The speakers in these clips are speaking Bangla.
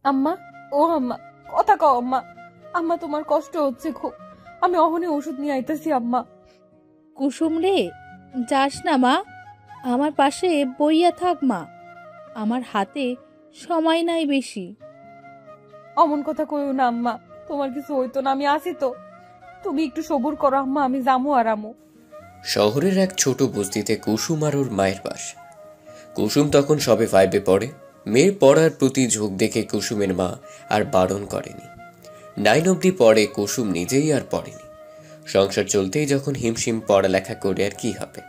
আম্মা, ও আম্মা, কথা কও আম্মা। আম্মা, তোমার কষ্ট হচ্ছে খুব। আমি অহনে ওষুধ নিয়ে আইতাছি আম্মা। কুসুম রে, যাস না মা, আমার পাশে বইয়া থাক মা, আমার হাতে সময় নাই বেশি। অমন কথা কইও না আম্মা, তোমার কিছু হইতো না, আমি আছি তো। তুমি একটু সবুর করো আম্মা, আমি জামু আর আমু। শহরের এক ছোট বস্তিতে কুসুম আর ওর মায়ের বাস। কুসুম তখন সবে 5-এ পড়ে। মেয়ের পড়ার প্রতি ঝোঁক দেখে কুসুমের মা আর বারণ করেনি। 9 অবধি পড়ে কুসুম, নিজেই আর পড়েনি। সংসার চলতেই যখন হিমশিম পড়ালেখা করে আর কি হবে।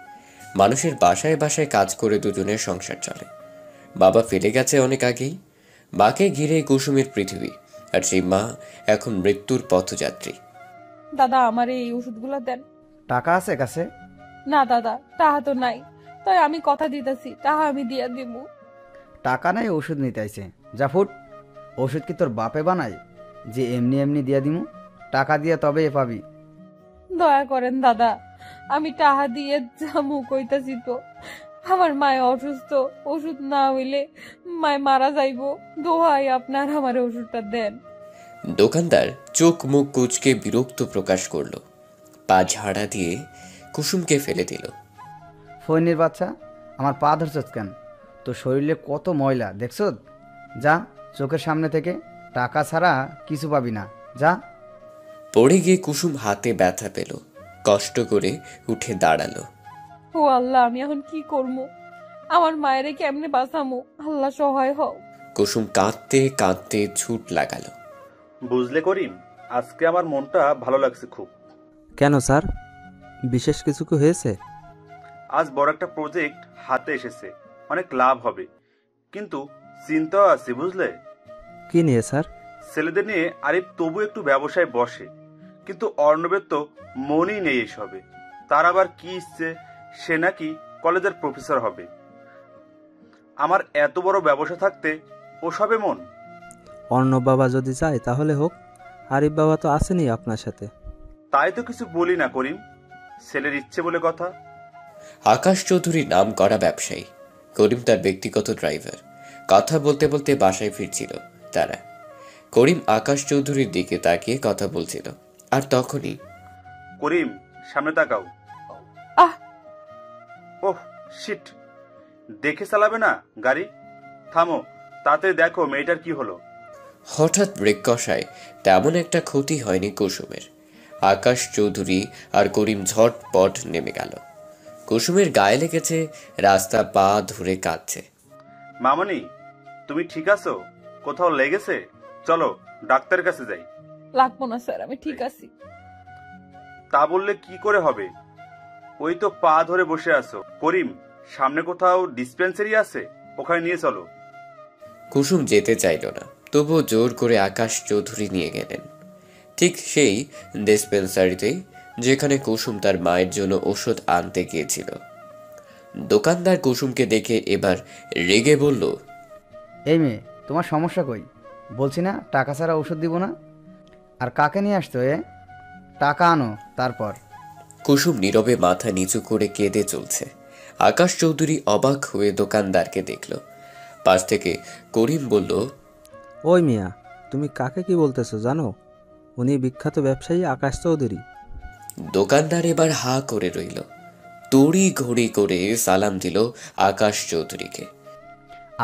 মানুষের বাসায় বাসায় কাজ করে দুজনের সংসার চলে। বাবা ফেলে গেছে অনেক আগেই। মাকে ঘিরে কুসুমের পৃথিবী, আর সেই মা এখন মৃত্যুর পথযাত্রী। দাদা, আমার এই ওষুধগুলো দেন। টাকা আছে কাছে? না দাদা, তাহা তো নাই, তাই আমি কথা দিতেছি, তাহা আমি দিয়া দিব। টাকা নাই, ওষুধ নিতে আইছে। যা ফুট। ওষুধ কি তোর বাপে বানাই যে এমনি এমনি দিয়া দিমু? টাকা দিয়া তবে এ পাবি। দয়া করেন দাদা, আমি টাহা দিয়ে জামু কইতাছি তো। আমার মায় অসুস্থ, ওষুধ না হইলে মায় মারা যাইব। দোহাই আপনার, আমার ওষুধটা দেন। দোকানদার চোখ মুখ কুচকে বিরক্ত প্রকাশ করলো। পা ঝাড়া দিয়ে কুসুমকে ফেলে দিল। ফৈনির বাচ্চা, আমার পা ধরছত কেন? তোর শরীরে কত ময়লা দেখছ? যা চোখের সামনে থেকে। টাকা ছাড়া কিছু পাবি না, যা। পড়ে গিয়ে কুসুম হাতে ব্যথা পেল। কষ্ট করে উঠে দাঁড়ালো। ও আল্লাহ, আমি এখন কি করবো? আমার মায়েরে কেমনে বাঁচামো? আল্লাহ সহায় হও। কুসুম কাঁদতে কাঁদতে ছুট লাগালো। বুঝলে করিম, আজকে আমার মনটা ভালো লাগছে খুব। কেন স্যার, বিশেষ কিছু কি হয়েছে? আজ বড় একটা প্রজেক্ট হাতে এসেছে, অনেক লাভ হবে, কিন্তু চিন্তাও আছে বুঝলে। কি নিয়ে স্যার? ছেলেদের নিয়ে আরিফ তবু একটু ব্যবসায় বসে, কিন্তু অর্ণবের তো মনই নেই এসবে। তার আবার কি ইচ্ছে, সে নাকি কলেজের প্রফেসর হবে। আমার এত বড় ব্যবসা থাকতে ওসবে মন। অর্ণব বাবা যদি চায় তাহলে হোক, আরিফ বাবা তো আসেনি আপনার সাথে। তাই তো কিছু বলি না করিম, ছেলের ইচ্ছে বলে কথা। আকাশ চৌধুরী নাম করা ব্যবসায়ী, করিম তার ব্যক্তিগত ড্রাইভার। কথা বলতে বলতে বাসায় ফিরছিল তারা। করিম আকাশ চৌধুরীর দিকে তাকিয়ে কথা বলছিল, আর তখনই করিম, সামনে তাকাও। আহ! ওহ শিট, দেখে চালাবে না গাড়ি? থামো, তাতে দেখো মেয়েটার কি হলো। হঠাৎ ব্রেক কষায় তেমন একটা ক্ষতি হয়নি কুসুমের। আকাশ চৌধুরী আর করিম ঝটপট নেমে গেল। কুসুমের গায়ে লেগেছে, রাস্তা পা ধরে কাঁদছে। মামনি, তুমি ঠিক আছো? কোথাও লেগেছে? চলো ডাক্তারের কাছে যাই। লাগবো না স্যার, আমি ঠিক আছি। তা বললে কি করে হবে? ওই তো পা ধরে বসে আছো। করিম, সামনে কোথাও ডিসপেন্সারি আছে, ওখানে নিয়ে চলো। কুসুম যেতে চাইল না, তবুও জোর করে আকাশ চৌধুরী নিয়ে গেলেন ঠিক সেই ডিসপেন্সারিতে যেখানে কুসুম তার মায়ের জন্য ওষুধ আনতে গিয়েছিল। দোকানদার কুসুমকে দেখে এবার রেগে বলল, এই মেয়ে, তোমার সমস্যা কই? বলছি না টাকা ছাড়া ওষুধ দিব না। আর কাকে নিয়ে আসতো এ? টাকা আনো তারপর। কুসুম নীরবে মাথা নিচু করে কেঁদে চলছে। আকাশ চৌধুরী অবাক হয়ে দোকানদারকে দেখল। পাশ থেকে করিম বলল, ওই মিয়া, তুমি কাকে কি বলতেছো জানো? উনি বিখ্যাত ব্যবসায়ী আকাশ চৌধুরী। দোকানদার এবার হা করে রইল। তড়ি ঘড়ি করে সালাম দিল আকাশ চৌধুরীকে।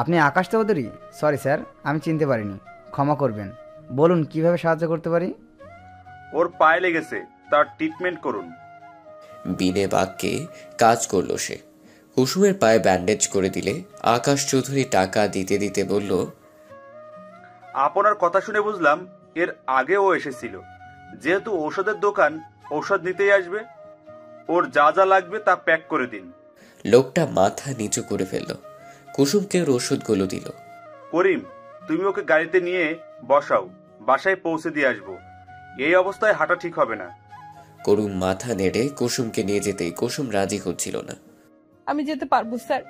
আপনি আকাশ চৌধুরী? সরি স্যার, আমি চিনতে পারিনি, ক্ষমা করবেন। বলুন কিভাবে সাহায্য করতে পারি? ওর পায়ে লেগেছে, তার ট্রিটমেন্ট করুন। বিনে বাক্যে কাজ করল সে। কুসুমের পায়ে ব্যান্ডেজ করে দিলে আকাশ চৌধুরী টাকা দিতে দিতে বলল, আপনার কথা শুনে বুঝলাম এর আগে ও এসেছিল। যেহেতু ঔষধের দোকান, ঔষধ নিতেই আসবে। ওর যা যা লাগবে তা প্যাক করে দিন। লোকটা মাথা নিচু করে ফেলল। কুসুমকে ওর ওষুধগুলো দিল। করিম, তুমি ওকে গাড়িতে নিয়ে বসাও, বাসায় পৌঁছে দিয়ে আসবো। এই অবস্থায় হাঁটা ঠিক হবে না। করুম মাথা নেড়ে কুসুমকে নিয়ে যেতেই কুসুম রাজি হচ্ছিল না। আমি যেতে পারবো স্যার,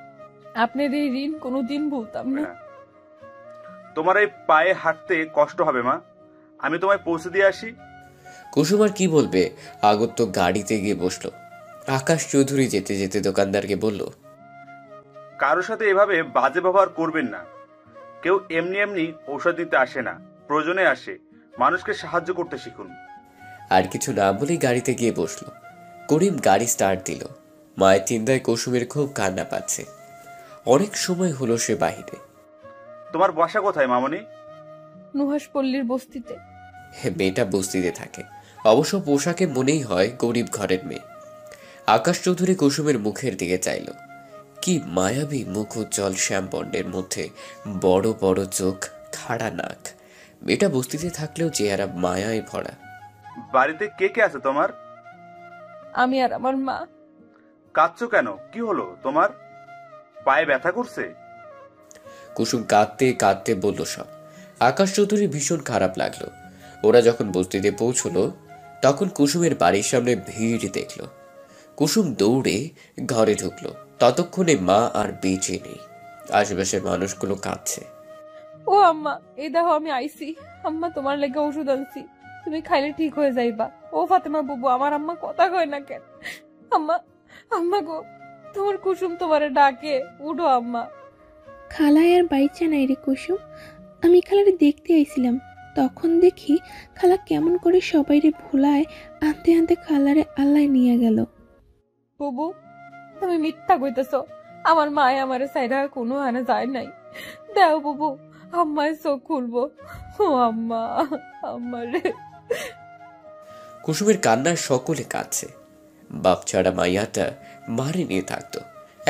আপনার এই ঋণ কোনোদিন ভুলতাম না। তোমার এই পায়ে হাঁটতে কষ্ট হবে মা, আমি তোমায় পৌঁছে দিয়ে আসি। কুসুম আর কি বলবে, আগত গাড়িতে গিয়ে বসলো। আকাশ চৌধুরী যেতে যেতে দোকানদারকে বলল, কারোর সাথে এভাবে বাজে ব্যবহার করবেন না। কেউ এমনি এমনি ঔষধ দিতে আসে না, প্রয়োজনে আসে। মানুষকে সাহায্য করতে শিখুন। আর কিছু না বলেই গাড়িতে গিয়ে বসলো। করিম গাড়ি স্টার্ট দিল। মায়ের চিন্তায় কুসুমের খুব কান্না পাচ্ছে। অনেক সময় হলো সে বাহিরে। তোমার বাসা কোথায় মামনি? নুহাস পল্লীর বস্তিতে। মেয়েটা বস্তিতে থাকে, অবশ্য পোশাকে মনেই হয় গরিব ঘরের মেয়ে। আকাশ চৌধুরী কুসুমের মুখের দিকে চাইল। কি মায়াবী মুখ উজ্জ্বল শ্যামবর্ণের মধ্যে বড় বড় চোখ, খাড়া নাক। মেয়েটা বস্তিতে থাকলেও চেহারা মায়ায় ভরা। বাড়িতে কে কে আছে তোমার? আমি আর আমার মা। কাঁদছো কেন? কি হলো তোমার? পায়ে ব্যথা করছে? কুসুম কাঁদতে কাঁদতে বলল সব। আকাশ চৌধুরী ভীষণ খারাপ লাগলো। ওরা যখন বস্তিতে পৌঁছলো তখন কুসুমের বাড়ির সামনে ভিড় দেখলো। কুসুম দৌড়ে ঘরে ঢুকলো। ততক্ষণে মা আর বেঁচে নেই। আশেপাশের মানুষগুলো কাঁদছে। ও আম্মা, এই দেখো আমি আইছি। আম্মা তোমার লেগে ওষুধ আনছি, তুমি খাইলে ঠিক হয়ে যাইবা। ও ফাতেমা বুবু, আমার আম্মা কথা কয় না কেন? আম্মা, আম্মা গো, তোমার কুসুম তোমারে ডাকে, উঠো আম্মা। খালায় আর বাইচা নাই রে কুসুম। আমি খালারে দেখতে আইছিলাম, তখন দেখি খালা কেমন করে সবাইরে ভোলায় আনতে আনতে খালারে আল্লাহ নিয়ে গেল। বুবু, তুমি মিথ্যা কইতেছ। আমার মায় আমারে সাইডা কোনো হানে যায় নাই। দেও বুবু, আম্মায় চোখ খুলবো। ও আম্মা, আম্মা রে। কুসুমের কান্নার সকলে কাঁদছে। বাপ ছাড়া মাইয়াটা মারে নিয়ে থাকতো,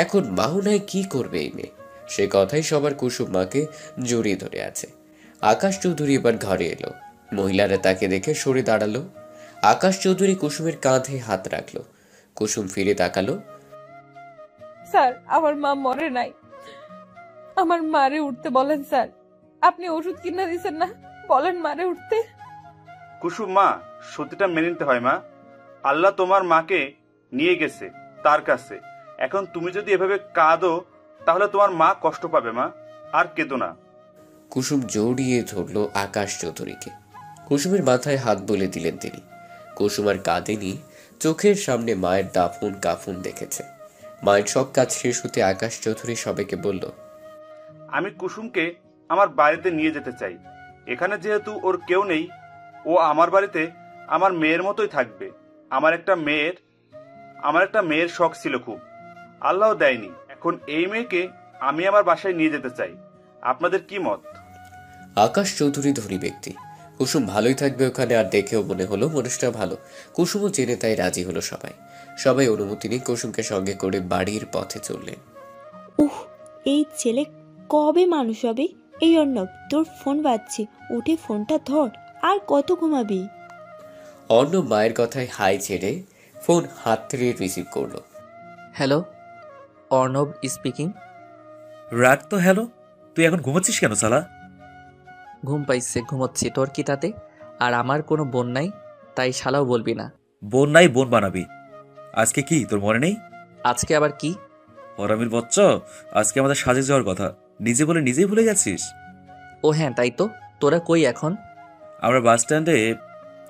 এখন মাও নাই, কি করবে এই মেয়ে? সে কথাই সবার কুসুম মাকে জড়িয়ে ধরে আছে। আকাশ চৌধুরী এবার ঘরে এলো। মহিলারা তাকে দেখে সরে দাঁড়ালো। আকাশ চৌধুরী কুসুমের কাঁধে হাত রাখলো। কুসুম ফিরে তাকালো। স্যার, আমার মা মরে নাই। আমার মারে উঠতে বলেন স্যার। আপনি ওষুধ কিনা দিছেন না, বলেন মারে উঠতে। কুসুম মা, সত্যিটা মেনে নিতে হয় মা। আল্লাহ তোমার মাকে নিয়ে গেছে তার কাছে। এখন তুমি যদি এভাবে কাঁদো তাহলে তোমার মা কষ্ট পাবে মা। আর কেঁদো না। কুসুম জড়িয়ে ধরলো আকাশ চৌধুরীকে। কুসুমের মাথায় হাত বলে দিলেন তিনি। কুসুম আর কাঁদেনি। চোখের সামনে মায়ের দাফন কাফন দেখেছে। মায়ের সব কাজ শেষ হতে আকাশ চৌধুরী সবাইকে বলল, আমি কুসুমকে আমার বাড়িতে নিয়ে যেতে চাই। এখানে যেহেতু ওর কেউ নেই, ও আমার বাড়িতে আমার মেয়ের মতোই থাকবে। আমার একটা মেয়ের শখ ছিল খুব, আল্লাহ দেয়নি। এখন এই মেয়েকে আমি আমার বাসায় নিয়ে যেতে চাই। আপনাদের কি মত? আকাশ চৌধুরী ধনী ব্যক্তি। কুসুম ভালোই থাকবে ওখানে, আর দেখেও মনে হলো মানুষটা ভালো। কুসুমও জেনে তাই রাজি হলো সবাই। সবাই অনুমতি নিয়ে কুসুমকে সঙ্গে করে বাড়ির পথে চললেন। উহ, এই ছেলে কবে মানুষ হবে? এই অর্ণব, তোর ফোন বাজছে, উঠে ফোনটা ধর। আর কত ঘুমাবি? অর্ণব মায়ের কথায় হাই ছেড়ে ফোন হাত থেকে রিসিভ করলো। Hello, Arnab speaking. রাগ তো হ্যালো, তুই এখন ঘুমাচ্ছিস কেন সালা? ঘুম পাইছে, ঘুমোচ্ছি, তোর কি তাতে? আর আমার কোনো বোন নাই, তাই শালাও বলবি না। বোন নাই বোন বানাবি। আজকে কি তোর মনে নেই? আজকে আবার কি? হরামির বচ্চ, আজকে আমাদের সাজে যাওয়ার কথা, নিজে বলে নিজেই ভুলে গেছিস। ও হ্যাঁ, তাই তো। তোরা কই এখন? আমরা বাস স্ট্যান্ডে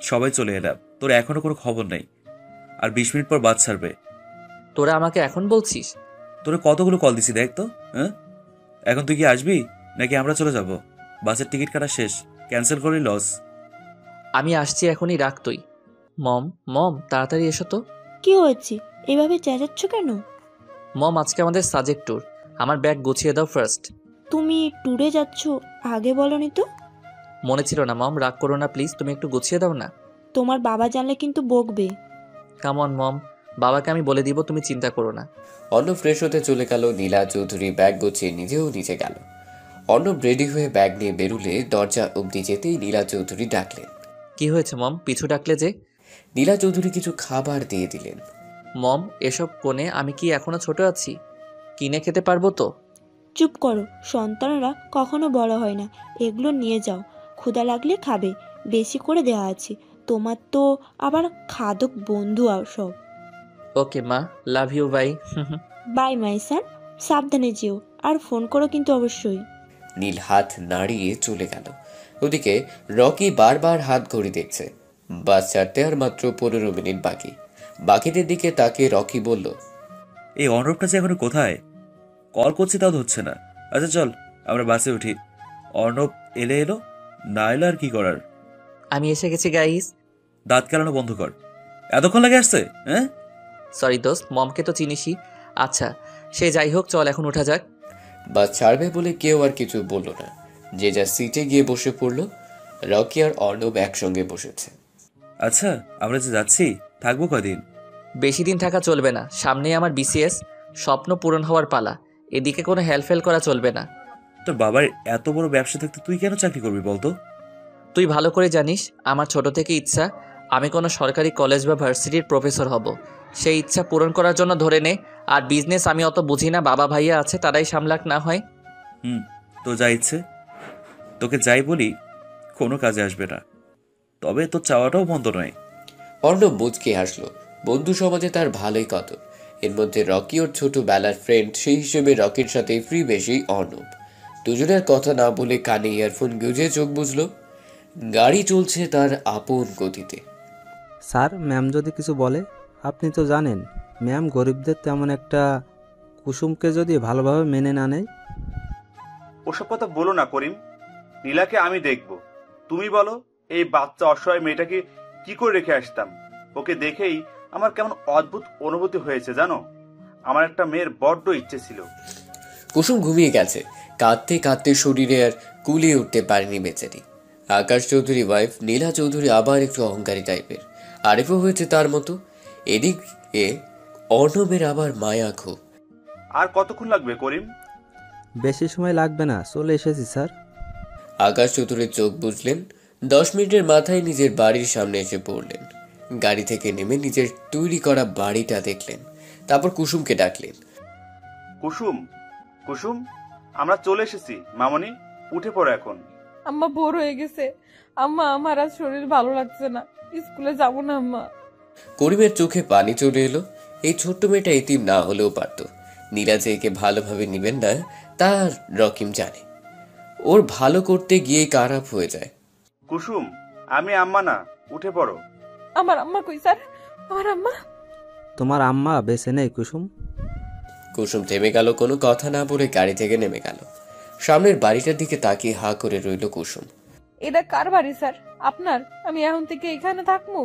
সবাই চলে এলাম, তোর এখনো কোনো খবর নেই। আর 20 মিনিট পর বাস ছাড়বে। তোরা আমাকে এখন বলছিস? তোরা কতগুলো কল দিছি দেখ তো। হ্যাঁ, এখন তুই কি আসবি নাকি আমরা চলে যাব? বাসের টিকিট কাটা শেষ, ক্যান্সেল করলি লস। আমি আসছি এখনই, রাখ তুই। মম, মম তাড়াতাড়ি এসো তো। কি হয়েছে? এভাবে চেঁচাচ্ছ কেন? মম, আজকে আমাদের সাজেক্ট ট্যুর। আমার ব্যাগ গুছিয়ে দাও ফার্স্ট। তুমি ট্যুরে যাচ্ছ, আগে বলনি তো? মনে ছিল না মম, রাগ করো না প্লিজ, তুমি একটু গুছিয়ে দাও না। তোমার বাবা জানলে কিন্তু বকবে। কামন মম, বাবাকে আমি বলে দিব, তুমি চিন্তা করো না। অর্ণব ফ্রেশ হতে চলে গেল। নীলা চৌধুরী ব্যাগ গুছিয়ে নিজেও নিচে গেল। অর্ণব রেডি হয়ে ব্যাগ নিয়ে বেরুলে দরজা অবধি যেতেই নীলা চৌধুরী ডাকলেন। কি হয়েছে মম, পিছু ডাকলে যে? নীলা চৌধুরী কিছু খাবার দিয়ে দিলেন। মম, এসব কোণে আমি কি এখনো ছোট আছি? কিনে খেতে পারবো তো? চুপ করো, সন্তানরা কখনো বড় হয় না। এগুলো নিয়ে যাও, ক্ষুধা লাগলে খাবে, বেশি করে দেওয়া আছে। তোমার তো আবার খাদক বন্ধু আর সব। ওকে মা, love you, bye. Bye my son, সাবধানে যেও, আর ফোন করো কিন্তু অবশ্যই। নীল হাত নাড়িয়ে চলে গেল। ওদিকে রকি বারবার হাত ঘড়ি দেখছে। বাস ছাড়তে আর মাত্র 15 মিনিট বাকি। বাকিদের দিকে তাকে রকি বলল, এই অর্ণবটা যে এখনো কোথায়? কল করছি তাও ধরছে না। আচ্ছা চল আমরা বাসে উঠি, অর্ণব এলে এলো, না এলো আর কি করার। আমি এসে গেছি গাইস। দাঁত কেলানো বন্ধ কর, এতক্ষণ লাগে আসছে? হ্যাঁ, সরি দোস্ত, মমকে তো চিনিসই। আচ্ছা সে যাই হোক, চল এখন ওঠা যাক। বাস ছাড়বে বলে কেউ আর কিছু বলল না, যে যা সিটে গিয়ে বসে পড়ল। রকি আর অর্ণব একসঙ্গে বসেছে। আচ্ছা আমরা যে যাচ্ছি, থাকবো কদিন? বেশি দিন থাকা চলবে না, সামনে আমার বিসিএস, স্বপ্ন পূরণ হওয়ার পালা। এদিকে কোনো হেলফেল করা চলবে না। তোর বাবার এত বড় ব্যবসা থাকতে তুই কেন চাকরি করবি বলতো? তুই ভালো করে জানিস আমার ছোট থেকে ইচ্ছা আমি কোনো সরকারি কলেজ বা ভার্সিটির প্রফেসর হব। সেই ইচ্ছা পূরণ করার জন্য ধরে নে। আর বিজনেস আমি অত বুঝি না, বাবা ভাইয়া আছে তারাই সামলাক না হয়। তো যা ইচ্ছে, তোকে যাই বলি কোনো কাজে আসবে না, তবে তোর চাওয়াটাও বন্ধ নয়। অর্ণব মুচকে হাসলো। বন্ধু সমাজে তার ভালোই কদর। এর মধ্যে রকি ওর ছোটবেলার ফ্রেন্ড, সেই হিসেবে রকির সাথে ফ্রি বেশি অর্ণব। দুজনের কথা না বলে কানে ইয়ারফোন গুঁজে চোখ বুঝলো। গাড়ি চলছে তার আপন গতিতে। স্যার, ম্যাম যদি কিছু বলে? আপনি তো জানেন ম্যাম গরিবদের তেমন একটা। কুসুমকে যদি ভালোভাবে মেনে না নেয়? ওসব কথা বলো না করিম, নীলাকে আমি দেখব। তুমি বলো, এই বাচ্চা অসহায় মেয়েটাকে কি করে রেখে আসতাম? ওকে দেখেই আমার কেমন অদ্ভুত অনুভূতি হয়েছে জানো। আমার একটা মেয়ের বড্ড ইচ্ছে ছিল। কুসুম ঘুমিয়ে গেছে। কাঁদতে কাঁদতে শরীরে আর কুলিয়ে উঠতে পারেনি বেচারি। আকাশ চৌধুরী ওয়াইফ নীলা চৌধুরী আবার একটু অহংকারী টাইপের। আরিফও হয়েছে তার মতো। এদিকে অর্ণবের আবার মায়া খুব। আর কতক্ষণ লাগবে করিম? বেশি সময় লাগবে না, চলে এসেছি স্যার। আকাশ চৌধুরীর চোখ বুঝলেন। 10 মিনিটের মাথায় নিজের বাড়ির সামনে এসে পড়লেন। গাড়ি থেকে নেমে নিজের তৈরি করা বাড়িটা দেখলেন। তারপর কুসুমকে ডাকলেন। কুসুম, কুসুম, আমরা চলে এসেছি। মামনি, উঠে পড়ো এখন। আম্মা বোর হয়ে গেছে। আম্মা আমার আর শরীর ভালো লাগছে না, স্কুলে যাবো না আম্মা। করিমের চোখে পানি চলে এলো। এই ছোট্ট মেয়েটা এতিম না হলেও পারত। নীলা যে একে ভালোভাবে নিবেন না তা রকিম জানে। ওর ভালো করতে গিয়ে খারাপ হয়ে যায়। কুসুম, আমি আম্মা না, উঠে পড়ো। আমার আম্মা কই স্যার? আমার আম্মা? তোমার আম্মা বেঁচে নেই কুসুম। কুসুম থেমে গেল, কোনো কথা না বলে গাড়ি থেকে নেমে গেল। সামনের বাড়িটার দিকে তাকিয়ে হা করে রইল কুসুম। এটা কার বাড়ি স্যার? আপনার? আমি এখন থেকে এখানে থাকবো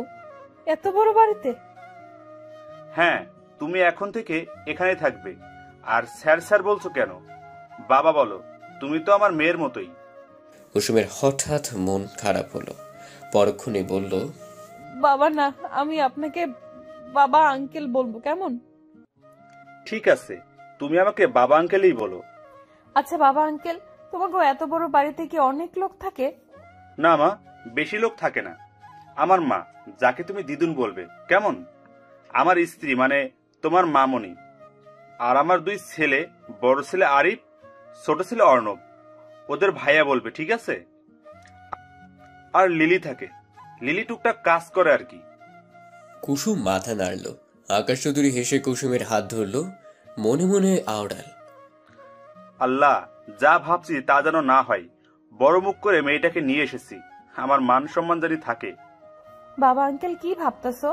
এত বড় বাড়িতে? হ্যাঁ, তুমি এখন থেকে এখানেই থাকবে। আর স্যার স্যার বলছো কেন? বাবা বলো, তুমি তো আমার মেয়ের মতোই। কুসুমের হঠাৎ মন খারাপ হলো। পরক্ষণে বলল, বাবা না, আমি আপনাকে বাবা আঙ্কেল বলবো, কেমন? ঠিক আছে, তুমি আমাকে বাবা আঙ্কেলই বলো। আচ্ছা বাবা আঙ্কেল, তোমাকে এত বড় বাড়িতে কি অনেক লোক থাকে? না মা, বেশি লোক থাকে না। আমার মা, যাকে তুমি দিদুন বলবে, কেমন? আমার স্ত্রী মানে তোমার মামনি। আর আমার 2 ছেলে, বড় ছেলে আরিফ, ছোট ছেলে অর্ণব। ওদের ভাইয়া বলবে, ঠিক আছে? আর লিলি থাকে, লিলি টুকটাক কাজ করে আর কি। কুসুম মাথা নাড়ল। আকাশ চৌধুরী হেসে কুসুমের হাত ধরল, মনে মনে আওড়াল, আল্লাহ, যা ভাবছি তা যেন না হয়। বড় মুখ করে মেয়েটাকে নিয়ে এসেছি, আমার মান সম্মান জানি থাকে। বাবা আঙ্কেল কি ভাবতেছো?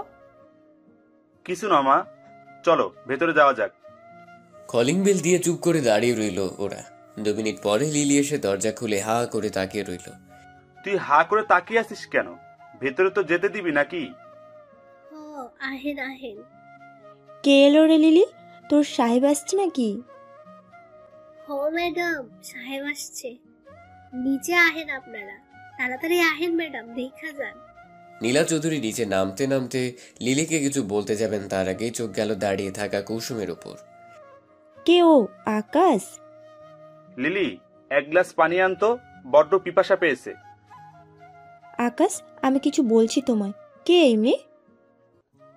কিছু না মা, চলো ভেতরে যাওয়া যাক। কলিং বেল দিয়ে চুপ করে দাঁড়িয়ে রইল ওরা। 2 মিনিট পরে লিলি এসে দরজা খুলে হা করে তাকিয়ে রইল। তুই হা করে তাকিয়ে আছিস কেন? ভেতরে তো যেতে দিবি নাকি? আহেন আহেন। কে এলো রে লিলি? তোর সাহেব আসছে নাকি? হো ম্যাডাম, সাহেব আসছে। নিচে আহেন আপনারা, তাড়াতাড়ি আহেন ম্যাডাম, দেখা যান। নীলা চৌধুরী নিচে নামতে নামতে লিলিকে কিছু বলতে যাবেন, তার আগেই চোখ গেল দাঁড়িয়ে থাকা কুসুমের উপর। কে ও? আকাশ? লিলি, 1 গ্লাস পানি আনতো, বড্ড পিপাসা পেয়েছে। আকাশ, আমি কিছু বলছি তোমায়। কে এই মেয়ে?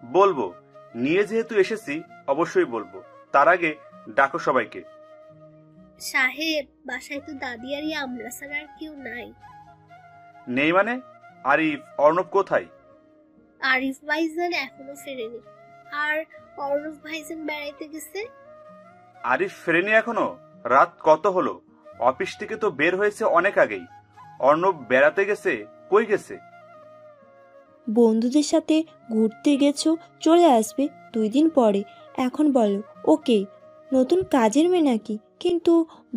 বলবো, নিয়ে যেহেতু এসেছি অবশ্যই বলবো। তার আগে ডাকো সবাইকে। সাহেব, বাসায় তো দাদি আর আমরা ছাড়া আর কেউ নাই। নেই মানে? আরিফ, অর্ণব কোথায়? আরিফ ভাইজান এখনো ফেরেনি, আর অর্ণব ভাইজান বেড়াইতে গেছে। আরিফ ফেরেনি এখনো? রাত কত হলো? অফিস থেকে তো বের হয়েছে অনেক আগেই। অর্ণব বেড়াতে গেছে? কই গেছে? বন্ধুদের সাথে ঘুরতে গেছো, চলে আসবে 2 দিন পরে। এখন বলো ওকে নতুন কাজের মেয়ে নাকি? কিন্তু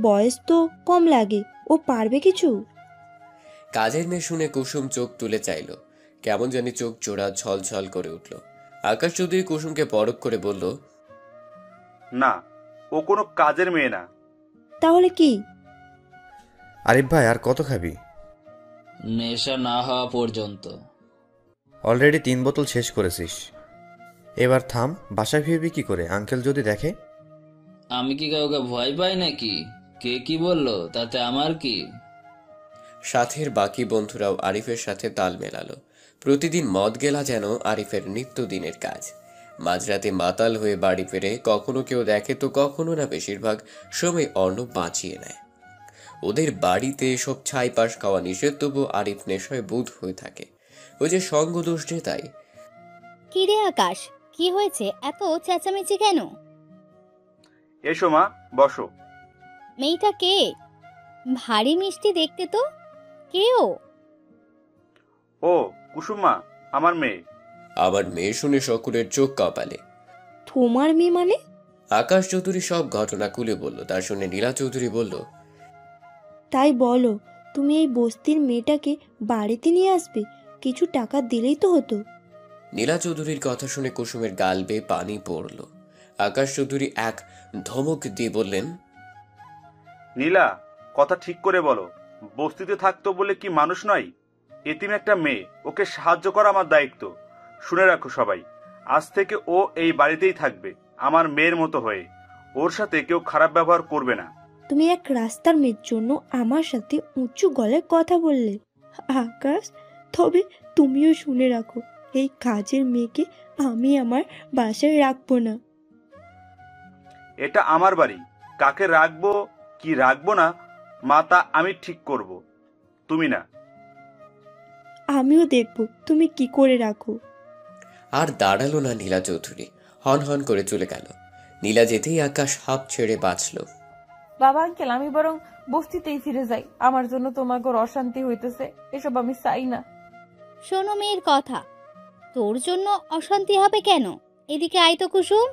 বয়স তো কম লাগে, ও পারবে কিছু? কাজের মেয়ে শুনে কুসুম চোখ তুলে চাইল, কেমন জানি চোখ জোড়া ছলছল করে উঠল। আকাশ চৌধুরী কুসুমকে পরখ করে বলল, না, ও কোনো কাজের মেয়ে না। তাহলে কি? আরিফ ভাই, আর কত খাবি? নেশা না হওয়া পর্যন্ত। অলরেডি 3 বোতল শেষ করেছিস, এবার থাম। বাসায় ফিরবি কি করে? আঙ্কেল যদি দেখে? আমি কি কাউকে ভয় পাই নাকি? কে কি বললো তাতে আমার কি? সাথের বাকি বন্ধুরাও আরিফের সাথে তাল মেলালো। প্রতিদিন মদ গেলা যেন আরিফের নিত্যদিনের কাজ। মাঝরাতে মাতাল হয়ে বাড়ি ফিরে কখনো কেউ দেখে তো কখনো না, বেশিরভাগ সময় অর্ণব বাঁচিয়ে নেয়। ওদের বাড়িতে সব ছাই পাশ খাওয়া নিষেধ, তবু আরিফ নেশায় বুধ হয়ে থাকে। ওই যে সঙ্গ দোষ যে তাই। কি রে আকাশ, কি হয়েছে? এত চেঁচামেচি কেন? এসো মা, বসো। মেয়েটা কে? ভারী মিষ্টি দেখতে তো। কে ও? ও কুসুম মা, আমার মেয়ে। আমার মেয়ে শুনে সকলের চোখ কপালে। তোমার মেয়ে মানে? আকাশ চৌধুরী সব ঘটনা খুলে বলল। তার শুনে নীলা চৌধুরী বলল, তাই বলো, তুমি এই বস্তির মেয়েটাকে বাড়িতে নিয়ে আসবে? কিছু টাকা দিলেই তো হতো। নীলা চৌধুরীর কথা শুনে কুসুমের গাল বেয়ে পানি পড়ল। আকাশ চৌধুরী এক ধমক দিয়ে বললেন, নীলা, কথা ঠিক করে বলো। বস্তিতে থাকতো বলে কি মানুষ নয়? এতিম একটা মেয়ে, ওকে সাহায্য করা আমার দায়িত্ব। শুনে রাখো সবাই, আজ থেকে ও এই বাড়িতেই থাকবে, আমার মেয়ের মতো হয়ে। ওর সাথে কেউ খারাপ ব্যবহার করবে না। তুমি এক রাস্তার মেয়ের জন্য আমার সাথে উঁচু গলায় কথা বললে আকাশ। তবে তুমিও শুনে রাখো, এই কাজের মেয়েকে আমি আমার বাসায় রাখবো না। এটা আমার বাড়ি, কাকে রাখবো কি রাখবো না মা তা আমি ঠিক করব, তুমি না। আমিও দেখবো তুমি কি করে রাখো। আর দাঁড়ালো না নীলা চৌধুরী, হন হন করে চলে গেল। নীলা যেতেই আকাশ হাঁপ ছেড়ে বাঁচল। বাবা আঙ্কেল, আমি বরং বস্তিতেই ফিরে যাই। আমার জন্য তোমাকে অশান্তি হইতেছে, এসব আমি চাই না। শোনো মেয়ের কথা, তোর জন্য অশান্তি হবে কেন? এদিকে আয় তো কুসুম।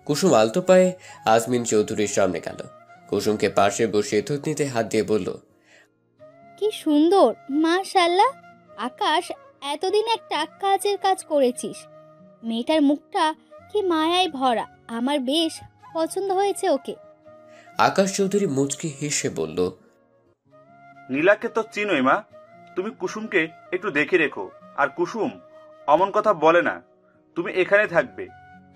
কুসুম আলতো পায়ে আজমিন চৌধুরীর সামনে গেল। কুসুমকে পাশে বসিয়ে থুতনিতে হাত দিয়ে বলল, কি সুন্দর, মাশাআল্লাহ। আকাশ, এতদিন একটা কাজের কাজ করেছিস। মেয়েটার মুখটা কি মায়ায় ভরা, আমার বেশ পছন্দ হয়েছে ওকে। আকাশ চৌধুরী মুচকি হেসে বলল, নীলাকে তো চিনোই মা, তুমি কুসুমকে একটু দেখে রেখো। আর কুসুম অমন কথা বলে না, তুমি এখানে থাকবে।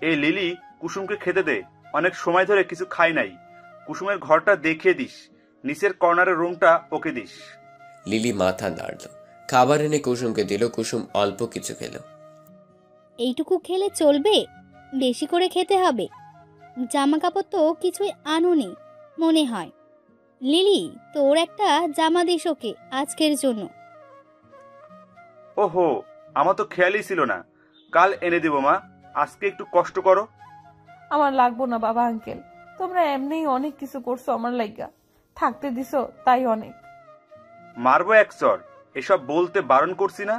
এই লিলি কুসুমকে খেতে দে, অনেক সময় ধরে কিছু খাই নাই। কুসুমের ঘরটা দেখিয়ে দিস, নিচের কর্নারের রুমটা ওকে দিস। লিলি মাথা নাড়ল, খাবার এনে কুসুমকে দিল। কুসুম অল্প কিছু খেল। এইটুকু খেলে চলবে? বেশি করে খেতে হবে। জামা কাপড় তো কিছুই আনুনি মনে হয়। লিলি, তোর একটা জামা দিস ওকে আজকের জন্য। ওহো, আমার তো খেয়ালই ছিল না। কাল এনে দেব মা, আজকে একটু কষ্ট করো। আমার লাগবো না বাবা আঙ্কেল, তোমরা এমনিই অনেক কিছু করছো আমার লাইগা, থাকতে দিছো তাই অনেক। মারবো এক চর, এসব বলতে বারণ করছি না।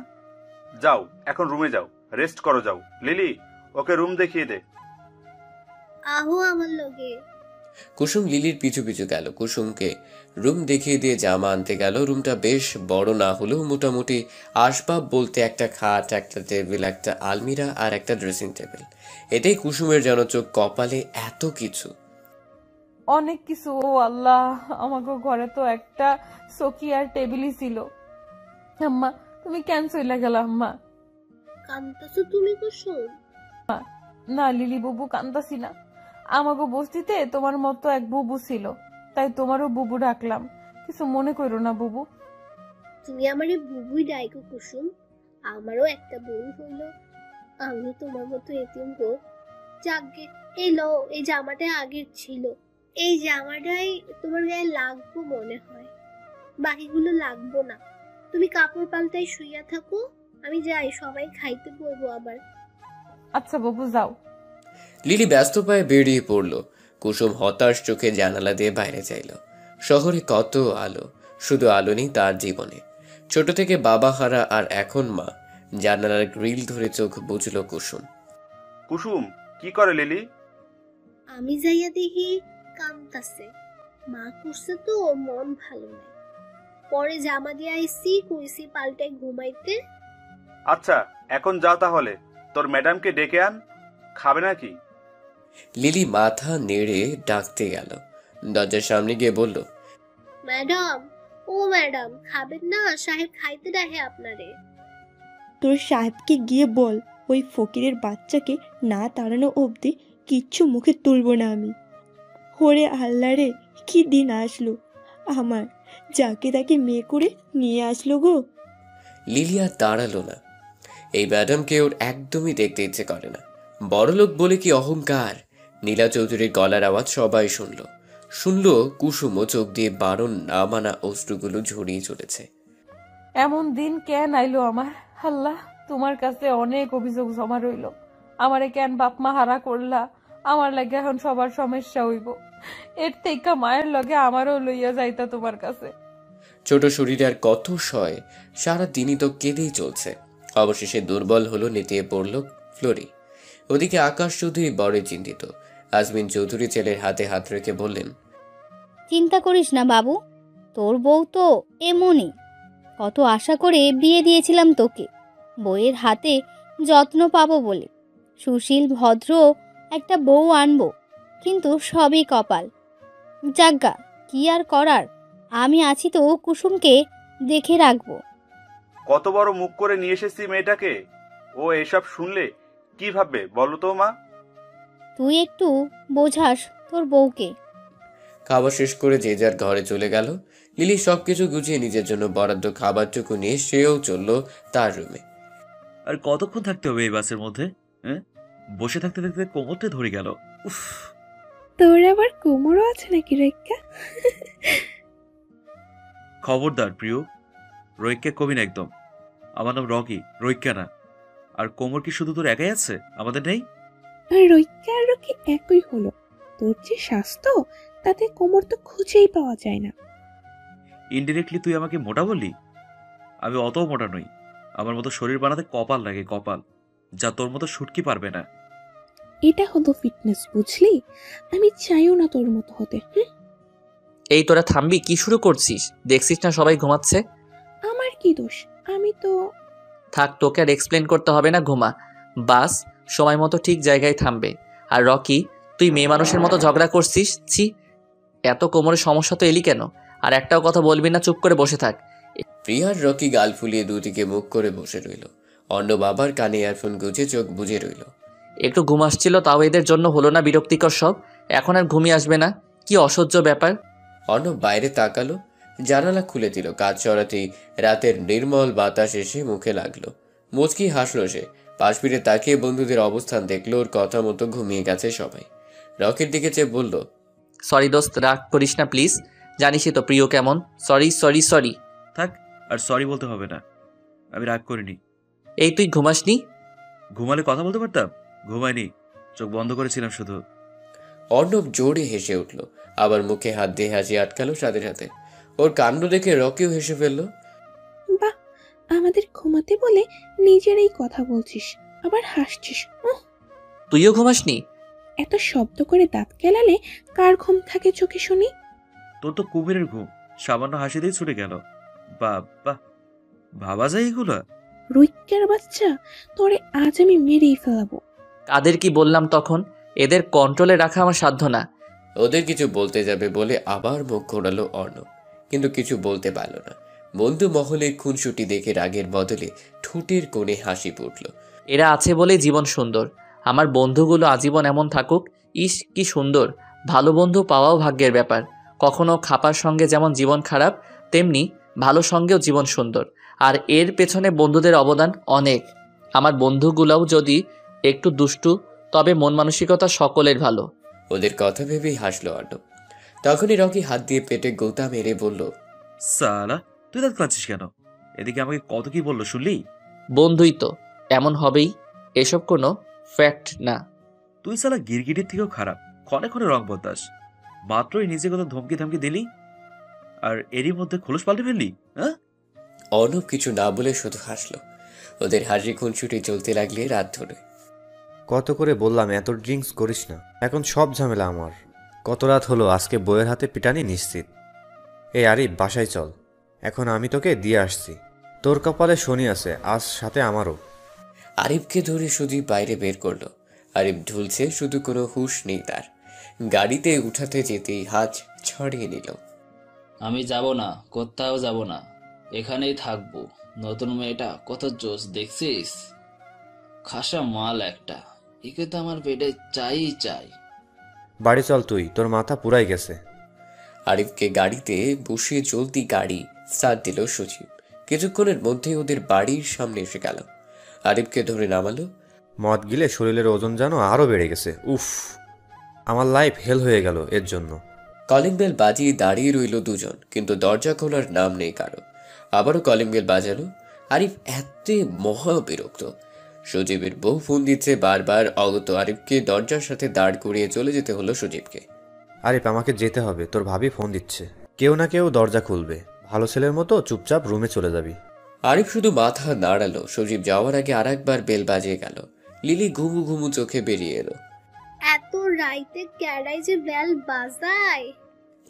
যাও এখন রুমে যাও, রেস্ট করো। যাও লিলি, ওকে রুম দেখিয়ে দে। আহো আমার লগে। কুসুম লিলির পিছু পিছু গেল। কুসুমকে রুম দেখিয়ে দিয়ে জামা আনতে গেল। রুমটা বেশ বড় না হলেও মোটামুটি আসবাব বলতে একটা খাট, একটা টেবিল, একটা আলমিরা আর একটা ড্রেসিং টেবিল। এটাই কুসুমের যেন চোখ কপালে, এত কিছু, অনেক কিছু। ও আল্লাহ, আমাকে ঘরে তো একটা চকি আর টেবিলই ছিল। আম্মা, তুমি কেন চলে গেল? আম্মা, কান্তাছো তুমি কুসুম? না লিলি বুবু, কান্দাসি না। আমাকে বস্তিতে তোমার মতো এক বুবু ছিল, তাই তোমারও বুবু ডাকলাম। কিছু মনে করো না বুবু। তুমি আমারে বুবুই ডাইকো কুসুম। আমারও একটা বোন হইল, আমি তোমার মতো এতিম গো। যাকগে, এই লো, এই জামাটা আগের ছিল। এই জামাটাই তোমার গায়ে লাগবো মনে হয়, বাকিগুলো লাগবো না। তুমি কাপড় পাল্টাই শুইয়া থাকো, আমি যাই, সবাই খাইতে বলবো আবার। আচ্ছা বাবু, যাও। লিলি ব্যস্ত পায়ে বেরিয়ে পড়ল। কুসুম হতাশ চোখে জানালা দিয়ে বাইরে চাইল। শহরে কত আলো, শুধু আলো নেই তার জীবনে। ছোট থেকে বাবা হারা, আর এখন মা। জানালার গ্রিল ধরে চোখ বুঝল কুসুম। কুসুম কি করে লিলি? আমি যাইয়া দেখি কান্তাছে। মা করছে তো মন ভালো নাই। পরে জামা দিয়ে আইসি, কইসি পাল্টে ঘুমাইতে। আচ্ছা এখন যাও তাহলে, তোর ম্যাডামকে ডেকে আন, খাবে নাকি? লিলি মাথা নেড়ে ডাকতে গেল, দরজার সামনে গিয়ে বলল, ম্যাডাম, ও ম্যাডাম, খাবেন না? সাহেব খাইতে ডাকে আপনারে। তোর সাহেবকে গিয়ে বল ওই ফকিরের বাচ্চাকে না তাড়ানো অবধি কিচ্ছু মুখে তুলব না আমি। ওরে আল্লাহ রে, কি দিন আসলো আমার, যাকে তাকে মেয়ে করে নিয়ে আসলো গো। লিলি আর দাঁড়ালো না। এই ম্যাডামকে ওর একদমই দেখতে ইচ্ছে করে না। বড়লোক বলে কি অহংকার। নীলা চৌধুরীর গলার আওয়াজ সবাই শুনল কুসুমও চোখ দিয়ে বারণ না মানা অশ্রুগুলো ঝরিয়ে চলেছে। এমন দিন কেন আইলো আমার? আল্লাহ, তোমার কাছে অনেক অভিযোগ জমা রইল। আমারে কেন বাপ মা হারা করলা? আমার লাগে এখন সবার সমস্যা হইব। এর থেকে মায়ের লগে আমারও লইয়া যাইতা তোমার কাছে। ছোট শরীরে আর কত সয়, সারা দিনই তো কেঁদেই চলছে। অবশেষে দুর্বল হলো, নেতিয়ে পড়ল ফ্লোরি। ওদিকে আকাশ চৌধুরী বড়ই চিন্তিত। আজমিন চৌধুরী ছেলের হাতে হাত রেখে বললেন, চিন্তা করিস না বাবু, তোর বউ তো এমনই। কত আশা করে বিয়ে দিয়েছিলাম তোকে, বউয়ের হাতে যত্ন পাবো বলে। সুশীল ভদ্র একটা বউ আনবো, কিন্তু সবই কপাল। যাজ্ঞা, কি আর করার, আমি আছি তো কুসুমকে দেখে রাখবো। কত বড় মুখ করে নিয়ে এসেছি মেয়েটাকে, ও এসব শুনলে কি ভাববে বলো তো মা? তুই একটু বোঝাস তোর বউকে। খাবার শেষ করে যে যার ঘরে চলে গেল। লিলি সবকিছু গুছিয়ে নিজের জন্য বরাদ্দ খাবারটুকু নিয়ে সেও চলল তার রুমে। আর কতক্ষণ থাকতে হবে এই বাসের মধ্যে? হ্যাঁ, বসে থাকতে থাকতে কোমরটা ধরে গেল। উফ, তোর আবার কোমরও আছে নাকি রৈক্কা? খবরদার প্রিয়, রৈক্যা কবি না একদম। আমার নাম রকি, রৈক্যা না। আর কোমর কি শুধু তোর একাই আছে, আমাদের নেই? রৈক্কা আর রকি একই হলো। তোর যে স্বাস্থ্য, তাতে কোমর তো খুঁজেই পাওয়া যায় না। ইনডিরেক্টলি তুই আমাকে মোটা বললি? আমি অত মোটা নই। আমার মতো শরীর বানাতে কপাল লাগে, কপাল, যা তোর মতো শুটকি পারবে না। এটা হলো ফিটনেস, বুঝলি? আমি চাইও না তোর মতো হতে। এই তোরা থামবি? কি শুরু করছিস? দেখছিস না সবাই ঘুমাচ্ছে। আমার কি দোষ? আমি তো... থাক, তোকে আর এক্সপ্লেন করতে হবে না, ঘুমা। বাস সময় মতো ঠিক জায়গায় থামবে। আর রকি, তুই মেয়ে মানুষের মতো ঝগড়া করছিস। ছি, এত কোমরের সমস্যা তো এলি কেন? আর একটাও কথা বলবি না, চুপ করে বসে থাক। প্রিয়ার রকি গাল ফুলিয়ে দুদিকে মুখ করে বসে রইল। অন্য বাবার কানে ইয়ারফোন গুজে চোখ বুজে রইল। একটু ঘুম আসছিল, তাও এদের জন্য হলো না বিরক্তিকর সব। এখন আর ঘুমিয়ে আসবে না? কি অসহ্য ব্যাপার। অর্ণব বাইরে তাকালো, জানালা খুলে দিল। কাজ চড়াতেই রাতের নির্মল বাতাস এসে মুখে লাগলো। মুচকি হাসলো সে। পাশ ফিরে তাকিয়ে বন্ধুদের অবস্থান দেখলো। ওর কথা মতো ঘুমিয়ে গেছে সবাই। রকির দিকে চেয়ে বলল, সরি দোস্ত, রাগ করিস না প্লিজ। জানিসই তো প্রিয় কেমন। Sorry sorry sorry. থাক, আর সরি বলতে হবে না, আমি রাগ করিনি। এই তুই ঘুমাসনি? ঘুমালে কথা বলতে পারতাম, ঘুমাইনি, চোখ বন্ধ করেছিলাম শুধু। অর্ণব জোরে হেসে উঠল, আবার মুখে হাত দিয়ে হাসি আটকালো সাথে সাথে। ওর কাণ্ড দেখে রকিও হেসে ফেলল। বাহ, আমাদের ঘুমাতে বলে নিজেরই কথা বলছিস, আবার হাসছিস। তুইও ঘুমাসনি? এত শব্দ করে দাঁত কেলালে কার ঘুম থাকে চোখে শুনি? তোর তো কুমিরের ঘুম, সামান্য হাসি দিয়ে ছুটে গেল। বাবা, ভাবা যায় এগুলা? রৈক্যার বাচ্চা, তোরে আজ আমি মেরেই ফেলাবো। কাদের কি বললাম তখন? এদের কন্ট্রোলে রাখা আমার সাধ্য না। ওদের কিছু বলতে যাবে বলে আবার মুখ ঘোরালো অর্ণব, কিন্তু কিছু বলতে পারল না। বন্ধু মহলে খুনসুটি দেখে রাগের বদলে ঠোঁটের কোণে হাসি ফুটল। এরা আছে বলে জীবন সুন্দর। আমার বন্ধুগুলো আজীবন এমন থাকুক। ইস, কি সুন্দর। ভালো বন্ধু পাওয়াও ভাগ্যের ব্যাপার। কখনো খাপার সঙ্গে যেমন জীবন খারাপ, তেমনি ভালো সঙ্গেও জীবন সুন্দর। আর এর পেছনে বন্ধুদের অবদান অনেক। আমার বন্ধুগুলোও যদি একটু দুষ্টু, তবে মন মানসিকতা সকলের ভালো। ওদের কথা ভেবেই হাসলো অর্ণব। তখনই রকি হাত দিয়ে পেটে গোতা মেরে বলল, সালা, তুই দাঁত কাঁদছিস কেন? এদিকে আমাকে কত কি বললো শুনলি? বন্ধুই তো, এমন হবেই, এসব কোনো ফ্যাক্ট না। তুই সালা গিরগিটির থেকেও খারাপ, ক্ষণে ক্ষণে রং বদলাস। মাত্রই নিজে কত ধমকি ধমকি দিলি, আর এরই মধ্যে খোলস পাল্টে ফেললি। হ্যাঁ? অর্ণব কিছু না বলে শুধু হাসলো। ওদের হাসি খুনসুটি চলতে লাগলে রাত ধরে। কত করে বললাম এত ড্রিঙ্কস করিস না, এখন সব ঝামেলা আমার। কত রাত হলো, আজকে বইয়ের হাতে পিটানি নিশ্চিত। এই আরিফ, বাসায় চল, এখন আমি তোকে দিয়ে আসছি। তোর কপালে শনি আছে, আজ সাথে আমারও। আরিফকে ধরে সুদীপ বাইরে বের করলো। আরিফ ঢুলছে, শুধু কোনো হুঁশ নেই তার। গাড়িতে উঠাতে যেতেই হাত ছড়িয়ে নিল। আমি যাব না, কোথাও যাব না, এখানেই থাকবো। নতুন মেয়েটা কত জোশ দেখছিস? খাসা মাল একটা, একে তো আমার পেটে চাই চাই। বাড়ি চল তুই, তোর মাথা পুরাই গেছে। আরিফকে গাড়িতে বসিয়ে চলতি গাড়ি স্টার্ট দিল সজীব। কিছুক্ষণের মধ্যে ওদের বাড়ির সামনে এসে গেল। আরিফকে ধরে নামালো। মদ গিলে শরীরের ওজন যেন আরও বেড়ে গেছে। উফ, আমার লাইফ হেল হয়ে গেল এর জন্য। কলিং বেল বাজিয়ে দাঁড়িয়ে রইল দুজন, কিন্তু দরজা খোলার নাম নেই কারো। আবারও কলিং বেল বাজালো। আরিফ এত মহা বিরক্ত। সজীবের বউ ফোন দিচ্ছে বারবার। অগত আরিফকে দরজার সাথে দাঁড় করিয়ে চলে যেতে হলো সজীবকে। আরিফ, আমাকে যেতে হবে, তোর ভাবি ফোন দিচ্ছে। কেউ না কেউ দরজা খুলবে, ভালো ছেলের মতো চুপচাপ রুমে চলে যাবি। আরিফ শুধু মাথা নাড়ালো। সজীব যাওয়ার আগে আরেকবার বেল বাজিয়ে গেল। লিলি ঘুমু ঘুমু চোখে বেরিয়ে এলো। এত রাইতে ক্যারাই যে বেল বাজায়।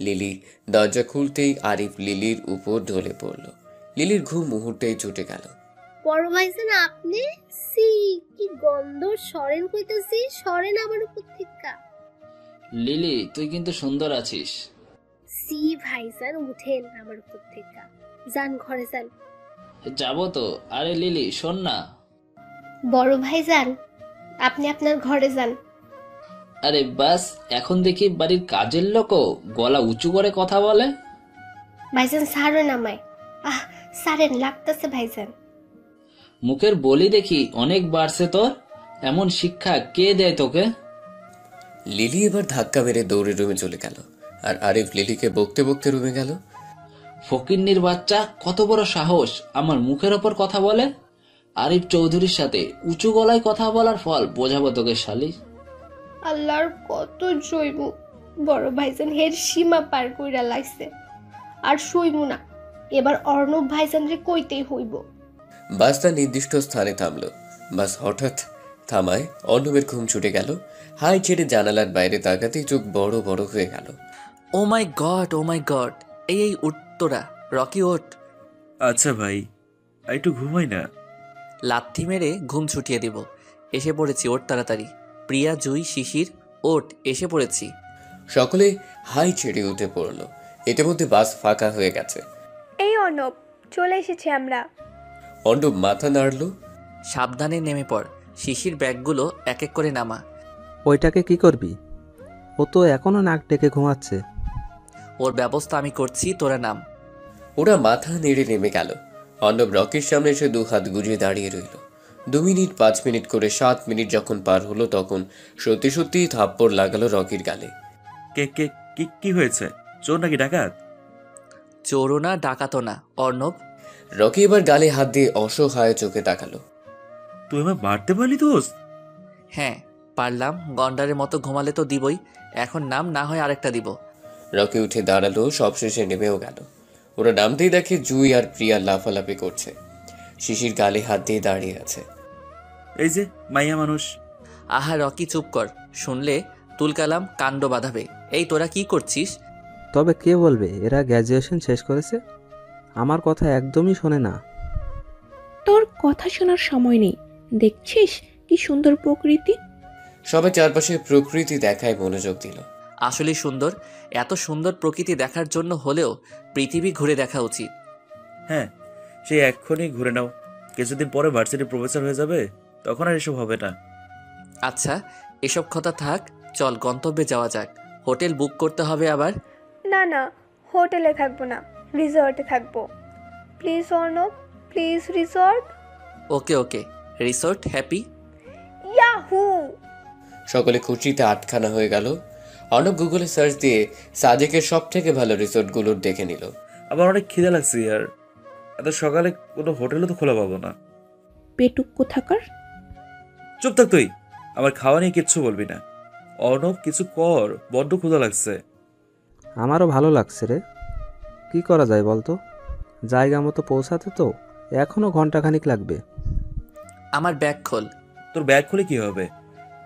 লিলি দরজা খুলতেই আরিফ লিলির উপর ঢলে পড়ল। লিলির ঘুম মুহূর্তেই ছুটে গেল। বড় ভাইজান আপনি? সি কি গন্ধ, সরেন কইতাছি, সরেন আমার উপর থেকে। লিলি, তুই কিন্তু সুন্দর আছিস। সি ভাইজান, উঠেন আমার উপর থেকে, যান ঘরে যান। যাবো তো। আরে লিলি শোন না। বড় ভাইজান আপনি আপনার ঘরে যান। আরে বাস, এখন দেখি বাড়ির কাজের লোকও গলা উঁচু করে কথা বলে। ভাইজান সারেন আমায়। সারেন, লাগতেছে ভাইজান। মুখের বলি দেখি অনেক বাড়ছে তোর। এমন শিক্ষা কে দেয় তোকে? লিলি এবার ধাক্কা মেরে দৌড়ে রুমে চলে গেল। আর আরিফ লিলিকে বকতে বকতে রুমে গেল। ফকিন্নির বাচ্চা, কত বড় সাহস আমার মুখের ওপর কথা বলে। আরিফ চৌধুরীর সাথে উঁচু গলায় কথা বলার ফল বোঝাবো তোকে শালি। আল্লাহর কত জৈব, বড় ভাইজান হের সীমা পার কইরা লাগছে। আর সইমু না, এবার অর্ণব ভাইজান রে কইতেই হইব। বাস তার নির্দিষ্ট স্থানে থামলো। বাস হঠাৎ থামায় অর্ণবের ঘুম ছুটে গেল। হাই ছেড়ে জানালার বাইরে তাকাতেই চোখ বড় বড় হয়ে গেল। ও মাই গড, ও মাই গড। এই উঠ তোরা, রকি ওঠ। আচ্ছা ভাই, একটু ঘুমাই না। লাথি মেরে ঘুম ছুটিয়ে দিব। এসে পড়েছি, ওঠ তাড়াতাড়ি। প্রিয়া, জুই, শিশির, ওঠ, এসে পড়েছি। সকলে হাই ছেড়ে উঠে পড়ল। ইতিমধ্যে বাস ফাঁকা হয়ে গেছে। এই অর্ণব, চলে এসেছি আমরা। অর্ণব মাথা নাড়ল। সাবধানে নেমে পড়। শিশির ব্যাগগুলো এক এক করে নামা। ওইটাকে কি করবি? ও তো এখনো নাক ডেকে ঘুমাচ্ছে। ওর ব্যবস্থা আমি করছি, তোরা নাম। ওরা মাথা নেড়ে নেমে গেল। অর্ণব রকির সামনে এসে দু হাত গুজিয়ে দাঁড়িয়ে রইল। 2 মিনিট, 5 মিনিট করে 7 মিনিট যখন পার হলো, তখন সত্যি সত্যি থাপ্পড় লাগালো রকির গালে। কে কে কি হয়েছে? চোর নাকি ডাকাত? চোরও না, ডাকাতও না অর্ণব। রকি এবার গালে হাত দিয়ে অসহায় চোখে তাকালো। তুই আমায় মারতে পারলি দোস্ত? হ্যাঁ পারলাম, গন্ডারের মতো ঘুমালে তো দিবই। এখন নাম, না হয় আরেকটা দিব। রকি উঠে দাঁড়ালো, সবশেষে নেমেও গেল। ওরা নামতেই দেখে জুই আর প্রিয়া লাফালাফি করছে। শিশির গালে হাত দিয়ে দাঁড়িয়ে আছে। এই যে মাইয়া মানুষ। আহা রকি চুপ কর, শুনলে তুলকালাম কাণ্ড বাঁধাবে। এই তোরা কি করছিস? তবে কে বলবে এরা গ্র্যাজুয়েশন শেষ করেছে? আমার কথা একদমই শোনে না। তোর কথা শোনার সময় নেই, দেখছিস কি সুন্দর প্রকৃতি। সবাই চারপাশে প্রকৃতি দেখায় মনোযোগ দিল। আসলে সুন্দর, এত সুন্দর প্রকৃতি দেখার জন্য হলেও পৃথিবী ঘুরে দেখা উচিত। হ্যাঁ, সে এক্ষুনি ঘুরে নাও। কিছুদিন পরে ভার্সিটির প্রফেসর হয়ে যাবে, তখন আর এসব হবে না। আচ্ছা এসব কথা থাক, চল গন্তব্যে যাওয়া যাক। হোটেল বুক করতে হবে আবার। না না, হোটেলে থাকবো না, রিসর্টে থাকবো। Please Arnab, please resort. Okay okay, resort happy. Yahoo! সকলে খুশিতে আটখানা হয়ে গেল। অর্ণব গুগলে সার্চ দিয়ে সাজেকের সব থেকে ভালো রিসোর্টগুলোর দেখে নিল। আবার অনেক খিদে লাগছে আর এত সকালে কোনো হোটেলও তো খোলা পাবো না। পেটুক কোথাকার। চুপ থাক তুই, আমার খাওয়া নিয়ে কিচ্ছু বলবি না। অর্ণব কিছু কর, বড্ড ক্ষুধা লাগছে। আমারও ভালো লাগছে রে, কি করা যায় বলতো? জায়গা মতো পৌঁছাতে তো এখনো ঘন্টাখানিক লাগবে। আমার ব্যাগ খোল। তোর ব্যাগ খুলে কি হবে?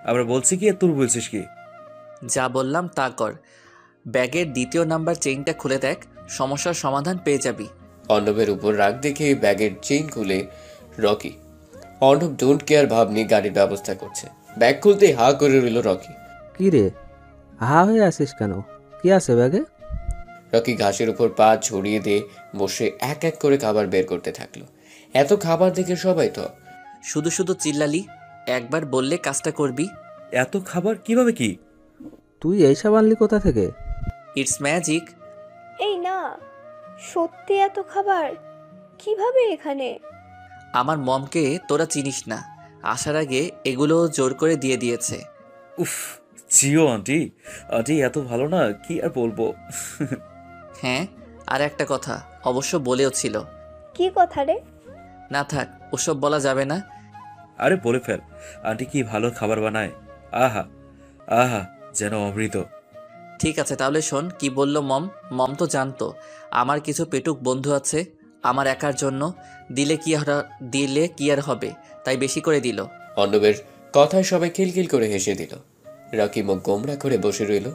আমরা বলছি কি আর তুই বলছিস কি? যা বললাম তা কর। ব্যাগের দ্বিতীয় নাম্বার চেইনটা খুলে দেখ, সমস্যার সমাধান পেয়ে যাবি। অর্ণবের উপর রাগ দেখে ব্যাগের চেইন খুলে রকি। অর্ণব ডোন্ট কেয়ার ভাব নিয়ে গাড়ির ব্যবস্থা করছে। ব্যাগ খুলতেই হা করে রইল রকি। কি রে, হা হয়ে আসিস কেন? কি আছে ব্যাগে? রকি ঘাসের উপর পা ছড়িয়ে দিয়ে বসে এক এক করে খাবার বের করতে থাকলো। এত খাবার দেখে সবাই তো। শুধু শুধু চিল্লালি, একবার বললে কাজটা করবি। এত খাবার কিভাবে কি? তুই এইসব আনলি কোথা থেকে? It's magic. এই না, সত্যি এত খাবার কিভাবে এখানে? আমার মমকে তোরা চিনিস না, আসার আগে এগুলো জোর করে দিয়ে দিয়েছে। উফ, জিও আন্টি, আন্টি এত ভালো না, কি আর বলবো। হ্যাঁ, আর একটা কথা অবশ্য বলেও ছিল। কি কথা রে? না থাক, ওসব বলা যাবে না। আরে বলে ফেল, আন্টি কি ভালো খাবার বানায়। আহা আহা, যেন অমৃত। ঠিক আছে তাহলে শোন কি বলল মম। মম তো জানতো আমার কিছু পেটুক বন্ধু আছে আমার একার জন্য, দিলে কি আর হবে, তাই বেশি করে দিল। অর্ণবের কথায় সবাই খিলখিল করে হেসে দিল। রকি মুখ গোমরা করে বসে রইল।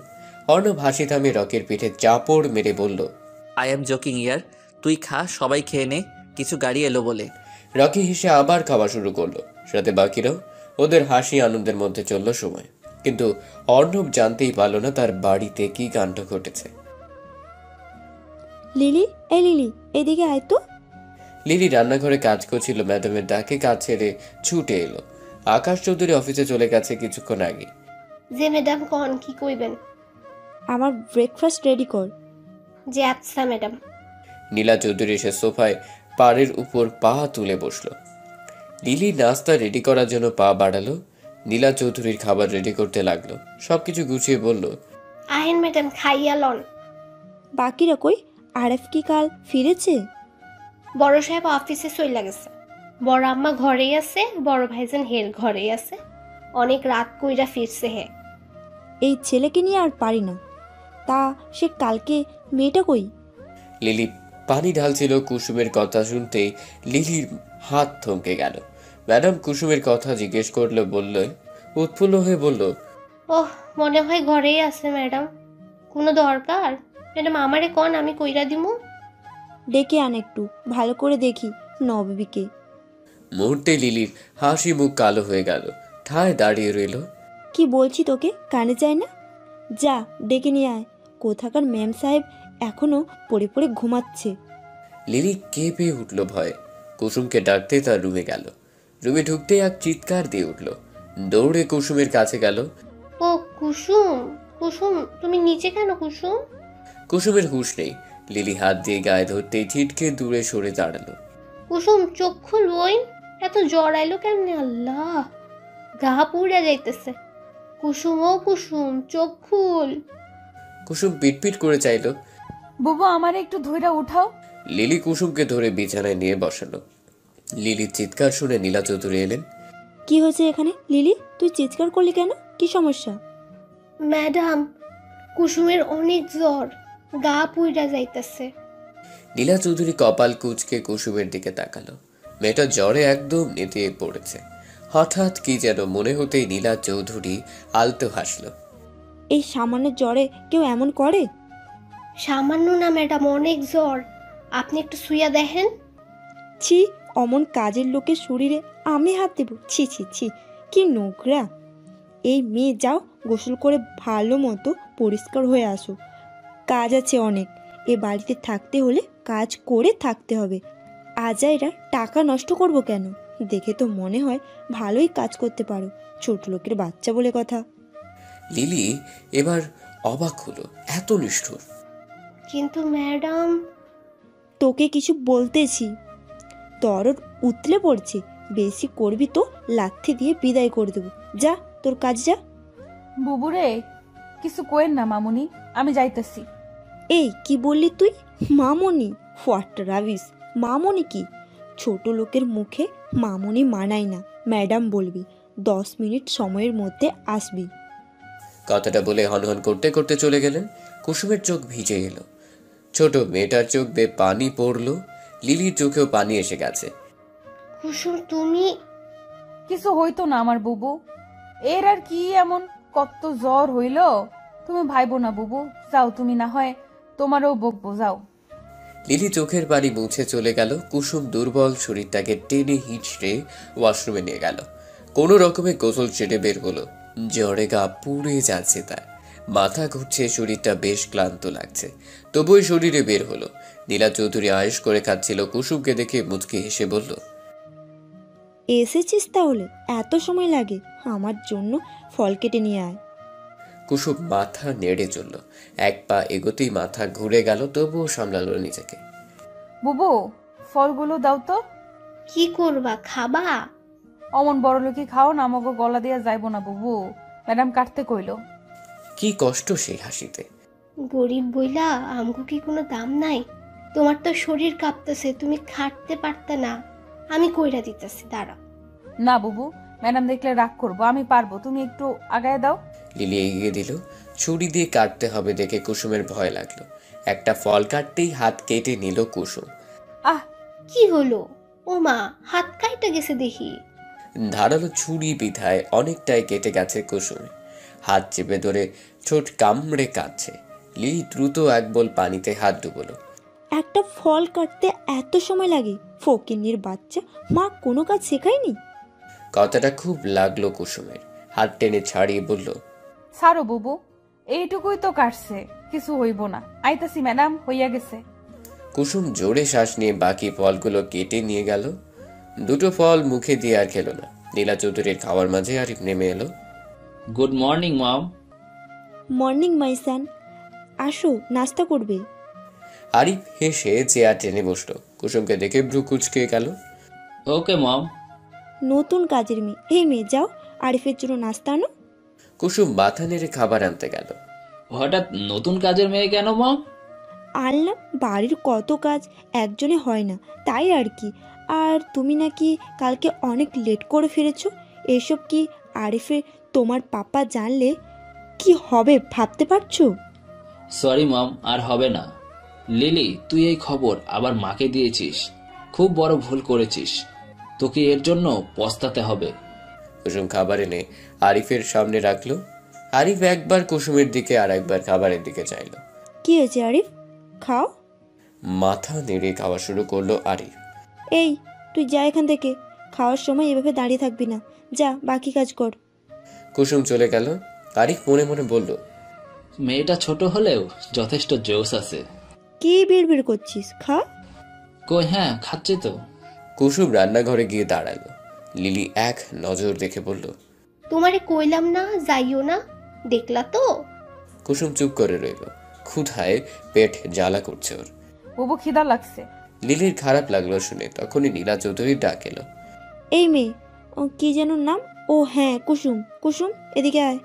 অর্ণব হাসি থামিয়ে রকির পিঠে চাপড় মেরে বলল, আই এম জোকিং ইয়ার, তুই খা, সবাই খেয়ে নে, কিছু গাড়ি এলো বলে। রকি হেসে আবার খাওয়া শুরু করলো। সাথে বাকিরাও। ওদের হাসি আনন্দের মধ্যে চলল সময়। কিন্তু অর্ণব জানতেই পারল না তার বাড়িতে কি কাণ্ড ঘটেছে। লিলি, এই লিলি, এদিকে আয় তো। লিলি রান্নাঘরে কাজ করছিল। ম্যাডামের ডাকে কাজ ছেড়ে ছুটে এলো। আকাশ চৌধুরী অফিসে চলে গেছে কিছুক্ষণ আগে। যে ম্যাডাম কন কি কইবেন? আমার ব্রেকফাস্ট রেডি কর। যে আচ্ছা ম্যাডাম। নীলা চৌধুরী এসে সোফায় পাড়ের উপর পা তুলে বসলো। লিলি নাস্তা রেডি করার জন্য পা বাড়ালো। নীলা চৌধুরীর খাবার রেডি করতে লাগলো। সবকিছু গুছিয়ে বলল, আহেন ম্যাডাম, খাইয়া লন। বাকিরা কই? আরএফ কি কাল ফিরেছে? বড় সাহেব অফিসে চইলা গেছে, বড় আম্মা ঘরেই আছে, বড় ভাইজান হের ঘরেই আছে। অনেক রাত কইরা ফিরছে হে। এই ছেলেকে নিয়ে আর পারি না। তা সে কালকে মেয়েটা কই? লিলি পানি ঢালছিল। কুসুমের কথা শুনতেই লিলির হাত থমকে গেল। ম্যাডাম কুসুমের কথা জিজ্ঞেস করলো। বলল, উৎফুল্ল হয়ে বলল, ওহ, মনে হয় ঘরেই আছে ম্যাডাম। কোনো দরকার? ম্যাডাম আমারে কন, আমি কইরা দিমু। ডেকে আন একটু, ভালো করে দেখি নবীকে। মুহূর্তে লিলির হাসি মুখ কালো হয়ে গেল। ঠায় দাঁড়িয়ে রইল। কি বলছি তোকে কানে যায় না? যা ডেকে নিয়ে আয়। কোথাকার ম্যাম সাহেব এখনো পড়ে পড়ে ঘুমাচ্ছে। লিলি কেঁপে উঠল ভয়ে। কুসুমকে ডাকতে তার রুমে গেল। রুমে ঢুকতেই এক চিৎকার দিয়ে উঠল। দৌড়ে কুসুমের কাছে গেল। ও কুসুম, কুসুম তুমি নিচে কেন কুসুম? কুসুমের হুঁশ নেই। লিলি হাত দিয়ে গায়ে ধরতেই ছিটকে দূরে সরে দাঁড়ালো। কুসুম চোখ খুল বইন, এত জ্বর আইলো কেমনে? আল্লাহ, গা পুড়ে যাইতেছে। কুসুম, ও কুসুম চোখ খুল। কুসুম পিটপিট করে চাইল। বুবু আমারে একটু ধইরা উঠাও। লিলি কুসুমকে ধরে বিছানায় নিয়ে বসালো। লিলির চিৎকার শুনে নীলা চৌধুরী এলেন। কি হয়েছে এখানে? লিলি, তুই চিৎকার করলি কেন? কি সমস্যা? ম্যাডাম, কুসুমের অনেক জ্বর, গা পুড়ে যাইতেছে। নীলা চৌধুরী কপাল কুঁচকে কুসুমের দিকে তাকালো। মেয়েটা জ্বরে একদম নেতিয়ে পড়েছে। হঠাৎ কি যেন মনে হতেই নীলা চৌধুরী আলতো হাসলো। এই সামান্য জ্বরে কেউ এমন করে? সামান্য না ম্যাডাম, অনেক জ্বর। আপনি একটু শুইয়া দেখেন। ছি, অমন কাজের লোকের শরীরে আমি হাত দেব? ছি ছি ছি, কি নোংরা। এই মেয়ে, যাও গোসল করে ভালো মতো পরিষ্কার হয়ে আসো। কাজ আছে অনেক। এ বাড়িতে থাকতে হলে কাজ করে থাকতে হবে। আজাইরা টাকা নষ্ট করব কেন? দেখে তো মনে হয় ভালোই কাজ করতে পারো। ছোট লোকের বাচ্চা বলে কথা। লিলি এবার অবাক হলো, এত নিষ্ঠুর। কিন্তু ম্যাডাম। তোকে কিছু বলতেছি, দরদ উতলে পড়ছে। বেশি করবি তো লাথি দিয়ে বিদায় করে দেবো। যা তোর কাজ যা। বুবুরে কিছু কোয়েন না মামুনি, আমি যাইতেছি। এই কি বললি তুই? মামনি? হোয়াট রাবিস! মামনি কি? ছোট লোকের মুখে মামনি মানায় না, ম্যাডাম বলবি। 10 মিনিট সময়ের মধ্যে আসবি। কথাটা বলে হনহন করতে করতে চলে গেলেন। কুসুমের চোখ ভিজে এলো। ছোট মেয়েটার চোখ বেয়ে পানি পড়লো। লিলির চোখেও পানি এসে গেছে। কুসুম তুমি। কিছু হইতো না আমার বুবু, এর আর কি এমন কত জ্বর হইল। তুমি ভাইবো না বুবু, যাও তুমি, না হয় তোমারও বকবো, যাও। লিলি চোখের পানি মুছে চলে গেল। কুসুম দুর্বল শরীরটাকে টেনে হিঁচড়ে ওয়াশরুমে নিয়ে গেল। কোনো রকমে গোসল সেরে বের হলো। জ্বরে গা পুড়ে যাচ্ছে তার, মাথা ঘুরছে, শরীরটা বেশ ক্লান্ত লাগছে, তবুই শরীরে বের হলো। নীলা চৌধুরী আয়েশ করে খাচ্ছিল। কুসুমকে দেখে মুচকি হেসে বলল, এসেছিস তাহলে? এত সময় লাগে? আমার জন্য ফল কেটে নিয়ে আয়। কুসুম মাথা নেড়ে চলল। এক পা এগোতেই মাথা ঘুরে গেল, তবুও সামলালো নিজেকে। বুবু, ফলগুলো দাও তো। কি করবা, খাবা? অমন বড় লোকি খাও না, আমাকে গলা দিয়া যাইবো না বুবু, ম্যাডাম কাটতে কইলো। কি কষ্ট সেই হাসিতে। গরিব বইলা আমগো কি কোনো দাম নাই? তোমার তো শরীর কাঁপতেছে, তুমি খাটতে পারতে না, আমি কইরা দিতেছি, দাঁড়া। না বুবু, ম্যাডাম দেখলে রাগ করবো, আমি পারবো, তুমি একটু আগায় দাও। লিলি এগিয়ে দিল। ছুরি দিয়ে কাটতে হবে দেখে কুসুমের ভয় লাগলো। একটা ফল কাটতেই হাত কেটে নিল কুসুম। আহ, কি হলো? ও মা, হাত কাইটা গেছে দেখি। ধারালো ছুরি বিধায় অনেকটাই কেটে গেছে কুসুমে। হাত চেপে ধরে ঠোঁট কামড়ে কাটছে। লিলি দ্রুত এক বোল পানিতে হাত ডুবলো। একটা ফল কাটতে এত সময় লাগে? ফকিন্নির বাচ্চা, মা কোনো কাজ শেখায়নি? কথাটা খুব লাগলো কুসুমের। হাত টেনে ছাড়িয়ে বলল, ছাড়ো বুবু, এইটুকুই তো কাটছে, কিছু হইব না। আইতাছি ম্যাডাম, হইয়া গেছে। কুসুম জোরে শ্বাস নিয়ে বাকি ফলগুলো কেটে নিয়ে গেল। দুটো ফল মুখে দিয়ে আর খেলো না। নীলা চৌধুরীর খাওয়ার মাঝে আরিফ নেমে এলো। Good morning mom. Morning my son, আসো নাস্তা করবে। আরিফ হেসে চেয়ার টেনে বসলো। কুসুমকে দেখে ভ্রু কুচকে গেল। ওকে মম। নতুন কাজের মেয়ে, এই মেয়ে যাও আরিফের জন্য নাস্তা আনো। কুসুম মাথা নেড়ে খাবার আনতে গেল। হঠাৎ নতুন কাজের মেয়ে কেন মম? আনলাম, বাড়ির কত কাজ একজনে হয় না, তাই আর কি। আর তুমি নাকি কালকে অনেক লেট করে ফিরেছো, এসব কি আরিফের তোমার পাপা জানলে কি হবে ভাবতে পারছো? সরি মম, আর হবে না। লিলি, তুই এই খবর আবার মাকে দিয়েছিস, খুব বড় ভুল করেছিস, তোকে এর জন্য পস্তাতে হবে। কুসুম খাবার এনে আরিফের সামনে রাখলো। আরিফ একবার কুসুমের দিকে আর একবার খাবারের দিকে চাইলো। কি হয়েছে আরিফ, খাও। মাথা নেড়ে খাওয়া শুরু করলো আরিফ। এই তুই যা এখান থেকে, খাওয়ার সময় এভাবে দাঁড়িয়ে থাকবি না, যা বাকি কাজ কর। কুসুম চলে গেল। আরিফ মনে মনে বলল, মেয়েটা ছোট হলেও যথেষ্ট জোশ আছে। কি বিড়বিড় করছিস, খা। কই, হ্যাঁ খাচ্ছি তো। কুসুম রান্নাঘরে গিয়ে দাঁড়ালো। লিলি এক নজর দেখে বলল, তোমারে কইলাম না যাইও না, দেখলা তো। কুসুম চুপ করে রইল। ক্ষুধায় পেট জ্বালা করছে ওর। বুবু, খিদা লাগছে। লিলির খারাপ লাগলো শুনে। তখনই নীলা চৌধুরীর ডাক এলো। এই মেয়ে, ও কি যেন নাম? ও হ্যাঁ, কুসুম। কুসুম এদিকে আয়।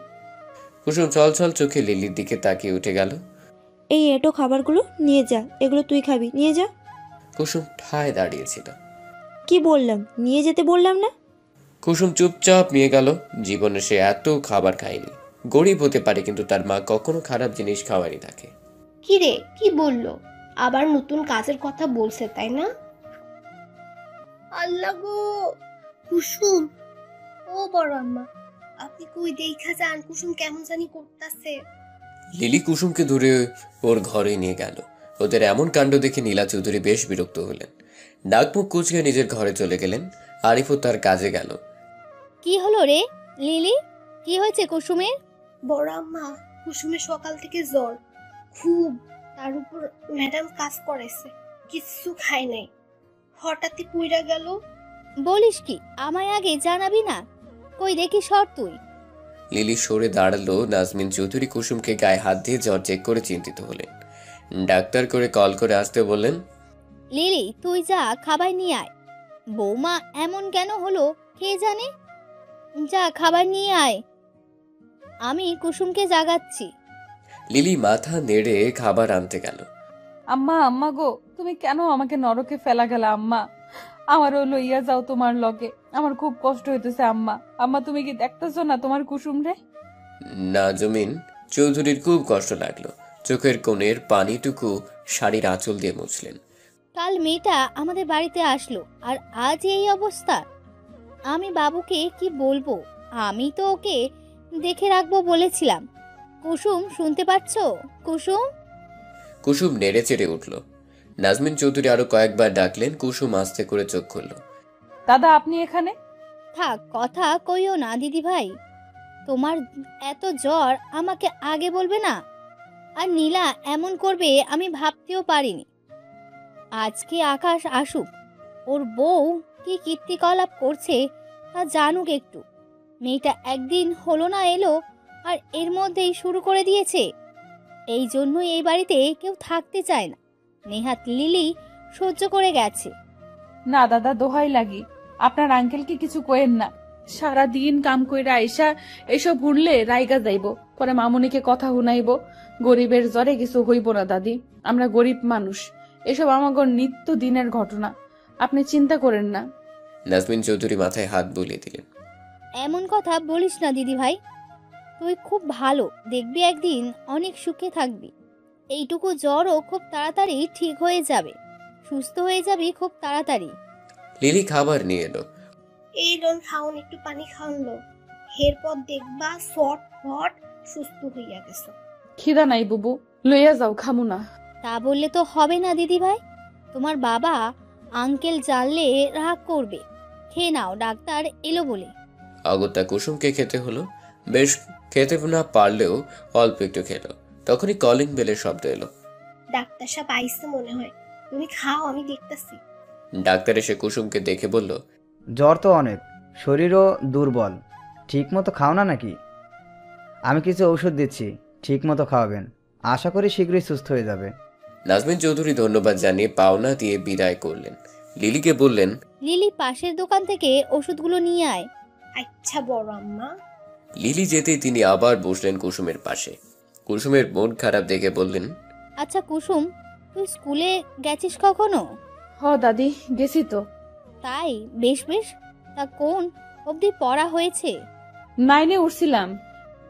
কুসুম ছল ছল চোখে লিলির দিকে তাকিয়ে উঠে গেল। এই এটো খাবারগুলো নিয়ে যা, এগুলো তুই খাবি, নিয়ে যা। কুসুম ঠায় দাঁড়িয়েছিল। কি বললাম, নিয়ে যেতে বললাম না? কুসুম চুপচাপ নিয়ে গেল। জীবনে সে এত খাবার খায়নি। গরিব হতে পারে, কিন্তু তার মা কখনো খারাপ জিনিস খাওয়ানি তাকে। কি রে, কি বললো? আবার নতুন কাজের কথা বলছে, তাই না? আল্লাহ গো, কুসুম, ও বড় আম্মা, আপনি কই দেখা যান, কুসুম কেমন জানি করতেছে। লিলি কুসুমকে ধরে ওর ঘরে নিয়ে গেল। ওদের এমন কাণ্ড দেখে নীলা চৌধুরী বেশ বিরক্ত হলেন। ডাকমুখ কুচকে নিজের ঘরে চলে গেলেন। আরিফও তার কাজে গেল। কি হলো রে লিলি, কি হয়েছে কুসুমের? বড় আম্মা, কুসুমের সকাল থেকে জ্বর খুব, তার উপর ম্যাডাম কাজ করেছে, কিছু খায় নাই, হঠাৎই পুইরা গেল। বলিস কি, আমায় আগে জানাবি না? কই দেখি সর তুই। লিলি সরে দাঁড়ালো। নাজমিন চৌধুরী কুসুমকে গায়ে হাত দিয়ে জ্বর চেক করে চিন্তিত হলেন। ডাক্তার করে কল করে আসতে বললেন। লিলি, তুই যা খাবার নিয়ে আয়। বৌমা এমন কেন হলো কে জানে, যা খাবার নিয়ে আয়, আমি কুসুমকে জাগাচ্ছি। লিলি মাথা নেড়ে খাবার আনতে গেল। আম্মা, আম্মা গো, তুমি কেন আমাকে নরকে ফেলা গেলা আম্মা? আমারও লইয়া যাও তোমার লগে, আমার খুব কষ্ট হইতেছে আম্মা। আম্মা, তুমি কি দেখতেছো না তোমার কুসুম রে? নাজমিন চৌধুরীর খুব কষ্ট লাগলো। চোখের কোণের পানিটুকু শাড়ির আঁচল দিয়ে মুছলেন। কাল মেয়েটা আমাদের বাড়িতে আসলো, আর আজ এই অবস্থা। আমি বাবুকে কি বলবো? আমি তো ওকে দেখে রাখবো বলেছিলাম, কুসুম শুনতে পাচ্ছ? কুসুম? কুসুম নেড়ে চেড়ে উঠল। নাজমিন চৌধুরী আরো কয়েকবার ডাকলেন। কুসুম আস্তে করে চোখ খুলল। দাদা আপনি এখানে? থাক, কথা কইও না দিদি ভাই। তোমার এত জ্বর আমাকে আগে বলবে না? আর নীলা এমন করবে আমি ভাবতেও পারিনি। আজকে আকাশ আসুক, ওর বউ কি কীর্তিকলাপ করছে তা জানুক একটু। মেয়েটা একদিন হলো না এলো, আর এর মধ্যেই শুরু করে দিয়েছে। এই জন্যই এই বাড়িতে কেউ থাকতে চায় না। নেহাত লিলি সহ্য করে গেছে। না দাদা, দোহাই লাগি, আপনার আঙ্কেলকে কিছু কইেন না। সারা দিন কাম কইরা আইসা এসব ঘুরলে রাইগা যাইব, পরে মামুনিকে কথা শুনাইব। গরিবের জ্বরে কিছু হইব না দাদি, আমরা গরিব মানুষ, এসব আমাগর নিত্য দিনের ঘটনা, আপনি চিন্তা করেন না। নাজমিন চৌধুরী মাথায় হাত বুলিয়ে দিলেন। এমন কথা বলিস না দিদি ভাই, তুই খুব ভালো, দেখবি একদিন অনেক সুখে থাকবি। এইটুকু জ্বরও খুব তাড়াতাড়ি ঠিক হয়ে যাবে, সুস্থ হয়ে যাবি খুব তাড়াতাড়ি। লিলি খাবার নিয়ে এলো। এই লোন খাওন, একটু পানি খাওন লো, এরপর দেখবা ফট ফট সুস্থ হইয়া গেছো। খিদা নাই বুবু, লইয়া যাও, খামু না। তা বললে তো হবে না দিদি ভাই, তোমার বাবা আঙ্কেল জানলে রাগ করবে। খেয়ে নাও, ডাক্তার এলো বলে। অগত্যা কুসুমকে খেতে হলো। বেশ খেতে না পারলেও অল্প একটু খেলো। তখনই কলিং বেলের শব্দ এলো। ডাক্তার সাহেব আইসে মনে হয়, তুমি খাও, আমি দেখতেছি। ডাক্তার এসে কুসুমকে দেখে বলল, জ্বর তো অনেক, শরীরও দুর্বল, ঠিক মতো খাও না নাকি? আমি কিছু ঔষধ দিচ্ছি, ঠিক মতো খাওয়াবেন, আশা করি শীঘ্রই সুস্থ হয়ে যাবে। নাজমিন চৌধুরী ধন্যবাদ জানিয়ে পাওনা দিয়ে বিদায় করলেন। লিলিকে বললেন, লিলি পাশের দোকান থেকে ওষুধগুলো নিয়ে আয়। আচ্ছা বড় আম্মা। লিলি যেতেই তিনি আবার বসলেন কুসুমের পাশে। কুসুমের মন খারাপ দেখে বললেন, আচ্ছা কুসুম, তুই স্কুলে গেছিস কখনো? হ দাদি, গেছি তো। তাই, বেশ বেশ। তা কোন অবধি পড়া হয়েছে? 9 উঠছিলাম,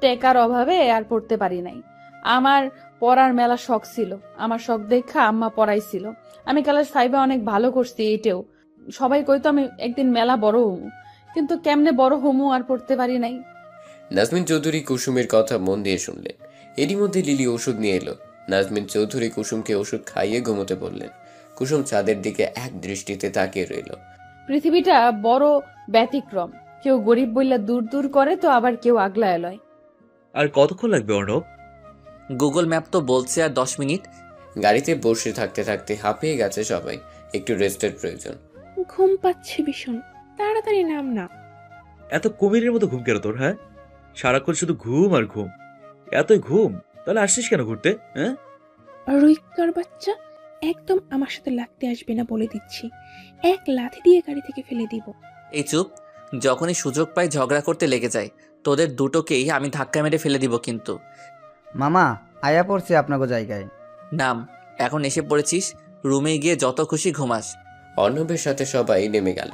টেকার অভাবে আর পড়তে পারি নাই। আমার পড়ার মেলা শখ ছিল, আমার শখ দেখা আম্মা পড়াইছিল। আমি ক্লাস 5-এ অনেক ভালো করছি। এইটেও সবাই কইতো আমি একদিন মেলা বড় হমু, কিন্তু কেমনে বড় হমু আর পড়তে পারি নাই। নাজমিন চৌধুরী কুসুমের কথা মন দিয়ে শুনলেন। এরই মধ্যে লিলি ওষুধ নিয়ে এলো। নাজমিন চৌধুরী কুসুমকে ওষুধ খাইয়ে ঘুমোতে বললেন। কুসুম চাঁদের দিকে এক দৃষ্টিতে তাকিয়ে রইল। পৃথিবীটা বড় ব্যতিক্রম, কেউ গরিব বইলা দূর দূর করে তো আবার কেউ আগলায় লয়। আর কতক্ষণ লাগবে অর্ণব? গুগল ম্যাপ তো বলছে আর 10 মিনিট। গাড়িতে বসে থাকতে থাকতে হাঁপিয়ে গেছে সবাই, একটু রেস্টের প্রয়োজন। ঘুম পাচ্ছে ভীষণ, তাড়াতাড়ি নাম না। এত কুমিরের মতো ঘুম কেন তোর? হ্যাঁ, সারাক্ষণ শুধু ঘুম আর ঘুম। এতই ঘুম, তাহলে আসছিস কেন ঘুরতে? হ্যাঁ, রুইকার বাচ্চা, একদম আমার সাথে লাগতে আসবে না বলে দিচ্ছি, এক লাথি দিয়ে গাড়ি থেকে ফেলে দিব। এই চুপ, যখনই সুযোগ পাই ঝগড়া করতে লেগে যায়। তোদের দুটোকেই আমি ধাক্কা মেরে ফেলে দিব কিন্তু। মামা আয়া পড়ছে আপনাকে জায়গায়। নাম, এখন এসে পড়েছিস, রুমে গিয়ে যত খুশি ঘুমাস। অর্ণবের সাথে সবাই নেমে গেল।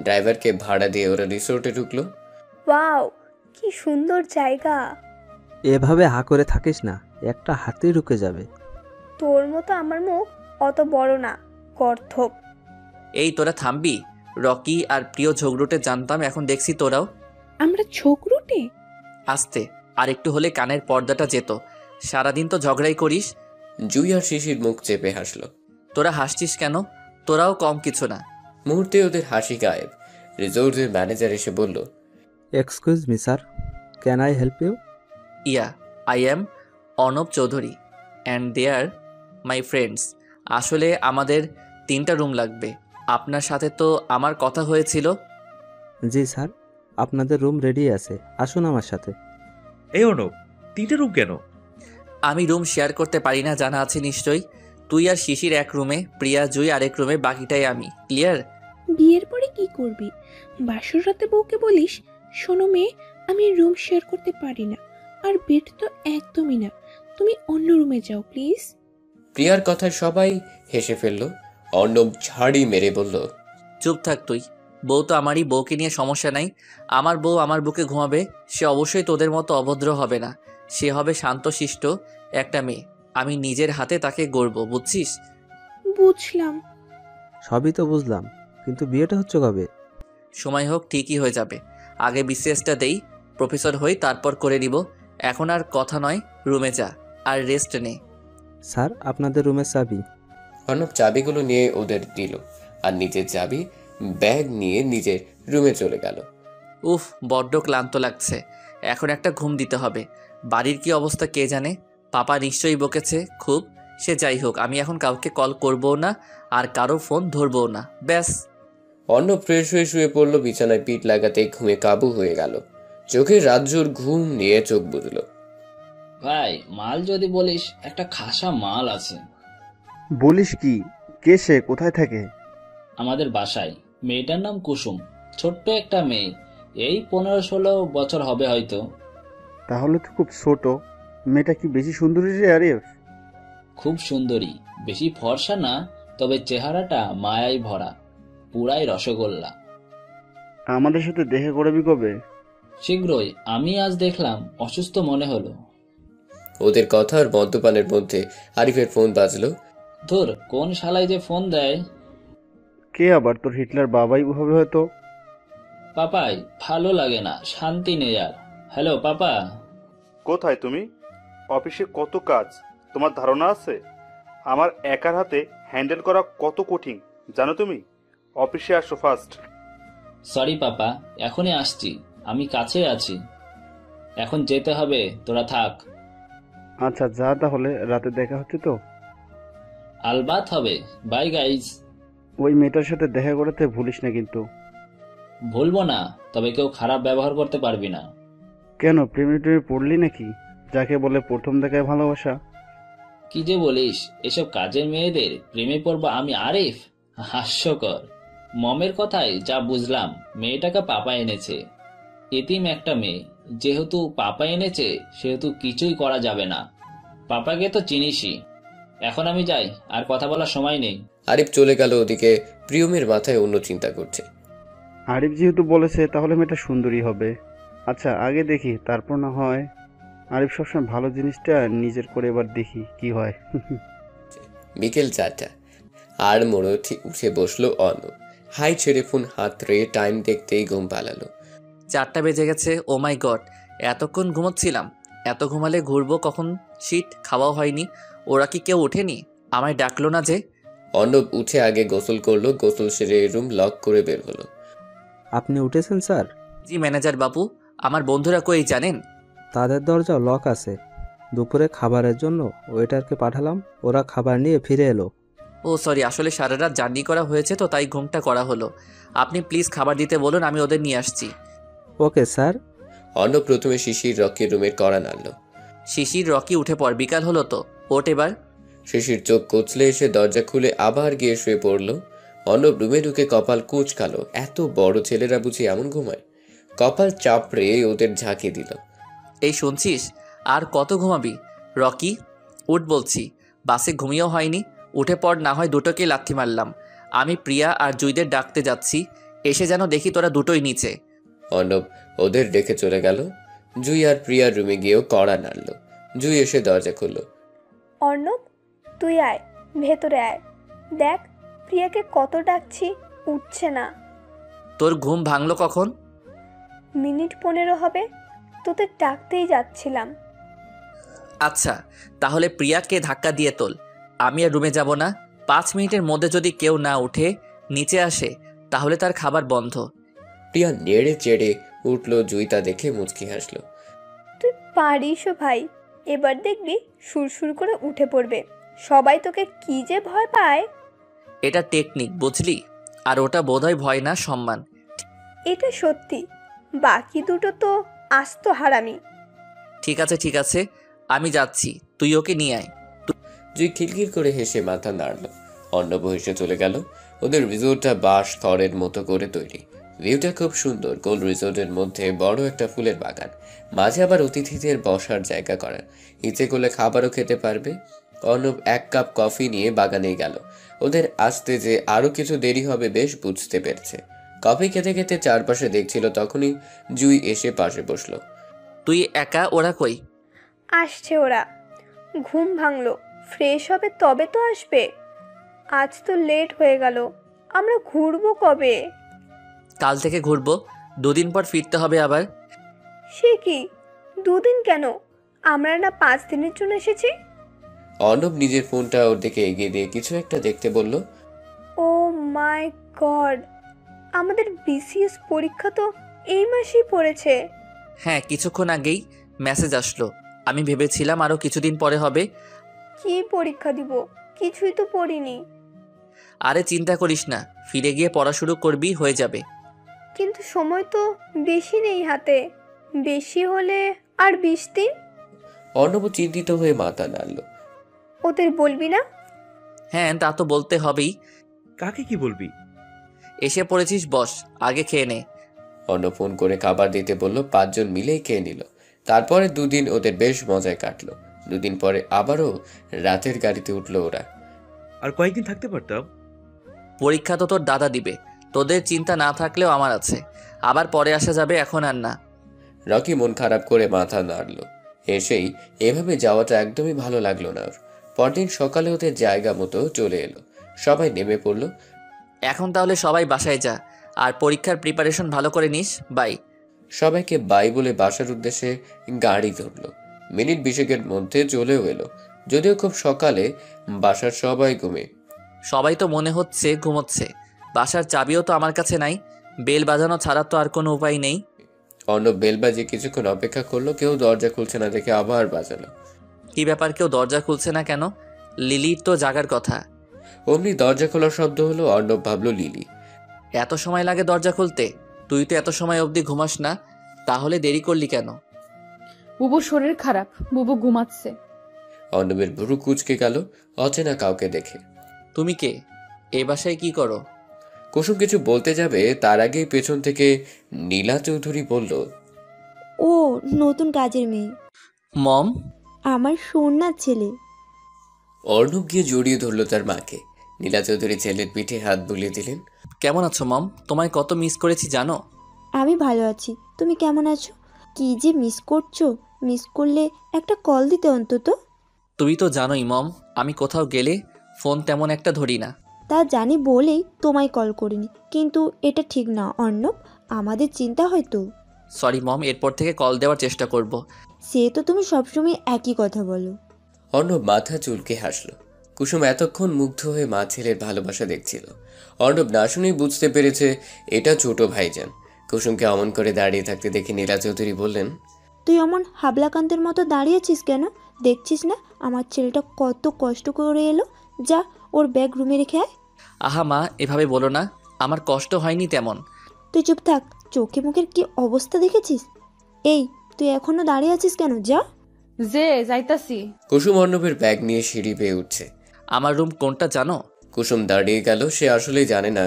ড্রাইভারকে ভাড়া দিয়ে ওরা রিসোর্টে ঢুকলো। ওয়াও, কি সুন্দর জায়গা। এভাবে হা করে থাকিস না, একটা হাতি ঢুকে যাবে। তোর মতো আমার মুখ অত বড় না, গর্ধপ। এই তোরা থামবি? রকি আর প্রিয় ঝগড়ুটে জানতাম, এখন দেখছি তোরাও। আমরা ঝগড়ুটে? আস্তে, আর একটু হলে কানের পর্দাটা যেত। সারাদিন তো ঝগড়াই করিস। জুই আর শিশির মুখ চেপে হাসলো। তোরা হাসছিস কেন? তোরাও কম কিছু না। মুহূর্তে ওদের হাসি গায়েব। রিসোর্টের ম্যানেজার এসে বলল, excuse me sir, can I help you? Yeah, I am Arnab Chowdhury and they are my friends. আসলে আমাদের 3টা রুম লাগবে। আপনার সাথে তো আমার কথা হয়েছিল। জি স্যার, আপনাদের রুম রেডি আছে, আসুন আমার সাথে। এই অর্ণব, 3টে রুম কেন? আমি রুম শেয়ার করতে পারি না, জানা আছে নিশ্চয়ই। তুই আর শিশির এক রুমে, প্রিয়া জুই আরেক রুমে, বাকিটাই আমি। ক্লিয়ার? বিয়ের পরে কি করবি? বাসর রাতে বউকে বলিস, শোনো মেয়ে, আমি রুম শেয়ার করতে পারি না, আর বেড তো একদমই না, তুমি অন্য রুমে যাও প্লিজ। প্রিয়ার কথায় সবাই হেসে ফেলল। অর্ণব ঝাড়ি মেরে বলল, চুপ থাক তুই। বউ তো আমারই, বউকে নিয়ে সমস্যা নাই। আমার বউ আমার বুকে ঘুমাবে, সে অবশ্যই তোদের মতো অভদ্র হবে না। সে হবে শান্তশিষ্ট একটা মেয়ে। আমি নিজের হাতে তাকে গড়ব, বুঝছিস? বুঝলাম। সবই তো বুঝলাম, কিন্তু বিয়েটা হচ্ছে কবে? সময় হোক, ঠিকই হয়ে যাবে। আগে বিসিএসটা দেই, প্রফেসর হই, তারপর করে নিব। এখন আর কথা নয়, রুমে যা আর রেস্ট নে। স্যার আপনাদের রুমের চাবি। অর্ণব চাবিগুলো নিয়ে ওদের দিল আর নিজের চাবি ব্যাগ নিয়ে নিজের রুমে চলে গেল। উফ, বড্ড ক্লান্ত লাগছে, এখন একটা ঘুম দিতে হবে। বাড়ির কি অবস্থা কে জানে, পাপা নিশ্চয়ই বকেছে খুব। সে যাই হোক, আমি এখন কাউকে কল করবও না আর কারো ফোন ধরবও না, ব্যাস। অর্ণব ফ্রেশ হয়ে শুয়ে পড়ল, বিছানায় পিঠ লাগাতে ঘুমে কাবু হয়ে গেল। চোখে রাজ্যর ঘুম নিয়ে চোখ বুঝল। ভাই, মাল যদি বলিস, একটা খাসা মাল আছে। বলিস কি? কে সে? কোথায় থাকে? আমাদের বাসায়। মেয়েটার নাম কুসুম, ছোট্ট একটা মেয়ে, এই 15-16 বছর হবে হয়তো। তাহলে তো খুব ছোট। মেয়েটা কি বেশি সুন্দরী রে আরিফ? খুব সুন্দরী, বেশি ফর্সা না, তবে চেহারাটা মায়ায় ভরা, পুরাই রসগোল্লা। আমাদের সাথে দেখা করবি কবে? শীঘ্রই। আমি আজ দেখলাম, অসুস্থ মনে হলো। ওদের কথা আর মদ্যপানের মধ্যে আরিফের ফোন বাজলো। ধুর, কোন শালাই যে ফোন দেয়। কে আবার? তোর হিটলার বাবাই হবে হয়তো। পাপাই, ভালো লাগে না, শান্তি নেই আর। Hello papa. কোথায় তুমি? অফিসে কত কাজ, তোমার ধারণা আছে? আমার একার হাতে হ্যান্ডেল করা কত কঠিন জানো তুমি? অফিসে আসো ফার্স্ট। সরি পাপা, এখনই আসছি, আমি কাছে আছি। এখন যেতে হবে, তোরা থাক। আচ্ছা যা, তাহলে রাতে দেখা হচ্ছে তো? আলবাত হবে। By guys. ওই মেয়েটার সাথে দেখা করতে ভুলিস না কিন্তু। ভুলবো না, তবে কেউ খারাপ ব্যবহার করতে পারবি না। কেন, প্রেমে টেমে পড়লি নাকি? যাকে বলে প্রথম দেখায় ভালোবাসা। কি যে বলিস, এসব কাজের মেয়েদের প্রেমে পড়বো আমি আরিফ? হাস্যকর। মমের কথায় যা বুঝলাম, মেয়েটাকে পাপা এনেছে। এতিম একটা মেয়ে, যেহেতু পাপা এনেছে সেহেতু কিছুই করা যাবে না। পাপাকে তো চিনিসই। এখন আমি যাই, আর কথা বলার সময় নেই। আরিফ চলে গেল। ওদিকে প্রিয়মের মাথায় অন্য চিন্তা করছে। আরিফ যেহেতু বলেছে, তাহলে মেয়েটা সুন্দরী হবে। আচ্ছা আগে দেখি, তারপর না হয়। আরিফ সবসময় ভালো জিনিসটা নিজের করে, এবার দেখি কি হয়। বিকেল 4টা, আর মোড়ে উঠে বসলো অর্ণব। হাই ছেড়ে ফোন হাতড়ে টাইম দেখতেই ঘুম পালালো। 4টা বেজে গেছে। ও মাই গড, এতক্ষণ ঘুমোচ্ছিলাম। এত ঘুমালে ঘুরবো কখন? শীত খাওয়াও হয়নি। ওরা কি কেউ ওঠেনি? আমায় ডাকলো না যে? অর্ণব উঠে আগে গোসল করলো। গোসল সেরে রুম লক করে বের হলো। আপনি উঠেছেন স্যার? জি ম্যানেজার বাবু। আমার বন্ধুরা কই জানেন? তাদের দরজা লক আছে। দুপুরে খাবারের জন্য ওয়েটারকে পাঠালাম, ওরা খাবার নিয়ে ফিরে এলো। ও সরি, আসলে সারা রাত জার্নি করা হয়েছে তো, তাই ঘুমটা করা হলো। আপনি প্লিজ খাবার দিতে বলুন, আমি ওদের নিয়ে আসছি। Okay sir. অর্ণব প্রথমে শিশির রকির রুমের কড়া নাড়ল। শিশির, রকি উঠে পড়, বিকাল হলো তো, ওঠ এবার। শিশির চোখ কচলে এসে দরজা খুলে আবার গিয়ে শুয়ে পড়ল। অর্ণব রুমে ঢুকে কপাল কুঁচকালো। এত বড় ছেলেরা বুঝি এমন ঘুমায়? কপাল চাপড়ে ওদের ঝাঁকি দিল। এই শুনছিস, আর কত ঘুমাবি? রকি উঠ বলছি। বাসে ঘুমিয়েও হয়নি, উঠে পড়, না হয় দুটোকে লাথি মারলাম। আমি প্রিয়া আর জুইদের ডাকতে যাচ্ছি, এসে যেন দেখি তোরা দুটোই নিচে। অর্ণব ওদের ডেকে চলে গেল। জুই আর প্রিয়ার রুমে গিয়েও কড়া নাড়ল। জুই এসে দরজা খুলল। অর্ণব, তুই আয়, ভেতরে আয়। দেখ প্রিয়াকে কত ডাকছি, উঠছে না। তোর ঘুম ভাঙলো কখন? মিনিট 15 হবে, তোদের ডাকতেই যাচ্ছিলাম। আচ্ছা, তাহলে প্রিয়াকে ধাক্কা দিয়ে তোল। আমি আর রুমে যাব না। 5 মিনিটের মধ্যে যদি কেউ না উঠে নিচে আসে, তাহলে তার খাবার বন্ধ। প্রিয়া নেড়ে চেড়ে উঠল। জুই তা দেখে মুচকি হাসলো। তুই পারিসও ভাই, এবার দেখবি সুরসুর করে উঠে পড়বে। সবাই তোকে কি যে ভয় পায়। এটা টেকনিক, বুঝলি? আর ওটা বোধহয় ভয় না, সম্মান। এটা সত্যি, বাকি দুটো তো আস্ত হারামি। ঠিক আছে ঠিক আছে, আমি যাচ্ছি, তুই ওকে নিয়ে আয়। জুই খিলখিল করে হেসে মাথা নাড়ল। অর্ণব হেসে চলে গেল। ওদের রিসোর্টটা বাঁশ খড়ের মতো করে তৈরি। ভিউটা খুব সুন্দর। গোল রিসোর্টের মধ্যে বড় একটা ফুলের বাগান, মাঝে আবার অতিথিদের বসার জায়গা করা। ইচ্ছে করলে খাবারও খেতে পারবে। অর্ণব 1 কাপ কফি নিয়ে বাগানে গেল। ওদের আসতে যে আরো কিছু দেরি হবে বেশ বুঝতে পেরেছে। কফি খেতে খেতে চারপাশে দেখছিল, তখনই জুই এসে পাশে বসলো। তুই একা? ওরা কই? আসছে ওরা, ঘুম ভাঙলো, ফ্রেশ হবে তবে তো আসবে। আজ তো লেট হয়ে গেল, আমরা ঘুরবো কবে? কাল থেকে ঘুরবো, 2 দিন পর ফিরতে হবে আবার। সে কি, 2 দিন কেন? আমরা না 5 দিনের জন্য এসেছি। অর্ণব নিজের ফোনটা ওর দিকে এগিয়ে দিয়ে কিছু একটা দেখতে বলল। ও মাই গড, আমাদের বিসিএস পরীক্ষা তো এই মাসেই পড়েছে। হ্যাঁ, কিছুক্ষণ আগেই মেসেজ আসলো। আমি ভেবেছিলাম আরও কিছুদিন পরে হবে। কি পরীক্ষা দিব, কিছুই তো পড়িনি। আরে চিন্তা করিস না, ফিরে গিয়ে পড়া শুরু করবি, হয়ে যাবে। কিন্তু সময় তো বেশি নেই হাতে, বেশি হলে আর 20 দিন। অর্ণব চিন্তিত হয়ে মাথা নাড়ল। ওদের বলবি না? হ্যাঁ, তা তো বলতে হবেই। কাকে কি বলবি? এসে পড়েছিস, বস, আগে খেয়ে নে। অর্ণব ফোন করে খাবার দিতে বলল। 5 জন মিলেই খেয়ে নিল। তারপরে 2 দিন ওদের বেশ মজায় কাটলো। 2 দিন পরে আবারও রাতের গাড়িতে উঠলো ওরা। আর কয়েকদিন থাকতে পারতাম। পরীক্ষা তো তোর দাদা দিবে, তোদের চিন্তা না থাকলেও আমার আছে। আবার পরে আসা যাবে, এখন আর না। রকি মন খারাপ করে মাথা নাড়ল। এসেই এভাবে যাওয়াটা একদমই ভালো লাগলো না ওর। পরদিন সকালে ওদের জায়গা মতো চলে এলো। সবাই নেমে পড়ল। এখন তাহলে সবাই বাসায় যা, আর পরীক্ষার প্রিপারেশন ভালো করে নিস। বাই। সবাইকে বাই বলে বাসার উদ্দেশ্যে গাড়ি ধরলো। মিনিট 20 মধ্যে চলেও এলো, যদিও খুব সকালে। বাসার সবাই ঘুমে। সবাই তো মনে হচ্ছে ঘুমোচ্ছে। বাসার চাবিও তো আমার কাছে নাই, বেল বাজানো ছাড়া তো আর কোনো উপায় নেই। অর্ণব বেল বাজিয়ে কিছুক্ষণ অপেক্ষা করলো, কেউ দরজা খুলছে না দেখে আবার বাজালো। কি ব্যাপার, কেউ দরজা খুলছে না কেন? লিলির তো জাগার কথা। অমনি দরজা খোলার শব্দ হলো। অর্ণব ভাবলো লিলি। এত সময় লাগে দরজা খুলতে? তুই তো এত সময় অবধি ঘুমাস না, তাহলে দেরি করলি কেন? বুবুর শরীর খারাপ, বুবু ঘুমাচ্ছে। অর্ণবের ভুরু কুঁচকে গেল অচেনা কাউকে দেখে। তুমি কে? এই বাসায় কি করো? কুসুম কিছু বলতে যাবে, তার আগেই পেছন থেকে নীলা চৌধুরী বলল, ও নতুন কাজের মেয়ে, মম। আমার সোনার ছেলে। অর্ণব গিয়ে জড়িয়ে ধরল তার মাকে। নীলা চৌধুরী ছেলের পিঠে হাত বুলিয়ে দিলেন। কেমন আছো মম? তোমায় কত মিস করেছি জানো? আমি ভালো আছি, তুমি কেমন আছো? কি যে মিস করছো, মিস করলে একটা কল দিতে অন্তত। তুমি তো জানোই মম, আমি কোথাও গেলে ফোন তেমন একটা ধরি না। তা জানি বলেই তোমায় কল করিনি, কিন্তু এটা ঠিক না অর্ণব, আমাদের চিন্তা হয়তো। সরি মম, এরপর থেকে কল দেওয়ার চেষ্টা করব। সে তো তুমি সবসময় একই কথা বলো। অর্ণব মাথা চুলকে হাসল। কুসুম এতক্ষণ মুগ্ধ হয়ে মা ছেলের ভালোবাসা দেখছিল। অর্ণব না শুনেই বুঝতে পেরেছে এটা ছোট ভাইজান। কুসুমকে অমন করে দাঁড়িয়ে থাকতে দেখে নীলা চৌধুরী বললেন, তুই অমন হাবলাকান্তের মতো দাঁড়িয়েছিস কেন? দেখছিস না আমার ছেলেটা কত কষ্ট করে এলো? যা, ওর ব্যাগ রুমে রেখে আয়। আহা মা, এভাবে বলো না, আমার কষ্ট হয়নি তেমন। তুই চুপ থাক, চোখে মুখের কি অবস্থা দেখেছিস? এই, তুই এখনো দাঁড়িয়ে আছিস কেন? যা। যে যাইতাছি। কুসুম অর্ণবের ব্যাগ নিয়ে সিঁড়ি বেয়ে উঠছে। আমার রুম কোনটা জানো? কুসুম দাঁড়িয়ে গেল, সে আসলেই জানে না।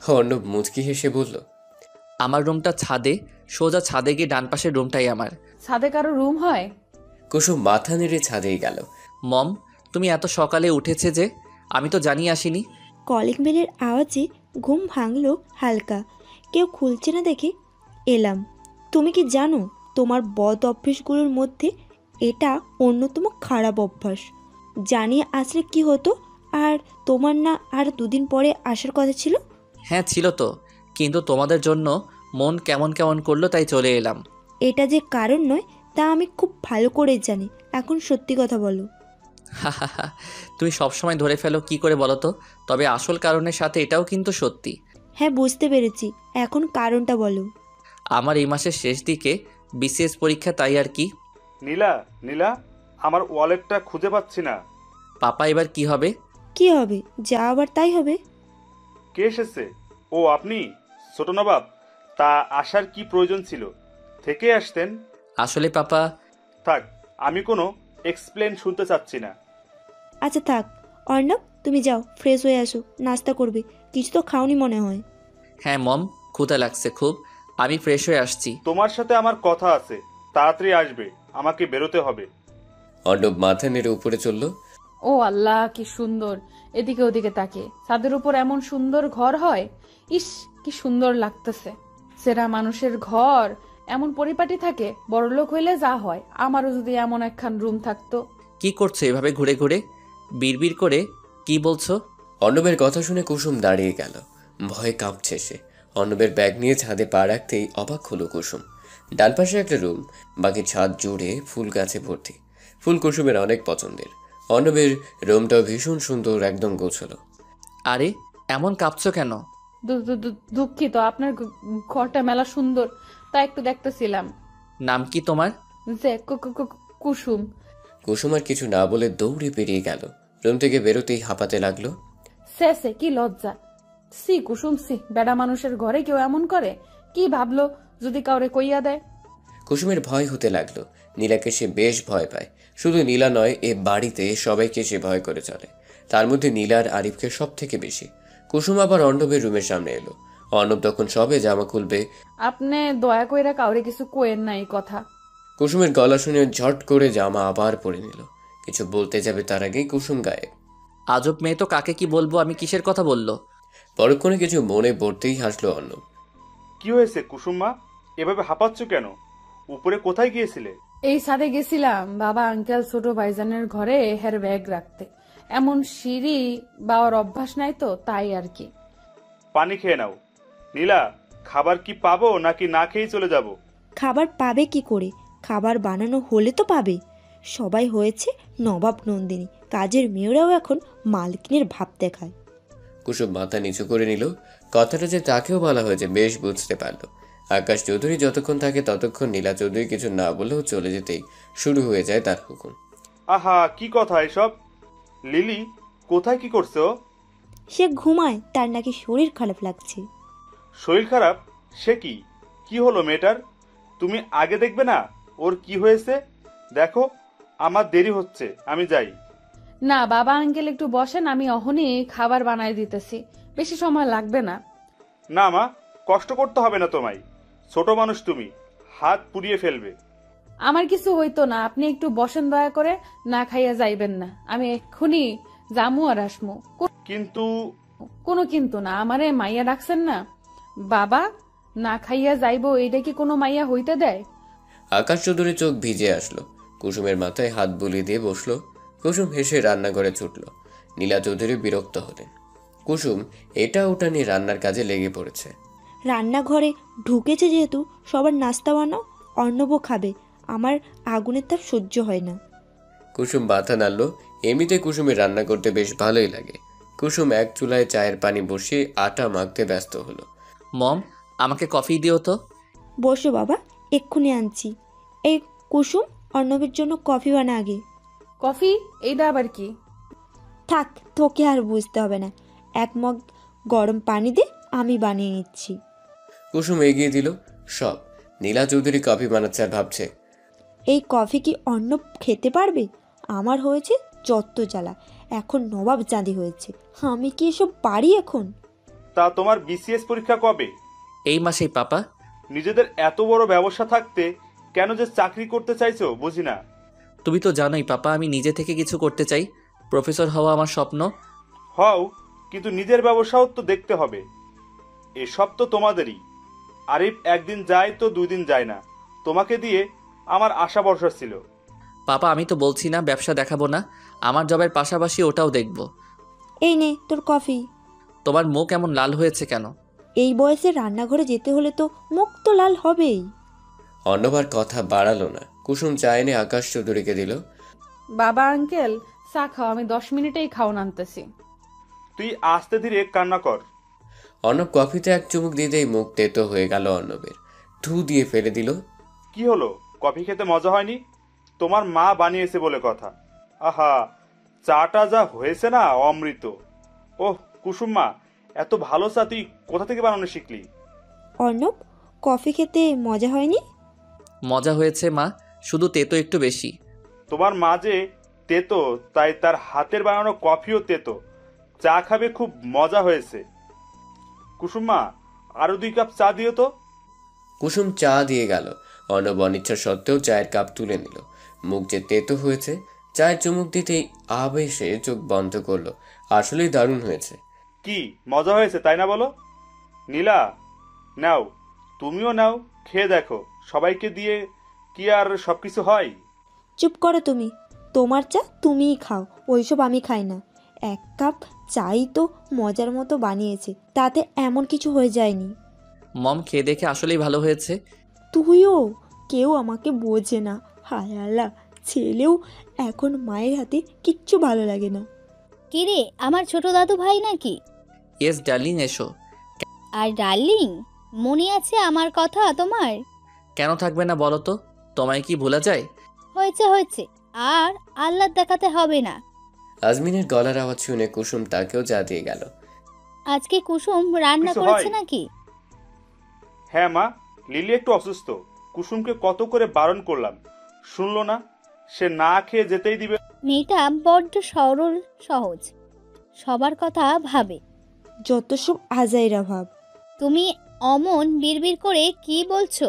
অর্ণব মুচকি হেসে বলল, আমার রুমটা ছাদে, সোজা ছাদে গিয়ে ডান পাশের রুমটাই আমার। ছাদে কারো রুম হয়? কুসুম মাথা নেড়ে ছাদেই গেল। মম, তুমি এত সকালে উঠেছে যে, আমি তো জানিয়ে আসিনি। কলিং বেলের আওয়াজে ঘুম ভাঙলো হালকা, কেউ খুলছে না দেখে এলাম। তুমি কি জানো, তোমার বদ অভ্যেসগুলোর মধ্যে এটা অন্যতম খারাপ অভ্যাস। জানিয়ে আসলে কি হতো? আর তোমার না আর 2 দিন পরে আসার কথা ছিল? হ্যাঁ ছিল তো, কিন্তু তোমাদের জন্য মন কেমন কেমন করলো, তাই চলে এলাম। এটা যে কারণ নয় তা আমি খুব ভালো করে জানি। এখন সত্যি কথা বলো। তুমি সবসময় ধরে ফেলো, কি করে বলো তো? তবে আসল কারণের সাথে এটাও কিন্তু সত্যি। হ্যাঁ বুঝতে পেরেছি, এখন কারণটা বলো। আমার এই মাসের শেষ দিকে বিসিএস পরীক্ষা, তাই আর কি। নীলা, নীলা, আমার ওয়ালেটটা খুঁজে পাচ্ছি না। পাপা, এবার কি হবে? কি হবে? যা আবার তাই হবে। কে এসেছে? ও আপনি? ছোট নবাব, তা আসার কি প্রয়োজন ছিল? থেকে আসতেন। আসলে পাপা। থাক, আমি কোনো এক্সপ্লেন শুনতে চাচ্ছি না। আচ্ছা থাক অর্ণব, তুমি যাও ফ্রেশ হয়ে আসো, নাস্তা করবে। কিছু তো খাওনি মনে হয়। হ্যাঁ মম, ক্ষুধা লাগছে খুব, আমি ফ্রেশ হয়ে আসছি। তোমার সাথে আমার কথা আছে, তাড়াতাড়ি আসবে, আমাকে বেরোতে হবে। অর্ণব মাথা নেড়ে উপরে চলল। ও আল্লাহ, কি সুন্দর! এদিকে ওদিকে তাকে, ছাদের উপর এমন সুন্দর ঘর হয়? ইস, কি সুন্দর লাগতেছে। সেরা মানুষের ঘর এমন পরিপাটি থাকে, বড়লোক হইলে যা হয়। আমারও যদি এমন একখান রুম থাকতো। কি করছো এভাবে ঘুরে ঘুরে? বিড়বিড় করে কি বলছো? অর্ণবের কথা শুনে কুসুম দাঁড়িয়ে গেল। ভয়ে কাঁপছে সে। অর্ণবের ব্যাগ নিয়ে ছাদে পা রাখতেই অবাক হলো কুসুম। ডান পাশে একটা রুম, বাকি ছাদ জুড়ে ফুল গাছে ভর্তি। ফুল কুসুমের অনেক পছন্দের। অর্ণবের রুমটাও ভীষণ সুন্দর, একদম গোছালো। আরে এমন কাঁপছো কেন? দুঃখিত, আপনার ঘরটা মেলা সুন্দর, তা একটু দেখতেছিলাম। নাম কি তোমার? যে কুসুম। কুসুম আর কিছু না বলে দৌড়ে পেরিয়ে গেল। রুম থেকে বেরোতেই হাঁপাতে লাগলো। সে কি লজ্জা! সি কুসুম সি, বেড়া মানুষের ঘরে কেউ এমন করে? কি ভাবলো যদি কাউরে কইয়া দেয়? কুসুমের ভয় হতে লাগলো। নীলাকে সে বেশ ভয় পায়। শুধু নীলা নয়, এ বাড়িতে সবাইকে সে ভয় করে চলে। তার মধ্যে নীলার আরিফকে সব থেকে বেশি। কুসুম আবার অর্ণবের রুমের সামনে এলো। অর্ণব তখন সবে জামা খুলবে। আপনি দয়া কইরা কাউরে কিছু কোয়েন না এই কথা। কুসুমের গলা শুনে ঝট করে জামা আবার পরে নিল। কিছু বলতে যাবে তার আগেই কুসুম গায়েব। আজব মেয়ে তো, কাকে কি বলবো আমি, কিসের কথা বললো? পরক্ষণে কিছু মনে পড়তেই হাসলো অর্ণব। কি হয়েছে কুসুমা, এভাবে হাঁপাচ্ছ কেন? উপরে কোথায় গিয়েছিলে? এই ছাদে গেছিলাম বাবা আঙ্কেল ছোট ভাইজানের ঘরে হের ব্যাগ রাখতে। এমন সিঁড়ি বাবার অভ্যাস নাই তো, তাই আর কি। পানি খেয়ে নাও। নীলা, খাবার কি পাবো নাকি না খেয়েই চলে যাব? খাবার পাবে কি করে? খাবার বানানো হলে তো পাবে। সবাই হয়েছে নবাব নন্দিনী, কাজের মেয়েরাও এখন মালকিনের ভাব দেখায়। কুসুম মাথা নিচু করে নিল। কথাটা যে তাকেও বলা হয়েছে বেশ বুঝতে পারল। আকাশ চৌধুরী যতক্ষণ থাকে ততক্ষণ নীলা চৌধুরী কিছু না বলেও চলে যেতেই শুরু হয়ে যায় তার হুকুম। আহা, কি কথা এসব? লিলি কোথায়, কি করছো? সে ঘুমায়, তার নাকি শরীর খারাপ লাগছে। শরীর খারাপ? সে কি? কি হলো মেয়েটার? তুমি আগে দেখবে না ওর কি হয়েছে? দেখো আমার দেরি হচ্ছে, আমি যাই। না বাবা আঙ্কেল একটু বসেন, আমি অহনি খাবার বানাই দিতেছি, বেশি সময় লাগবে না। না মা, কষ্ট করতে হবে না তোমায়। ছোট মানুষ তুমি, হাত পুড়িয়ে ফেলবে। আমার কিছু হইতো না, আপনি একটু বসেন দয়া করে, না খাইয়া যাইবেন না। আমি এক্ষুনি জামু আর আসমু। কিন্তু কোনো কিন্তু না, আমারে মাইয়া ডাকছেন না। বাবা না খাইয়া যাইবো, এইটা কি কোনো মাইয়া হইতে দেয়? আকাশ চৌধুরী চোখ ভিজে আসলো। কুসুমের মাথায় হাত বুলিয়ে দিয়ে বসলো। কুসুম হেসে রান্নাঘরে ছুটল। নীলা চৌধুরী বিরক্ত হলেন। কুসুম এটা ওটা নিয়ে রান্নার কাজে লেগে পড়েছে। রান্নাঘরে ঢুকেছে যেহেতু সবার নাস্তা বানাও, অর্ণবও খাবে। আমার আগুনের তাপ সহ্য হয় না। কুসুম মাথা নাড়ল। এমনিতে কুসুমের রান্না করতে বেশ ভালোই লাগে। কুসুম এক চুলায় চায়ের পানি বসিয়ে আটা মাখতে ব্যস্ত হলো। মম, আমাকে কফি দিও তো। বসো বাবা, এক্ষুনি আনছি। এই কুসুম, অর্ণবের জন্য কফি বানা আগে। কফি? এইটা আবার কি? থাক, তোকে আর বুঝতে হবে না। এক মগ গরম পানি দে, আমি বানিয়ে নিচ্ছি। কুসুম এগিয়ে দিল সব। নীলা চৌধুরী কফি বানাচ্ছে আর ভাবছে, এই কফি কি অর্ণব খেতে পারবে? আমার হয়েছে যত জ্বালা, এখন নবাব চাঁদি হয়েছে। আমি কি এসব পারি এখন? তা তোমার বিসিএস পরীক্ষা কবে? এই মাসেই পাপা। নিজেদের এত বড় ব্যবসা থাকতে কেন যে চাকরি করতে চাইছো বুঝি না। তুমি তো জানোই পাপা, আমি নিজে থেকে কিছু করতে চাই। প্রফেসর হওয়া আমার স্বপ্ন। হও, কিন্তু নিজের ব্যবসাও তো দেখতে হবে। এসব তো তোমাদেরই। আরিফ একদিন যায় তো 2 দিন যায় না। তোমাকে দিয়ে আমার আশা ভরসা ছিল। পাপা আমি তো বলছি না ব্যবসা দেখাবো না, আমার জবের পাশাপাশি ওটাও দেখব। এই নে তোর কফি। তোমার মুখ এমন লাল হয়েছে কেন? এই বয়সে রান্নাঘরে যেতে হলে তো মুখ তো লাল হবেই। অন্যবার কথা বাড়ালো না। কুসুম চা এনে আকাশ চৌধুরীকে দিল। বাবা আঙ্কেল চা খাও, আমি 10 মিনিটেই খাওন আনতেছি। তুই আস্তে ধীরে কান্না কর। অর্ণব কফিতে এক চুমুক দিতেই মুখ তেতো হয়ে গেল অর্ণবের। ধু দিয়ে ফেলে দিল। কি হলো, কফি খেতে মজা হয়নি? তোমার মা বানিয়েছে বলে কথা। আহা, চাটা যা হয়েছে না, অমৃত। ওহ কুসুম মা, এত ভালো চা তুই কোথা থেকে বানানো শিখলি? অর্ণব, কফি খেতে মজা হয়নি? মজা হয়েছে মা, শুধু তেতো একটু বেশি। তোমার মা যে তেতো, তাই তার হাতের বানানো কফিও তেতো। চা খাবে, খুব মজা হয়েছে। কুসুম মা, আরো 2 কাপ চা দিও তো। কুসুম চা দিয়ে গেল। অর্ণব অনিচ্ছা সত্ত্বেও চায়ের কাপ তুলে নিল। মুখ যে তেতো হয়েছে, চায়ের চুমুক দিতেই আবেশে চোখ বন্ধ করলো। আসলেই দারুণ হয়েছে। কি মজা হয়েছে তাই না বলো? নীলা, নাও, তুমিও নাও, খেয়ে দেখো। সবাইকে দিয়ে কি আর সবকিছু হয়? চুপ করো তুমি। তোমার চা তুমিই খাও, ওইসব আমি খাই না। 1 কাপ চাই তো মজার মতো বানিয়েছে, তাতে এমন কিছু হয়ে যায়নি। মম, খেয়ে দেখে আসলেই ভালো হয়েছে। তুইও, কেউ আমাকে বোঝে না। হায় আল্লাহ, ছেলেও এখন মায়ের হাতে কিচ্ছু ভালো লাগে না। কিরে, আমার ছোট দাদু ভাই নাকি? ইয়েস ডার্লিং, এসো। আর ডার্লিং, মনে আছে আমার কথা তোমার? কেন থাকবে না বলো তো? তোমায় কি ভোলা যায়? হয়েছে হয়েছে, আর আল্লাহ দেখাতে হবে না। আজমিনের গলার আওয়াজ শুনে কুসুম তাকেও যা দিয়ে গেল। আজকে কুসুম রান্না কিছু করেছে হয়? নাকি? হ্যাঁ মা, লিলি একটু অসুস্থ। কুসুমকে কত করে বারণ করলাম, শুনলো না। সে না খেয়ে যেতেই দিবে। মেয়েটা বড্ড সরল সহজ, সবার কথা ভাবে। যত সব আজাইরা ভাব। তুমি অমন বিড়বিড় করে কি বলছো?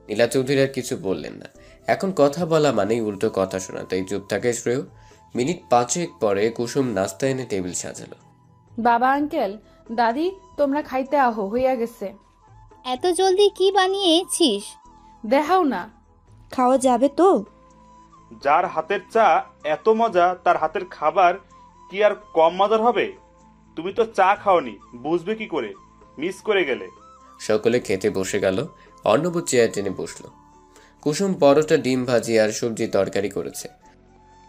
নীলা চৌধুরী আর কিছু বললেন না। এখন কথা বলা মানেই উল্টো কথা শোনা, তাই চুপ থাকে শ্রেয়। মিনিট 5 পরে কুসুম নাস্তা এনে টেবিল সাজালো। বাবা, আঙ্কেল, দাদি, তোমরা খাইতে আহো, হইয়া গেছে। এত জলদি কি বানিয়েছিস? দেখাও না। খাওয়া যাবে তো? যার হাতের চা এত মজা, তার হাতের খাবার কি আর কম মজার হবে? তুমি তো চা খাওনি, বুঝবে কি করে? মিস করে গেলে। সকলে খেতে বসে গেল। অর্ণব চেয়ার টেনে বসলো। কুসুম পরোটা, ডিম ভাজি আর সবজি তরকারি করেছে।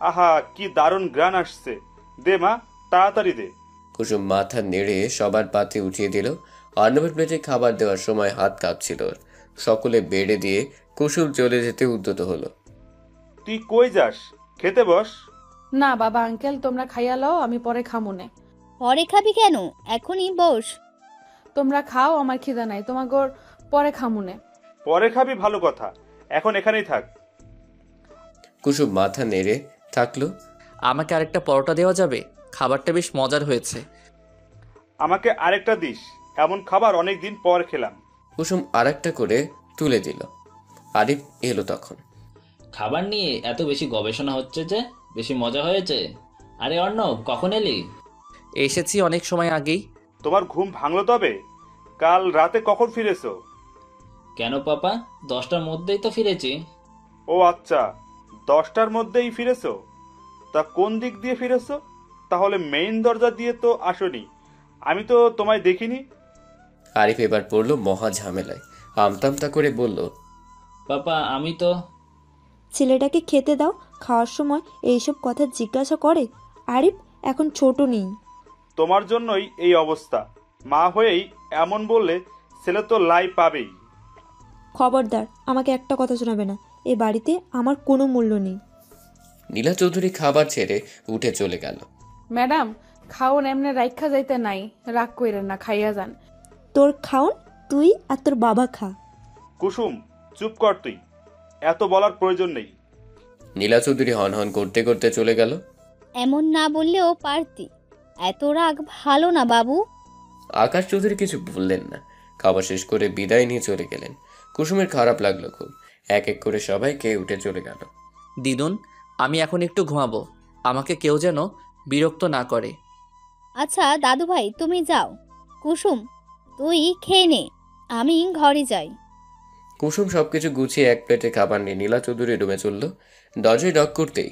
আহা, কি দারুণ গ্রান আসছে। দে মা, তাড়াতাড়ি দে। কুসুম মাথা নেড়ে সবার পাতে উঠিয়ে দিল। অর্ণবের প্লেটে খাবার দেওয়ার সময় হাত কাঁপছিল ওর। সকলে বেড়ে দিয়ে কুসুম চলে যেতে উদ্যত হলো। তুই কই যাস? খেতে বস। না বাবা, আঙ্কেল, তোমরা খাইয়া লও, আমি পরে খামুনে। পরে খাবি কেন? এখনই বস। তোমরা খাও, আমার খিদা নাই, তোমাগর পরে খামুনে। পরে খাবি ভালো কথা, এখন এখানেই থাক। কুসুম মাথা নেড়ে থাকলো। আমাকে আরেকটা পরোটা দেওয়া যাবে? খাবারটা বেশ মজার হয়েছে। আমাকে আরেকটা দিস, এমন খাবার অনেকদিন পর খেলাম। কুসুম আরেকটা করে তুলে দিল। আরিফ এলো তখন। খাবার নিয়ে এত বেশি গবেষণা হচ্ছে যে বেশি মজা হয়েছে। আরে অর্ণব, কখন এলি? এসেছি অনেক সময় আগেই। তোমার ঘুম ভাঙলো তবে? কাল রাতে কখন ফিরেছো? কেন পাপা, 10টার মধ্যেই তো ফিরেছি। ও আচ্ছা, 10টার মধ্যেই ফিরেছো? তা কোন দিক দিয়ে ফিরেছো? তাহলে মেইন দরজা দিয়ে তো আসনি, আমি তো তোমায় দেখিনি। আরিফ এবার পড়লো মহা ঝামেলায়। আমতামতা করে বলল, পাপা আমি তো। ছেলেটাকে খেতে দাও, খাওয়ার সময় এইসব কথা জিজ্ঞাসা করে। আরিফ এখন ছোট নেই। তোমার জন্যই এই অবস্থা। মা হয়েই এমন বললে ছেলে তো লাই পাবেই। খবরদার, আমাকে একটা কথা শোনাবে না। এ বাড়িতে আমার কোনো মূল্য নেই। নীলা চৌধুরী খাবার ছেড়ে উঠে চলে গেল। ম্যাডাম, খাওন এমনি রাইখা যাইতে নাই, রাগ কইরেন না, খাইয়া যান। তোর খাওন তুই আর তোর বাবা খা। কুসুম, চুপ কর তুই, এত বলার প্রয়োজন নেই। নীলা চৌধুরী হন হন করতে করতে চলে গেল। এমন না বললেও পারতি। এত রাগ ভালো না বাবু। আকাশ চৌধুরী কিছু বললেন না। খাবার শেষ করে বিদায় নিয়ে চলে গেলেন। কুসুমের খারাপ লাগলো খুব। এক এক করে সবাই খেয়ে উঠে চলে গেল। দিদুন, আমি এখন একটু ঘুমাবো, আমাকে কেউ যেন বিরক্ত না করে। আচ্ছা দাদু ভাই, তুমি যাও। কুসুম, তুই খেয়ে নে, আমি ঘরে যাই। কুসুম সবকিছু গুছিয়ে এক প্লেটে খাবার নিয়ে নীলা চৌধুরী রুমে চলল। দরজায় নক করতেই,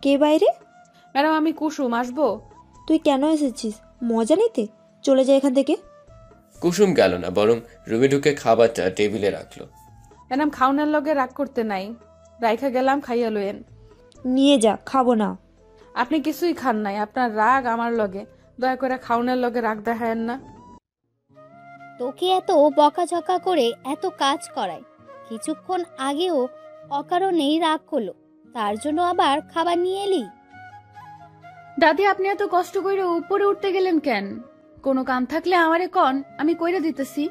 কে বাইরে? ম্যাডাম, আমি কুসুম, আসবো? তুই কেন এসেছিস? মজা নিতে? চলে যা এখান থেকে। কুসুম গেল না, বরং রুমে ঢুকে খাবারটা টেবিলে রাখলো। ম্যাডাম, খাওনের লগে রাগ করতে নাই, রাইখা গেলাম, খাইয়া লইয়েন। নিয়ে যা, খাবো না। আপনি কিছুই খান নাই, আপনার রাগ আমার লগে, দয়া করে খাওনের লগে রাগ দেখায়েন না। তোকে এত বকাঝকা করে এত কাজ করায়, কিছুক্ষণ আগেও অকারণেই রাগ করলো, তার জন্য আবার খাবার নিয়ে এলি? দাদি, আপনি এত কষ্ট করে উপরে উঠতে গেলেন কেন? কোনো কাম থাকলে আমারে কন, আমি কইরা দিতেছি।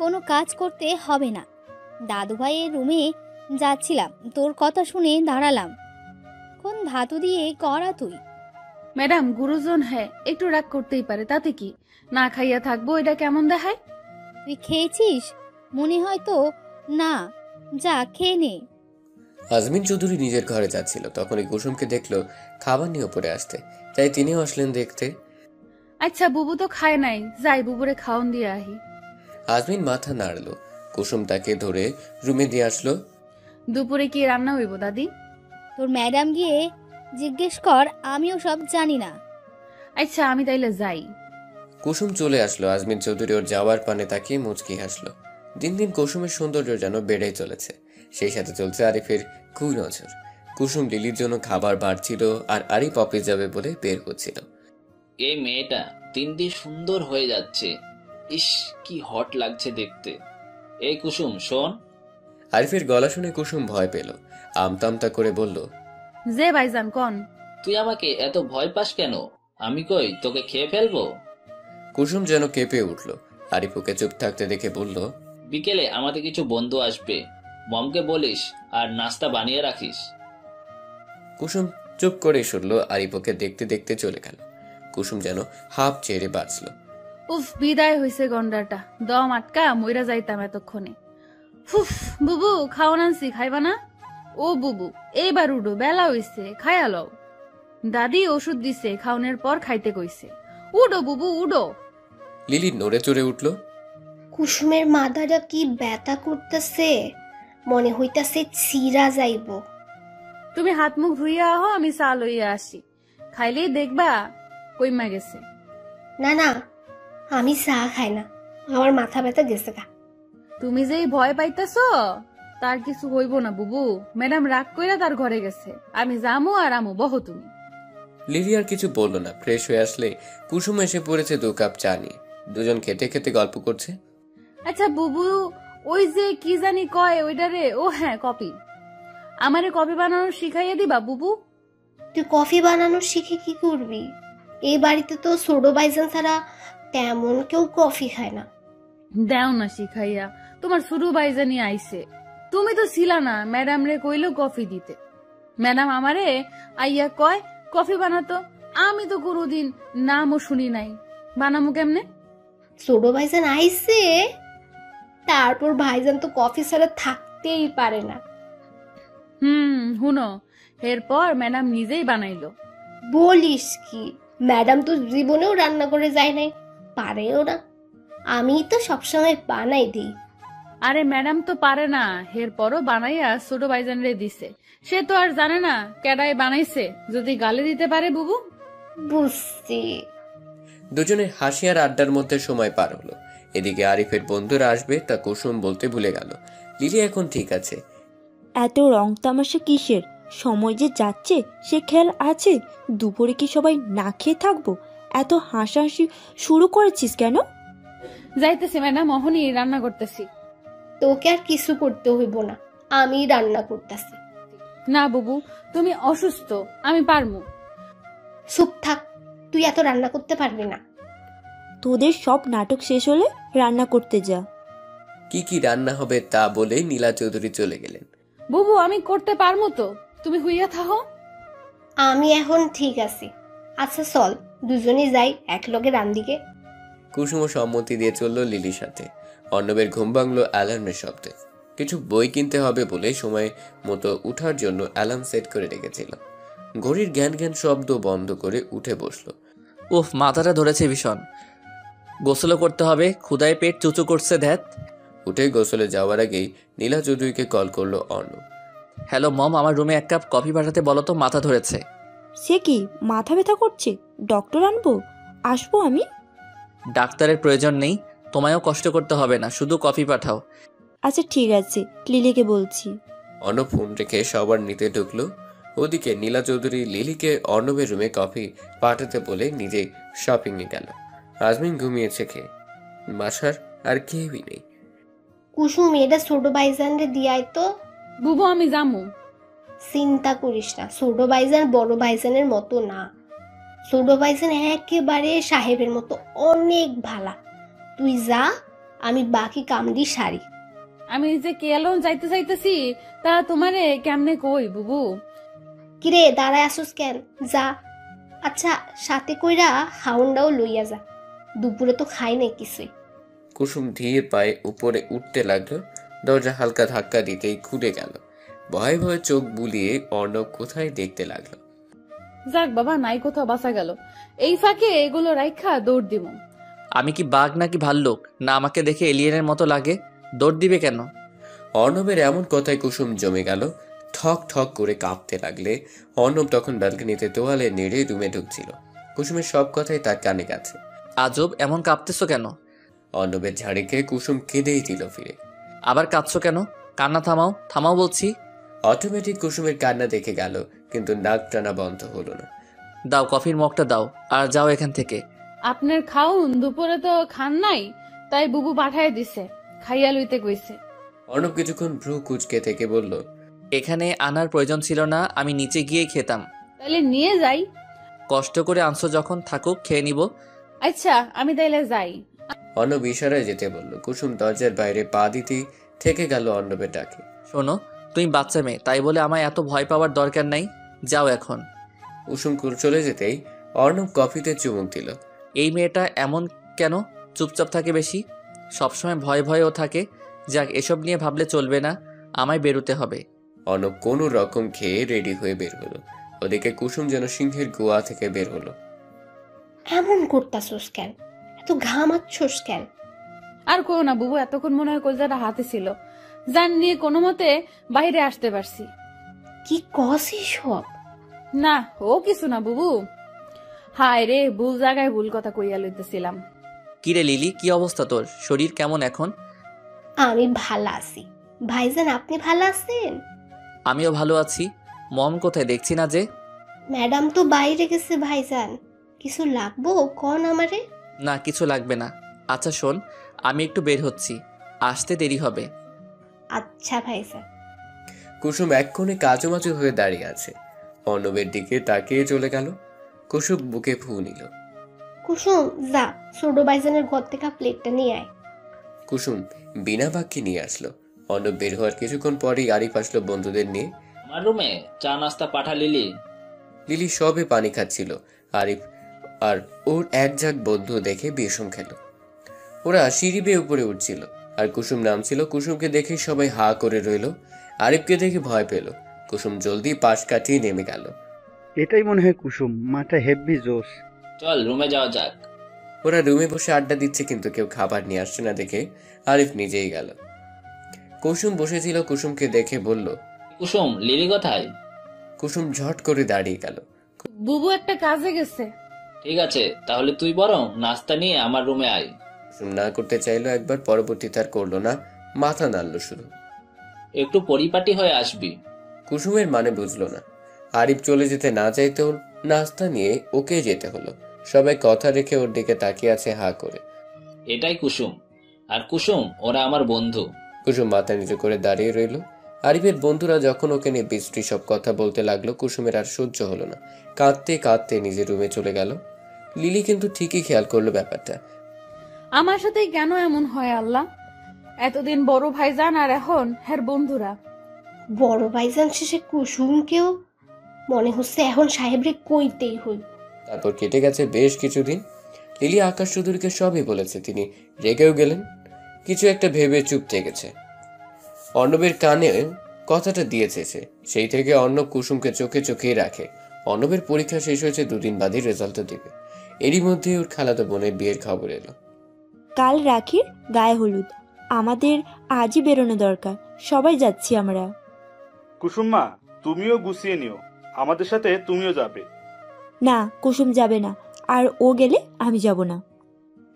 কোনো কাজ করতে হবে না। দাদু ভাইয়ের রুমে যাচ্ছিলাম, তোর কথা শুনে দাঁড়ালাম। কোন ধাতু দিয়ে করা তুই? ম্যাডাম, গুরুজন হ্যাঁ, একটু রাগ করতেই পারে, তাতে কি? না খাইয়া থাকবো, এটা কেমন দেখায়? তুই খেয়েছিস? মনে হয় তো না, যা খেয়ে নে। আজমিন চৌধুরী নিজের ঘরে যাচ্ছিল, তখনই কুসুমকে দেখলো খাবার নিয়ে উপরে আসতে, তাই তিনিও আসলেন দেখতে। আচ্ছা, বুবু তো খায় নাই, যাই বুবুরে খাওন দিয়ে আহি। আজমিন মাথা নাড়লো। কুসুম তাকে ধরে রুমে দিয়ে আসলো। দুপুরে কি রান্না হইব দাদি? তোর ম্যাডাম গিয়ে জিজ্ঞেস কর, আমিও সব জানি না। আচ্ছা, আমি তাইলে যাই। কুসুম চলে আসলো। আজমিন চৌধুরী ওর যাওয়ার পানে তাকিয়ে মুচকি হাসলো। দিন দিন কুসুমের সৌন্দর্য যেন বেড়েই চলেছে, সেই সাথে চলছে আরিফের কুনজর। কুসুম লিলির জন্য খাবার বাড়ছিল আর আরিফ অফিস যাবে বলে বের হচ্ছিল। এই মেয়েটা দিন দিন সুন্দর হয়ে যাচ্ছে। ইস, কি হট লাগছে দেখতে। এই কুসুম শোন। আরিফের গলা শুনে কুসুম ভয় পেল, আমতামতা করে বলল, যে ভাইজান কোন। তুই আমাকে এত ভয় পাস কেন? আমি কই তোকে খেয়ে ফেলবো? কুসুম যেন কেঁপে উঠল। আরিফ ওকে চুপ থাকতে দেখে বলল, বিকেলে আমাদের কিছু বন্ধু আসবে, মমকে বলিস আর নাস্তা বানিয়ে রাখিস। কুসুম চুপ করে শুনল। আরিফ ওকে দেখতে দেখতে চলে গেল। কুসুম যেন হাফ ছেড়ে বাঁচল। উফ, বিদায় হইছে গন্ডারটা, দম আটকা মইরা যাইতাম এতক্ষণে। ফুফ, বুবু খাওয়ান আনছি, খাইবা না? ও বুবু, এইবার উডো, বেলা হইছে, খাইয়া লও। দাদি ওষুধ দিছে, খাওনের পর খাইতে কইছে। উডো বুবু উডো। লিলি নড়ে চড়ে উঠল। কুসুমের মাথাটা কি ব্যথা করতেছে, মনে হইতাছে ছিঁড়া যাইব। তুমি হাত মুখ ধুইয়া আহো, আমি চা লইয়া আসি। খাইলেই দেখবা কইমা গেছে। না না, আমি চা খাই না, আমার মাথা ব্যথা গেছে গা। তুমি যেই ভয় পাইতেছো তার কিছু হইব না বুবু, ম্যাডাম রাগ কইরা তার ঘরে গেছে। আমি যামু আর আমু, বহো তুমি। লিলি আর কিছু বলল না। ফ্রেশ হয়ে আসলে কুসুম এসে পড়েছে 2 কাপ চা নিয়ে। দুজন খেতে খেতে গল্প করছে। আচ্ছা বুবু, ওই যে কি জানি কয় ওইটারে, ও হ্যাঁ কফি, আমারে কফি বানানো শিখাইয়া দিবা বুবু? তুই কফি বানানো শিখে কি করবি? এই বাড়িতে তো ছোটো ভাইজান ছাড়া তেমন কেউ কফি খায় না। দেও না শিখাইয়া, তোমার শুরু বাইজানি আইছে। তুমি তো ছিলা না, ম্যাডাম রে কইলো কফি দিতে। ম্যাডাম আমারে আইয়া কয় কফি বানাতো, আমি তো কোনোদিন নামও শুনি নাই। বানামু কেমনে? ছোটো ভাইজান আইছে, তারপর ভাইজান তো কফি ছাড়া থাকতেই পারে না। হুনো, এরপর ম্যাডাম নিজেই বানাইলো। বলিস কি? ম্যাডাম তো জীবনেও রান্না করে যায় নাই, পারেও না। আমি তো সবসময় বানাই দিই। আরে ম্যাডাম তো পারে না, এরপরও বানাইয়া ছোট ভাইজান রে দিছে। সে তো আর জানে না কেডাই বানাইছে, যদি গালে দিতে পারে বুবু। বুঝছি। দুজনে হাসি আর আড্ডার মধ্যে সময় পার হলো। এদিকে আরিফের বন্ধুরা আসবে তা কুসুম বলতে ভুলে গেল। লিলি এখন ঠিক আছে। এত রং তামাশা কিসের? সময় যে যাচ্ছে সে খেয়াল আছে? দুপুরে কি সবাই না খেয়ে থাকবো? এত হাসাহাসি শুরু করেছিস কেন? যাইতেছি ম্যাডাম, অহনি রান্না করতেছি। তোকে আর কিছু করতে হইব না, আমি রান্না করতেছি। না বুবু, তুমি অসুস্থ, আমি পারমু। চুপ থাক, তুই এত রান্না করতে পারবি না। তোদের সব নাটক শেষ হলে রান্না করতে যা। কি কি রান্না হবে তা বলে নীলা চৌধুরী চলে গেলেন। বুবু আমি করতে পারমু তো, তুমি হইয়া থাকো। আমি এখন ঠিক আছি। আচ্ছা চল দুজনে যাই একলগে রান্দিকে। কুসুম সম্মতি দিয়ে চলল লিলির সাথে। অর্ণবের ঘুম ভাঙলো অ্যালার্মের শব্দে। কিছু বই কিনতে হবে বলে সময় মতো উঠার জন্য অ্যালার্ম সেট করে রেখেছিল। ঘড়ির জ্ঞান জ্ঞান শব্দ বন্ধ করে উঠে বসলো। উফ, মাথাটা ধরেছে ভীষণ। গোসলও করতে হবে, ক্ষুধায় পেট চুচু করছে। ধ্যাত। উঠে গোসলে যাওয়ার আগেই নীলা চৌধুরীকে কল করলো অর্ণব। হ্যালো মম, আমার রুমে 1 কাপ কফি পাঠাতে বলো তো, মাথা ধরেছে। সে কি, মাথা ব্যথা করছে? ডক্টর আনবো? আসবো আমি? ডাক্তারের প্রয়োজন নেই, তোমায়ও কষ্ট করতে হবে না, শুধু কফি পাঠাও। আচ্ছা ঠিক আছে, লিলিকে বলছি। অর্ণব ফোন রেখে সবার নিতে ঢুকলো। ওদিকে নীলা চৌধুরী লিলিকে অর্ণবের রুমে কফি পাঠাতে বলে নিজে শপিং এ গেল। আজমিন ঘুমিয়েছে খেয়ে, বাসার আর কেউই নেই। কুসুম এটা ছোট ভাইজান রে দিয়াই তো। বুবু আমি যামু। চিন্তা করিস না, ছোট ভাইজান বড় ভাইজানের মতো না। ছোট ভাইজান একেবারে সাহেবের মতো অনেক ভালা। তুই যা, আমি বাকি কামড়ি সারি। আমি যে কেলন যাইতে চাইতেছি তা তোমারে কেমনে কই বুবু? কিরে দাঁড়ায় আসুস কেন? যা। আচ্ছা সাথে কইরা হাউন্ডাও লইয়া যা, দুপুরে তো খাই নাই কিছুই। কুসুম ধীর পায়ে উপরে উঠতে লাগলো। দরজা হালকা ধাক্কা দিতেই খুলে গেল। ভয়ে ভয়ে চোখ বুলিয়ে অর্ণব কোথায় দেখতে লাগলো। যাক বাবা, নাই কোথাও বাসা গেল। এই ফাঁকে এগুলো রাইখা দৌড় দিব। আমি কি বাঘ নাকি ভাল্লুক? না আমাকে দেখে এলিয়েনের মতো লাগে, দৌড় দিবে কেন? অর্ণবের এমন কথায় কুসুম জমে গেল। ঠক ঠক করে কাঁপতে লাগলে অর্ণব তখন ব্যালকনিতে তোয়ালে নেড়ে রুমে ঢুকছিল। কুসুমের সব কথাই তার কানে গেছে। আজব, এমন কাঁপতেছো কেন? অর্ণবের ঝাড়ি খেয়ে কুসুম কেঁদেই দিল ফিরে। আবার কাঁদছো কেন? কান্না থামাও, থামাও বলছি। অটোমেটিক কুসুমের কান্না দেখে গেল, কিন্তু নাক টানা বন্ধ হলো না। দাও কফির মগটা দাও, আর যাও এখান থেকে। আপনার খাউন দুপুরে তো খান নাই, তাই বুবু পাঠায় দিছে, খাইয়া লইতে কইছে। অর্ণব কিছুক্ষণ ভ্রু কুচকে থেকে বলল, এখানে আনার প্রয়োজন ছিল না, আমি নিচে গিয়ে খেতাম। তাইলে নিয়ে যাই। কষ্ট করে আনছো যখন, থাকুক, খেয়ে নিব। আচ্ছা আমি তাইলে যাই। অর্ণব ইশারায় যেতে বলল। কুসুম দরজার বাইরে পা দিতেই থেকে গেল অর্ণবের ডাকে। শোনো, তুমি বাচ্চা মেয়ে, তাই বলে আমায় এত ভয় পাওয়ার দরকার নাই, যাও এখন। কুসুম চলে যেতেই অর্ণব কফিতে চুমুক দিল। এই মেয়েটা এমন কেন, চুপচাপ থাকে বেশি, সবসময় ভয় ভয়ও থাকে। যাক, এসব নিয়ে ভাবলে চলবে না, আমায় বেরোতে হবে। অর্ণব কোনো রকম খেয়ে রেডি হয়ে বের হলো। ওদিকে কুসুম যেন সিংহের গোয়া থেকে বের হলো। এমন করতাছোস কেন? এত ঘামাচ্ছোস কেন? আর কো না বুবু, এতক্ষণ মনে হয় কলজাটা হাতে ছিল, জান নিয়ে কোনো মতে বাইরে আসতে পারছি। কি কসি সব? না ও কিছু না বুবু। হায় রে, ভুল জায়গায় ভুল কথা কইয়া লইতেছিলাম। কিরে লিলি, কি অবস্থা তোর? শরীর কেমন এখন? আমি ভালো আছি ভাইজান, আপনি ভালো আছেন? আমিও ভালো আছি। মম কোথায়, দেখছি না যে? ম্যাডাম তো বাইরে গেছে ভাইজান। কিছু লাগবো কোন আমারে? না, কিছু লাগবে না। আচ্ছা শোন, আমি একটু বের হচ্ছি, আসতে দেরি হবে। আচ্ছা ভাইজান। কুসুম এক কোণে কাচুমাচু হয়ে দাঁড়িয়ে আছে, অর্ণবের দিকে তাকিয়ে চলে গেল। কুসুম বুকে ফু নিল। কুসুম যা, ছোট ভাইজানের ঘর থেকে প্লেটটা নিয়ে আয়। কুসুম বিনা বাক্যে নিয়ে আসলো। অর্ণব বের হওয়ার কিছুক্ষণ পরেই আরিফ আসলো বন্ধুদের নিয়ে। আমার রুমে চা নাস্তা পাঠা লিলি। লিলি সবে পানি খাচ্ছিল। আরিফ আর ওর এক ঝাঁক বন্ধু দেখে বিষম খেল। ওরা সিঁড়ি বেয়ে উপরে উঠছিল আর কুসুম নামছিল। কুসুমকে দেখে সবাই হা করে রইল। আরিফকে দেখে ভয় পেল। কুসুম জলদি পাশ কাটিয়ে নেমে গেল। এটাই মনে হয় কুসুম, মাঠে হেভি জোশ। চল রুমে যাওয়া যাক। ওরা রুমে বসে আড্ডা দিচ্ছে, কিন্তু কেউ খাবার নিয়ে আসছে না দেখে আরিফ নিজেই গেল। কুসুম বসেছিল, কুসুমকে দেখে বলল, কুসুম লিলি কোথায়? কুসুম ঝট করে দাঁড়িয়ে গেল। বুবু একটা কাজে গেছে। ঠিক আছে, তাহলে তুই বরং নাস্তা নিয়ে আমার রুমে আয়। কুসুম না করতে চাইলো একবার, পরবর্তীতে আর করলো না, মাথা নাড়লো শুধু। একটু পরিপাটি হয়ে আসবি। কুসুমের মানে বুঝলো না। আরিফ চলে যেতে না চাইতেও নাস্তা নিয়ে ওকে যেতে হলো। সবাই কথা রেখে ওর দিকে তাকিয়ে আছে হা করে। এটাই কুসুম, আর কুসুম ওরা আমার বন্ধু। কুসুম মাথা নিচু করে দাঁড়িয়ে রইল। আরিফের বন্ধুরা যখন ওকে নিয়ে বিশ্রী সব কথা বলতে লাগলো, কুসুমের আর সহ্য হলো না। কাঁদতে কাঁদতে নিজের রুমে চলে গেল। লিলি কিন্তু ঠিকই খেয়াল করলো ব্যাপারটা। আমার সাথে কেন এমন হয় আল্লাহ? এতদিন বড় ভাইজান আর এখন হের বন্ধুরা। বড় ভাইজান শেষে কুসুমকেও মনে হচ্ছে এখন সাহেবরে কইতেই হইব। তারপর কেটে গেছে বেশ কিছুদিন। লিলি আকাশ চৌধুরীকে সবই বলেছে, তিনি রেগেও গেলেন। কিছু একটা ভেবে চুপ থেকেছে। অর্ণবের কানে কথাটা দিয়েছে সে, সেই থেকে অর্ণব কুসুমকে চোখে চোখেই রাখে। অর্ণবের পরীক্ষা শেষ হয়েছে, 2 দিন বাদই রেজাল্টও দিবে। এরই মধ্যে ওর খালাতো বোনের বিয়ের খবর এলো। কাল রাখির গায়ে হলুদ, আমাদের আজই বেরোনো দরকার, সবাই যাচ্ছি আমরা। কুসুম মা, তুমিও গুছিয়ে নিও, আমাদের সাথে তুমিও যাবে। না, কুসুম যাবে না, আর ও গেলে আমি যাব না।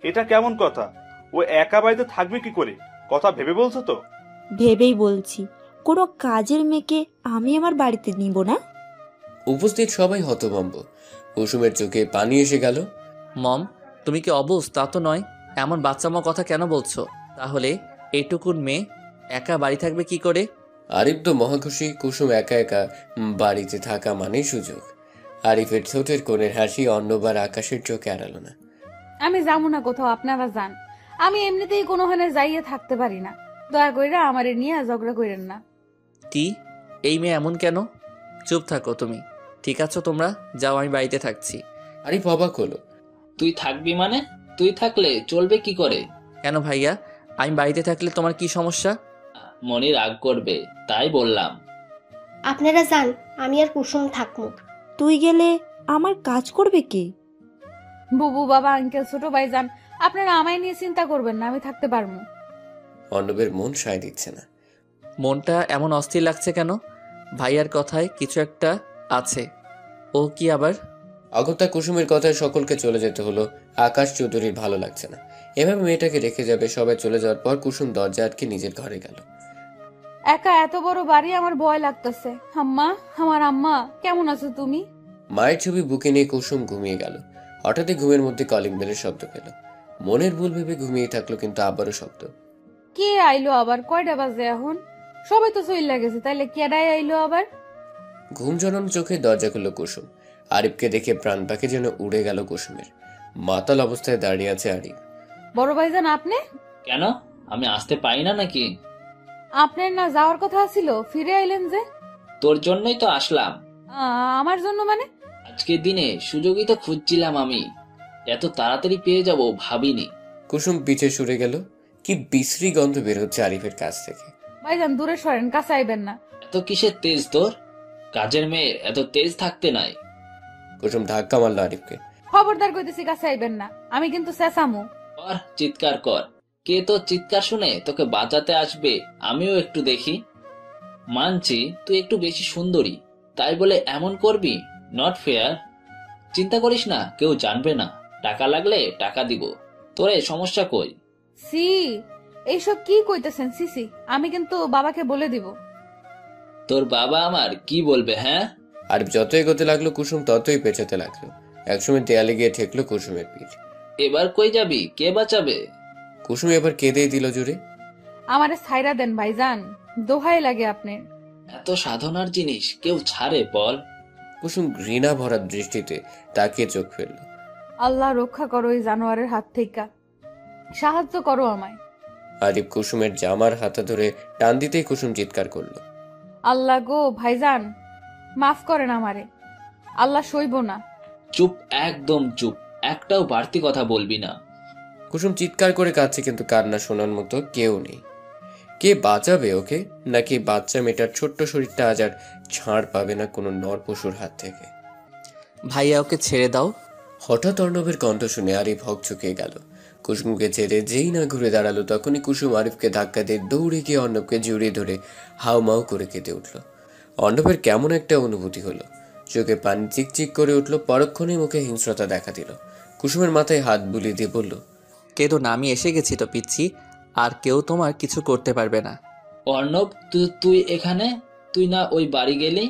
এটা কেমন কথা? ও একা বাড়িতে থাকবে কি করে? কথা ভেবে বলছো তো? ভেবেই বলছি, কোনো কাজের মেয়েকে আমি আমার বাড়িতে নিব না। উপস্থিত সবাই হতভম্ব। কুসুমের চোখে পানি এসে গেল। মম, তুমি কি অবুঝ তা তো নয়, এমন বাচ্চামো কথা কেন বলছো? তাহলে এইটুকুন মেয়ে একা বাড়ি থাকবে কি করে? আরিফ তো মহাখুশি। কুসুম একা একা বাড়িতে থাকা মানেই সুযোগ। আরিফের ঠোঁটের কোণের হাসি অন্যবার আকাশের চোখে এড়ালো না। আমি যাবো না কোথাও, আপনারা যান। আমি এমনিতেই কোনো হানে যাইয়ে থাকতে পারি না, দয়া কইরা আমারে নিয়ে ঝগড়া কইরেন না। কি, এই মেয়ে এমন কেন? চুপ থাকো তুমি। ঠিক আছে তোমরা যাও, আমি বাড়িতে থাকছি। আরিফ অবাক হলো। তুই থাকবি মানে? তুই থাকলে চলবে কি করে? কেন ভাইয়া, আমি বাড়িতে থাকলে তোমার কি সমস্যা? মনি রাগ করবে, তাই বললাম। আপনারা যান, আমি আর কুসুম থাকবো। তুই গেলে আমার কাজ করবে কে? বুবু, বাবা, আঙ্কেল, ছোট ভাইজান, আপনারা আমায় নিয়ে চিন্তা করবেন না, আমি থাকতে পারবো। অর্ণবের মন সায় দিচ্ছে না। মনটা এমন অস্থির লাগছে কেন? ভাইয়ার কথায় কিছু একটা আছে। ও কি আবার? অগত্যা কুসুমের কথায় সকলকে চলে যেতে হলো। আকাশ চৌধুরীর ভালো লাগছে না। এভাবে মেয়েটাকে রেখে যাবে। সবাই চলে যাওয়ার পর কুসুম দরজা আটকে নিজের ঘরে গেল। একা এত বড় বাড়ি, আমার ভয় লাগতেছে। আম্মা, আমার আম্মা, কেমন আছো তুমি? মায়ের ছবি বুকে নিয়ে কুসুম ঘুমিয়ে গেল। হঠাৎই ঘুমের মধ্যে কলিং বেলের শব্দ পেল। মনের ভুল ভেবে ঘুমিয়ে থাকলো, কিন্তু আবারও শব্দ। কে আইলো আবার? কয়টা বাজে এখন? সবাই তো চইলা গেছে, তাইলে কেডাই আইলো আবার? ঘুম জড়ানো চোখে দরজা খুলল কুসুম। আরিফকে দেখে প্রাণ পাখি যেন উড়ে গেল কুসুমের। মাতাল অবস্থায় দাঁড়িয়ে আছে আরিফ। বড় ভাইজান আপনি? কেন, আমি আসতে পারি না নাকি? আপনার না যাওয়ার কথা ছিল, ফিরে আইলেন যে? তোর জন্যই তো আসলাম। আমার জন্য মানে? আজকের দিনে সুযোগই তো খুঁজছিলাম আমি, এত তাড়াতাড়ি পেয়ে যাব ভাবিনি। কুসুম পিছে সরে গেল। কি বিশ্রী গন্ধ বের হচ্ছে আরিফের কাছ থেকে। ভাইজান দূরে সরেন, কাছে আইবেন না। এত কিসের তেজ তোর? কাজের মেয়ের এত তেজ থাকতে নাই। কুসুম ধাক্কা মারলো আরিফকে। খবরদার কইতেছি, কাছে আইবেন না, আমি কিন্তু চেঁচামু। কর, চিৎকার কর। কে তোর চিৎকার শুনে তোকে বাঁচাতে আসবে আমিও একটু দেখি। মানছি তুই একটু বেশি সুন্দরী, তাই বলে এমন করবি? Not fair. চিন্তা করিস না, কেউ জানবে না। টাকা লাগলে টাকা দিব। তোরে সমস্যা কই? সি, এইসব কি কইতেছেন? সিসি, আমি কিন্তু বাবাকে বলে দিব। তোর বাবা আমার কি বলবে? হ্যাঁ। আরিফ যত এগোতে লাগলো কুসুম ততই পেছাতে লাগলো। একসময় দেয়ালে গিয়ে ঠেকলো কুসুমের পিঠ। এবার কই যাবি? কে বাঁচাবে? কুসুম এবার কেঁদেই দিল জুড়ে। আমারে ছাইরা দেন ভাইজান, দোহাই লাগে আপনার। এত সাধনার জিনিস কেউ ছাড়ে বল? কুসুম ঘৃণা ভরা দৃষ্টিতে তাকিয়ে চোখ ফেলল। আল্লাহ রক্ষা করো এই জানোয়ারের হাত থেকে, সাহায্য করো আমায়। আরিফ কুসুমের জামার হাতে ধরে টান দিতেই কুসুম চিৎকার করলো। আল্লাহ গো ভাইজান, মাফ করেন আমারে, আল্লাহ সইব না। চুপ, একদম চুপ, একটাও বাড়তি কথা বলবি না। কুসুম চিৎকার করে কাঁদছে, কিন্তু কান্না শোনার মতো কেউ নেই। কে বাঁচাবে ওকে? নাকি বাচ্চা মেয়েটার ছোট্ট শরীরটা আজ আর ছাড় পাবে না কোনো নর পশুর হাত থেকে? ভাইয়া ওকে ছেড়ে দাও। হঠাৎ অর্ণবের কণ্ঠ শুনে আরিফ হকচকিয়ে গেল। কুসুমকে ছেড়ে যেই না ঘুরে দাঁড়ালো, তখনই কুসুম আরিফকে ধাক্কা দিয়ে দৌড়ে গিয়ে অর্ণবকে জড়িয়ে ধরে হাউমাউ করে কেঁদে উঠল। অর্ণবের কেমন একটা অনুভূতি হলো, চোখে পানি চিকচিক করে উঠল। পরক্ষণেই মুখে হিংস্রতা দেখা দিল। কুসুমের মাথায় হাত বুলিয়ে দিয়ে বলল, কেঁদো না, আমি এসে গেছি তো পিচ্ছি, আর কেউ তোমার কিছু করতে পারবে না। অর্ণব, তুই এখানে? তুই না ওই বাড়ি গেলি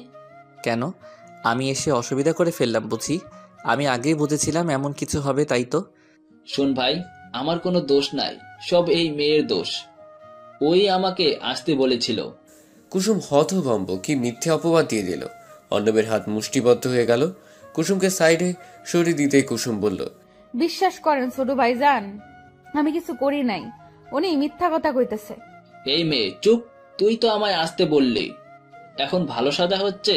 কেন? আমি এসে অসুবিধা করে ফেললাম বুঝি? আমি আগেই বুঝেছিলাম এমন কিছু হবে, তাই তো। শোন ভাই, আমার কোনো দোষ নাই, সব এই মেয়ের দোষ। ওই আমাকে আসতে বলেছিল। কুসুম হতভম্ব, কি মিথ্যে অপবাদ দিয়ে দিল। অর্ণবের হাত মুষ্টিবদ্ধ হয়ে গেল। কুসুমকে সাইডে সরিয়ে দিতেই কুসুম বলল, বিশ্বাস করেন ছোট ভাইজান, আমি কিছু করি নাই, উনি মিথ্যা কথা কইতেছে। এই মেয়ে চুপ, তুই তো আমায় আসতে বললি, এখন ভালো সাজা হচ্ছে?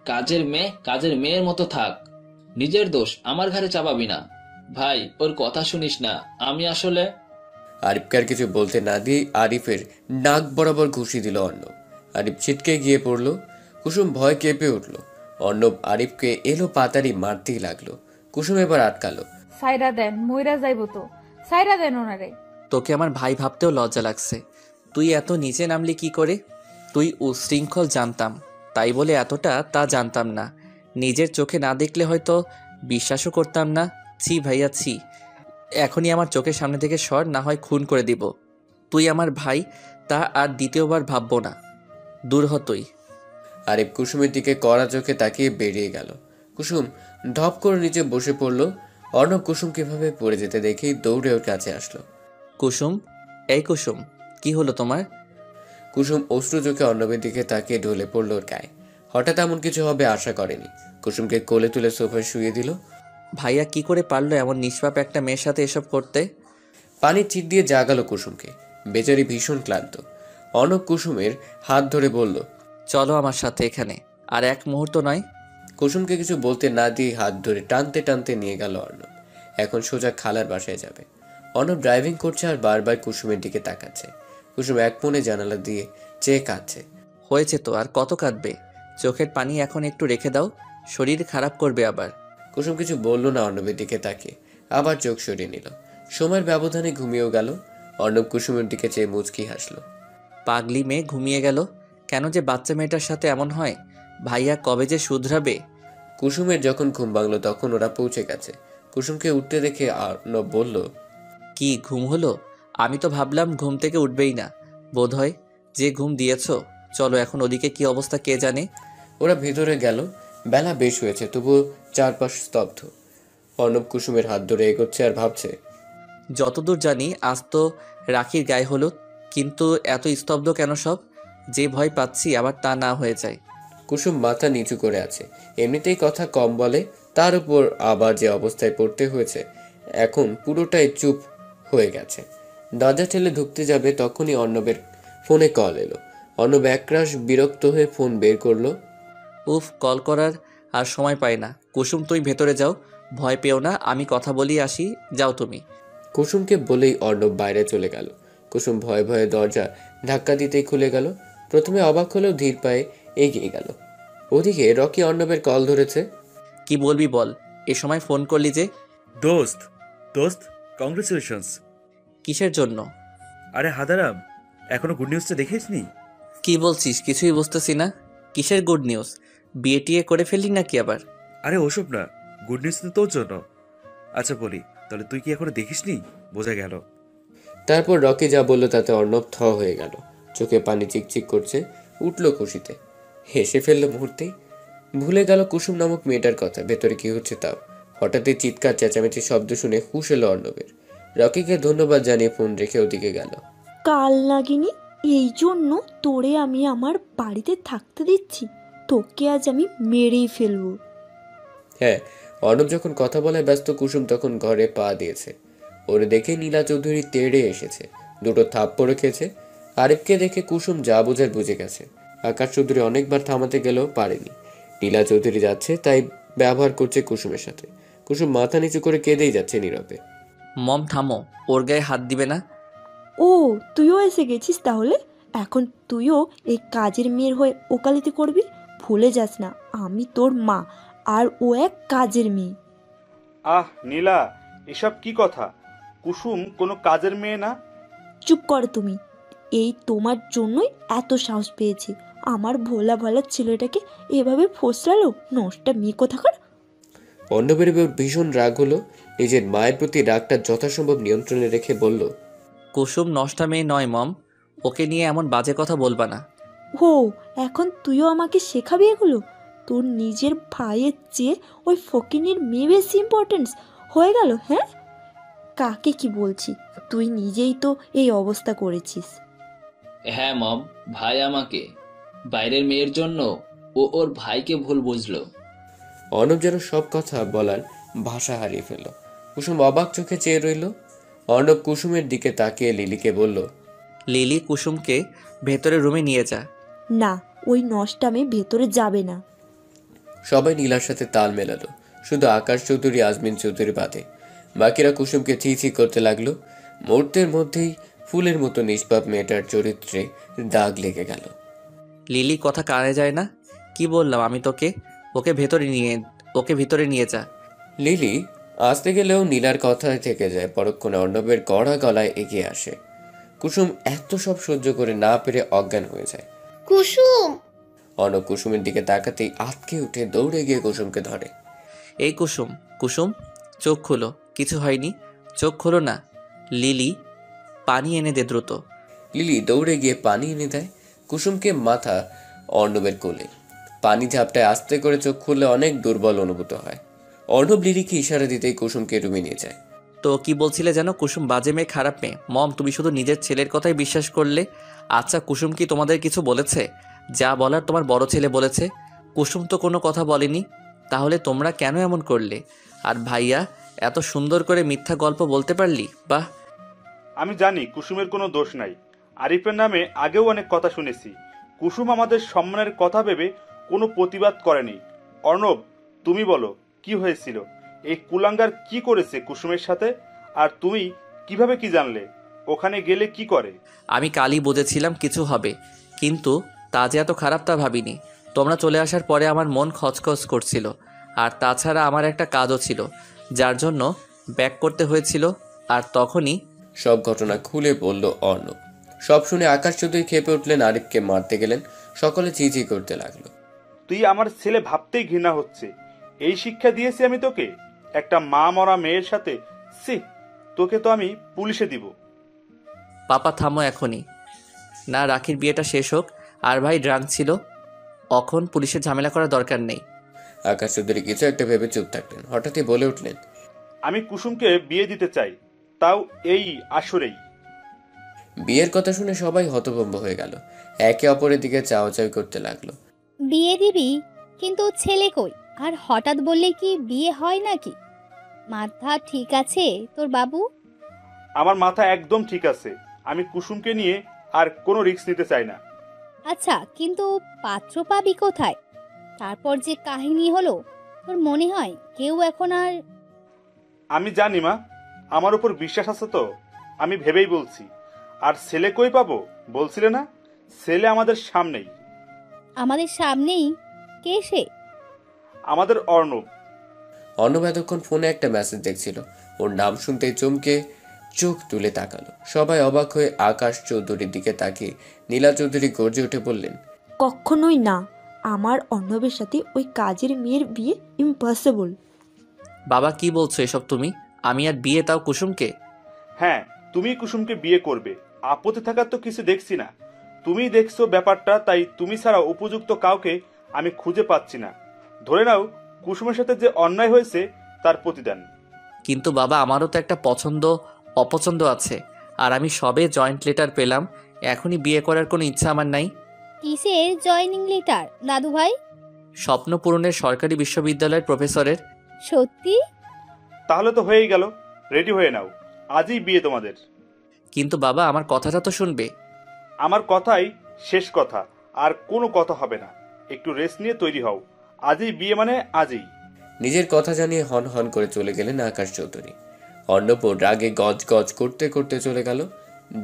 কাজের মেয়ের মতো থাক, নিজের দোষ আমার ঘাড়ে চাপাবি না। ভাই, ওর কথা শুনিস না, আমি আসলে। আরিফকে আর কিছু বলতে না দিয়ে আরিফের নাক বরাবর ঘুষি দিল অর্ণব। আরিফ ছিটকে গিয়ে পড়ল। কুসুম ভয় কেঁপে উঠল। অর্ণব আরিফকে এলো পাতারি মারতেই লাগলো। কুসুম এবার আটকালো। সাইরা দেন, মইরা যাইব তো, সাইরা দেন ওনারে। তোকে আমার ভাই ভাবতেও লজ্জা লাগছে। তুই এত নিচে নামলি কি করে? তুই উশৃঙ্খল জানতাম, তাই বলে এতটা তা জানতাম না। নিজের চোখে না দেখলে হয়তো বিশ্বাসও করতাম না। ছি ভাইয়া ছি, এখনই আমার চোখের সামনে থেকে সর, না হয় খুন করে দিব। তুই আমার ভাই, তা আর দ্বিতীয়বার ভাববো না। দূর হ তুই। আরিফ কুসুমের দিকে কড়া চোখে তাকিয়ে বেরিয়ে গেল। কুসুম ঢপ করে নিচে বসে পড়ল। অর্ণব কুসুম কিভাবে পড়ে যেতে দেখেই দৌড়ে ওর কাছে আসলো। কুসুম, এই কুসুম, কি হলো তোমার? কুসুম অশ্রু চোখে অর্ণবের দিকে তাকিয়ে ঢলে পড়ল ওর গায়ে। হঠাৎ এমন কিছু হবে আশা করেনি। কুসুমকে কোলে তুলে সোফায় শুয়ে দিল। ভাইয়া কি করে পারলো এমন নিষ্পাপ একটা মেয়ের সাথে এসব করতে? পানির চিট দিয়ে জাগালো কুসুমকে। বেচারি ভীষণ ক্লান্ত। অর্ণব কুসুমের হাত ধরে বলল, চলো আমার সাথে এখানে, আর এক মুহূর্ত নয়। কুসুমকে কিছু বলতে না দিয়ে হাত ধরে টানতে টানতে নিয়ে গেল অর্ণব। এখন সোজা খালার বাসায় যাবে। অর্ণব ড্রাইভিং করছে আর বারবার কুসুমের দিকে তাকাচ্ছে। কুসুম এক মনে জানালা দিয়ে চেয়ে কাঁদছে। হয়েছে তো, আর কত কাঁদবে? চোখের পানি এখন একটু রেখে দাও, শরীর খারাপ করবে আবার। কুসুম কিছু বলল না। অর্ণবের দিকে তাকিয়ে আবার চোখ সরিয়ে নিল। সময়ের ব্যবধানে ঘুমিয়েও গেল। অর্ণব কুসুমের দিকে চেয়ে মুচকি হাসলো। পাগলি মেয়ে ঘুমিয়ে গেল। কেন যে বাচ্চা মেয়েটার সাথে এমন হয়? ভাইয়া কবে যে শুধরাবে? কুসুমের যখন ঘুম ভাঙলো তখন ওরা পৌঁছে গেছে। কুসুমকে উঠতে দেখে অর্ণব বলল, কি ঘুম হলো? আমি তো ভাবলাম ঘুম থেকে উঠবেই না। বোধহয় যে ঘুম দিয়েছো। চলো এখন ওদিকে কি অবস্থা কে জানে। ওরা ভেতরে গেল। বেলা বেশ হয়েছে, তবুও চারপাশ স্তব্ধ। অর্ণব কুসুমের হাত ধরে এগোচ্ছে আর ভাবছে। যতদূর জানি আজ তো রাখির গায়ে হলুদ, কিন্তু এত স্তব্ধ কেন সব? যে ভয় পাচ্ছি আবার তা না হয়ে যায়। কুসুম মাথা নিচু করে আছে, এমনিতেই কথা কম বলে, তার উপর আবার যে অবস্থায় পড়তে হয়েছে, এখন পুরোটাই চুপ হয়ে গেছে। দরজা ঠেলে ঢুকতে যাবে তখনই অর্ণবের ফোনে কল এলো। অর্ণব একরাশ বিরক্ত হয়ে ফোন বের করলো। উফ, কল করার আর সময় পাই না। কুসুম তুমি ভেতরে যাও, ভয় পেও না, আমি কথা বলি আসি, যাও তুমি। কুসুমকে বলেই অর্ণব বাইরে চলে গেল। কুসুম ভয়ে ভয়ে দরজা ধাক্কা দিতেই খুলে গেল। প্রথমে অবাক হলেও ধীর পায়ে এগিয়ে গেল। ওদিকে রকি অর্ণবের কল ধরেছে। কি বলবি বল, এ সময় ফোন করলি যে? দোস্ত দোস্ত কংগ্রেচুলেশনস। কিসের জন্য? আরে হাদারাম, এখনো গুড নিউজটা দেখিসনি? কি বলছিস? কিছুই বুঝতেছি না। কিসের গুড নিউজ? বিয়ে টিয়ে করে ফেললি নাকি আবার? আরে ওসব না, গুড নিউজ তো তোর জন্য। আচ্ছা বলি, তাহলে তুই কি এখনো দেখিসনি? বোঝা গেল। তারপর রকি যা বলল তাতে অর্ণব থ হয়ে গেল। চোখে পানি চিকচিক করছে, উঠল খুশিতে, হেসে ফেলল মুহূর্তেই। ভুলে গেল কুসুম নামক মেয়েটার কথা, ভেতরে কি হচ্ছে তাও। হঠাৎই চিৎকার চেঁচামেচি শব্দ শুনে হুঁশ এলো অর্ণবের। রকিকে ধন্যবাদ জানিয়ে ফোন রেখে ওদিকে গেল। কাল নাগিনী, এই জন্য তোরে আমি আমার বাড়িতে থাকতে দিচ্ছি। তোকে আজ আমি মেরেই ফেলবো। হ্যাঁ, অর্ণব যখন কথা বলায় ব্যস্ত, কুসুম তখন ঘরে পা দিয়েছে। ওরে দেখে নীলা চৌধুরী তেড়ে এসেছে, দুটো থাপ্পড় খেয়েছে। আরিফকে দেখে কুসুম যা বোঝার বুঝে গেছে। আকাশ চৌধুরী অনেকবার থামাতে গেলেও পারেনি। নীলা চৌধুরী যাচ্ছে তাই ব্যবহার করছে কুসুমের সাথে। কুসুম মাথা নিচু করে কেঁদেই যাচ্ছে নীরবে। মম থামো, ওর গায়ে হাত দিবে না। ও, তুইও এসে গেছিস তাহলে? এখন তুইও এই কাজের মেয়ের হয়ে ওকালতি করবি? ভুলে যাস না আমি তোর মা, আর ও এক কাজের মেয়ে। আহ নীলা, এসব কি কথা? কুসুম কোনো কাজের মেয়ে না। চুপ কর তুমি। এই তোমার জন্যই এত সাহস পেয়েছি। আমার ভোলা ভালা ছেলেটাকে এভাবে ফসলালো, নষ্টা মেয়ে কোথাকার। অর্ণবের এবার ভীষণ রাগ হলো। নিজের মায়ের প্রতি রাগটা যথাসম্ভব নিয়ন্ত্রণে রেখে বলল, কুসুম নষ্টা মেয়ে নয় মম, ওকে নিয়ে এমন বাজে কথা বলবা না। হো, এখন তুইও আমাকে শেখাবি এগুলো? তোর নিজের ভাইয়ের চেয়ে ওই ফকিনীর মেয়ে বেশি ইম্পর্টেন্স হয়ে গেল, হ্যাঁ? কাকে কি বলছি, তুই নিজেই তো এই অবস্থা করেছিস। হ্যাঁ মম, ভাই আমাকে বাইরের মেয়ের জন্য ও ওর ভাইকে ভুল বুঝলো। অর্ণব যেন সব কথা বলার ভাষা হারিয়ে ফেলল। কুসুম অবাক চোখে চেয়ে রইল। অর্ণব কুসুমের দিকে তাকিয়ে লিলিকে বলল, লিলি, কুসুমকে ভেতরে রুমে নিয়ে যা। না, ওই নষ্টা মেয়ে ভেতরে যাবে না। সবাই নীলার সাথে তাল মেলালো, শুধু আকাশ চৌধুরী, আজমিন চৌধুরী বাদে। বাকিরা কুসুমকে ছি ছি করতে লাগলো। মুহূর্তের মধ্যেই ফুলের মতো নিষ্পাপ মেয়েটার চরিত্রে দাগ লেগে গেল। লিলি, কথা কানে যায় না? কি বললাম আমি তোকে? ওকে ভিতরে নিয়ে যা। লিলি আসতে গেলেও নীলার কথায় থেকে যায়। পরক্ষণে অর্ণবের কড়া গলায় এগিয়ে আসে। কুসুম এত সব সহ্য করে না পেরে অজ্ঞান হয়ে যায়। কুসুম! অর্ণব কুসুমের দিকে তাকাতেই আটকে উঠে দৌড়ে গিয়ে কুসুমকে ধরে। এই কুসুম, কুসুম চোখ খুলো, কিছু হয়নি, চোখ খোলো না। লিলি, পানি এনে দে দ্রুত। লিলি দৌড়ে গিয়ে পানি এনে দেয় কুসুমকে মাথা অর্ণবের কোলে। পানি ঝাপটায় আস্তে করে চোখ খুললে অনেক দুর্বল অনুভূত হয়। অর্ণব লিলিকে ইশারা দিতেই কুসুমকে রুমে নিয়ে যায়। তো কি বলছিলে যেন? কুসুম বাজে মেয়ে, খারাপ মেয়ে। মম, তুমি শুধু নিজের ছেলের কথাই বিশ্বাস করলে। আচ্ছা, কুসুম কি তোমাদের কিছু বলেছে? যা বলার তোমার বড় ছেলে বলেছে। কুসুম তো কোনো কথা বলেনি। তাহলে তোমরা কেন এমন করলে? আর ভাইয়া, এত সুন্দর করে মিথ্যা গল্প বলতে পারলি, বাহ। আমি জানি কুসুমের কোনো দোষ নাই। আরিফের নামে আগেও অনেক কথা শুনেছি। কুসুম আমাদের সম্মানের কথা ভেবে কোনো প্রতিবাদ করেনি। অর্ণব, তুমি বলো কি হয়েছিল? এই কুলাঙ্গার কি করেছে কুসুমের সাথে? আর তুমি কিভাবে কি জানলে? ওখানে গেলে কি করে? আমি কালই বুঝেছিলাম কিছু হবে, কিন্তু তা যে এত খারাপ তা ভাবিনি। তোমরা চলে আসার পরে আমার মন খচখচ করছিল। আর তাছাড়া আমার একটা কাজও ছিল, যার জন্য ব্যাক করতে হয়েছিল। আর তখনই সব ঘটনা খুলে বলল অর্ণব। সব শুনে আকাশ চৌধুরী খেপে উঠলেন, আরিফকে মারতে গেলেন। সকলে চিঁচি করতে লাগলো। তুই আমার ছেলে ভাবতেই ঘৃণা হচ্ছে। এই শিক্ষা দিয়েছি আমি তোকে? একটা মা মরা মেয়ের সাথে? সি, তোকে তো আমি পুলিশে দিব। পাপা থামো এখনই, না রাখির বিয়েটা শেষ হোক। আর ভাই ড্রাঙ্ক ছিল, এখন পুলিশের ঝামেলা করার দরকার নেই। আকাশ চৌধুরী কিছু একটা ভেবে চুপ থাকলেন, হঠাৎই বলে উঠলেন, আমি কুসুমকে বিয়ে দিতে চাই, তাও এই আসরেই। বিয়ের কথা শুনে সবাই হতভম্ব হয়ে গেল, একে অপরের দিকে চাওয়াচাই করতে লাগলো। বিয়ে দিবি, কিন্তু ছেলে কই? আর হঠাৎ বললে কি বিয়ে হয় নাকি? মাথা ঠিক আছে তোর বাবু? আমার মাথা একদম ঠিক আছে, আমি কুসুমকে নিয়ে আর কোনো রিস্ক নিতে চাই না। আচ্ছা, কিন্তু পাত্র পাবি কোথায়? তারপর যে কাহিনী হলো, তোর মনে হয় কেউ এখন আর? আমি জানি মা, আমার উপর বিশ্বাস আছে তো, আমি ভেবেই বলছি। আর ছেলে কই পাবো বলছিলে না? ছেলে আমাদের সামনেই। আমাদের সামনেই? কে সে? আমাদের অর্ণব। অর্ণব এতক্ষণ ফোনে একটা মেসেজ দেখছিল, ওর নাম শুনতেই চমকে চোখ তুলে তাকালো। সবাই অবাক হয়ে আকাশ চৌধুরীর দিকে তাকিয়ে নীলা চৌধুরী গর্জে উঠে বললেন, কখনোই না, আমার অর্ণবের সাথে ওই কাজের মেয়ের বিয়ে ইম্পসিবল। বাবা কি বলছো এসব তুমি? আমি আর বিয়ে, তাও কুসুমকে? হ্যাঁ, তুমি কুসুমকে বিয়ে করবে, আপত্তি থাকার তো কিছু দেখছি না। তুমি দেখছো ব্যাপারটা, তাই তুমি ছাড়া উপযুক্ত কাউকে আমি খুঁজে পাচ্ছি না। ধরে নাও কুসুমের সাথে যে অন্যায় হয়েছে তার প্রতিদান। কিন্তু বাবা, আমারও তো একটা পছন্দ অপছন্দ আছে, আর আমি সবে জয়েন্ট লেটার পেলাম, এখনই বিয়ে করার কোনো ইচ্ছা আমার নাই। কিসের জয়েনিং লেটার দাদু ভাই? স্বপ্ন পূরণের সরকারি বিশ্ববিদ্যালয়ের প্রফেসরের। সত্যি? তাহলে তো হয়েই গেল, রেডি হয়ে নাও, আজই বিয়ে তোমাদের। কিন্তু বাবা, আমার কথাটা তো শুনবে। আমার কথাই শেষ কথা, আর কোনো কথা হবে না। একটু রেস্ট নিয়ে তৈরি হও, আজই বিয়ে মানে আজই। নিজের কথা জানিয়ে হন হন করে চলে গেলেন আকাশ চৌধুরী। অর্ণব রাগে গজ গজ করতে করতে চলে গেল।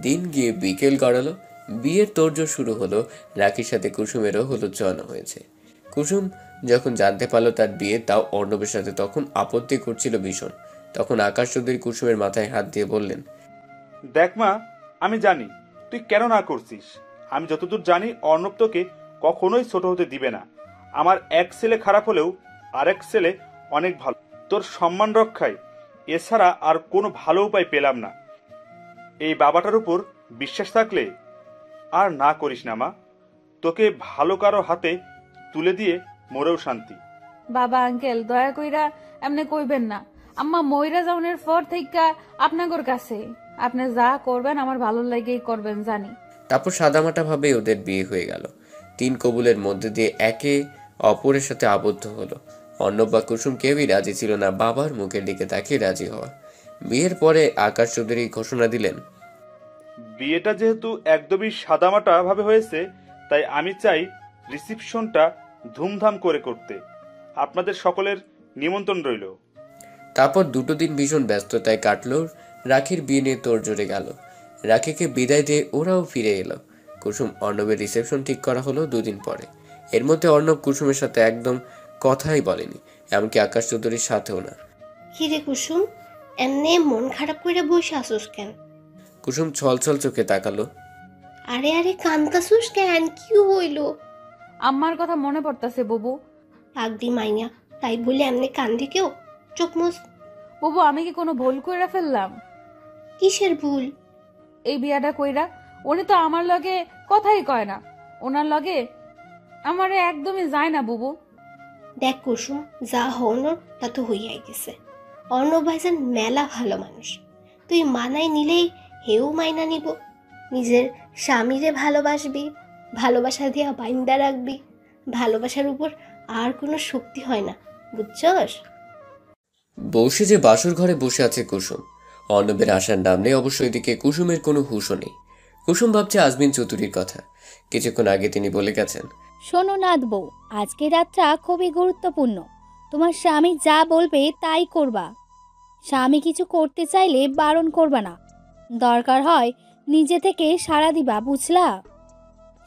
দিন গিয়ে বিকেল গড়ালো, বিয়ের তোড়জোড় শুরু হলো। রাখির সাথে কুসুমেরও হলুদ ছোঁয়ানো হয়েছে। কুসুম যখন জানতে পারলো তার বিয়ে, তাও অর্ণবের সাথে, তখন আপত্তি করছিল ভীষণ। তখন আকাশ চৌধুরী কুসুমের মাথায় হাত দিয়ে বললেন, দেখ মা, আমি জানি তুই কেন না করছিস। আমি যতদূর জানি অর্ণব তোকে কখনোই ছোট হতে দিবে না। আমার এক ছেলে খারাপ হলেও আরেক ছেলে অনেক ভালো, তোর সম্মান রক্ষায় এছাড়া আর কোনো ভালো উপায় পেলাম না। এই বাবাটার উপর বিশ্বাস থাকলে আর না করিস না মা, তোকে ভালো কারো হাতে তুলে দিয়ে মরেও শান্তি। বাবা আঙ্কেল দয়া কইরা এমনি কইবেন না। আম্মা মইরা যাওনের পর থেকে আপনাগর কাছে আপনি যা করবেন আমার ভালো লাগেই করবেন জানি। তারপর সাদামাটা ভাবে ওদের বিয়ে হয়ে গেল। 3 কবুলের মধ্যে দিয়ে একে অপরের সাথে আবদ্ধ হলো। অর্ণব বা কুসুম কেউই রাজি ছিল না বাবার মুখের দিকে তাকিয়ে রাজি হওয়া। বিয়ের পরে আকাশ চৌধুরী ঘোষণা দিলেন, বিয়েটা যেহেতু একদমই সাদামাটা ভাবে হয়েছে, তাই আমি চাই রিসিপশনটা ধুমধাম করে করতে। আপনাদের সকলের নিমন্ত্রণ রইল। তারপর 2 দিন ভীষণ ব্যস্ততায় কাটলো। রাখির বিয়ে নিয়ে তোড়জোড়ে গেল। রাখিকে বিদায় দিয়ে ওরাও ফিরে এলো। কুসুম অর্ণবের রিসেপশন ঠিক করা হলো 2 দিন পরে। এর মধ্যে অর্ণব কুসুমের সাথে একদম কথাই বলেনি, এমনকি আকাশ চৌধুরীর সাথেও না। কিরে কুসুম, এমনি মন খারাপ করে বসে আসুস কেন? কুসুম ছলছল চোখে তাকালো। আরে আরে কান্তাসুস কেন, কি হইল? আম্মার কথা মনে পড়তাছে বুবু। পাগড়ি মাইয়া, তাই বলে এমনি কান্দে কেউ? চোখ মুছ। বুবু, আমি কি কোনো ভুল কইরা ফেললাম? কিসের ভুল? এই বিয়াটা কইরা উনি তো আমার লগে কথাই কয় না। ওনার লগে আমারে একদমই যায় না বুবু। দেখ কুসুম, যা হওয়ার তা তো হইয়াই গেছে। অর্ণব ভাইজান মেলা ভালো মানুষ, তুই মানাই নিলেই হেও মাইনা নিব। নিজের স্বামীরে ভালোবাসবি, ভালোবাসা দিয়া বাইন্দা রাখবি। ভালোবাসার উপর আর কোনো শক্তি হয় না, বুঝছস? বসে যে বাসর ঘরে বসে আছে কুসুম, অর্ণবের আসার নাম নেই। অবশ্য এদিকে কুসুমের কোনো হুঁশও নেই। কুসুম ভাবছে আজমিন চৌধুরীর কথা। কিছুক্ষণ আগে তিনি বলে গেছেন, শোনো নাথ বউ, আজকে রাতটা খুবই গুরুত্বপূর্ণ। তোমার স্বামী যা বলবে তাই করবা। স্বামী কিছু করতে চাইলে বারণ করবা না, দরকার হয় নিজে থেকে সাড়া দিবা, বুঝলা?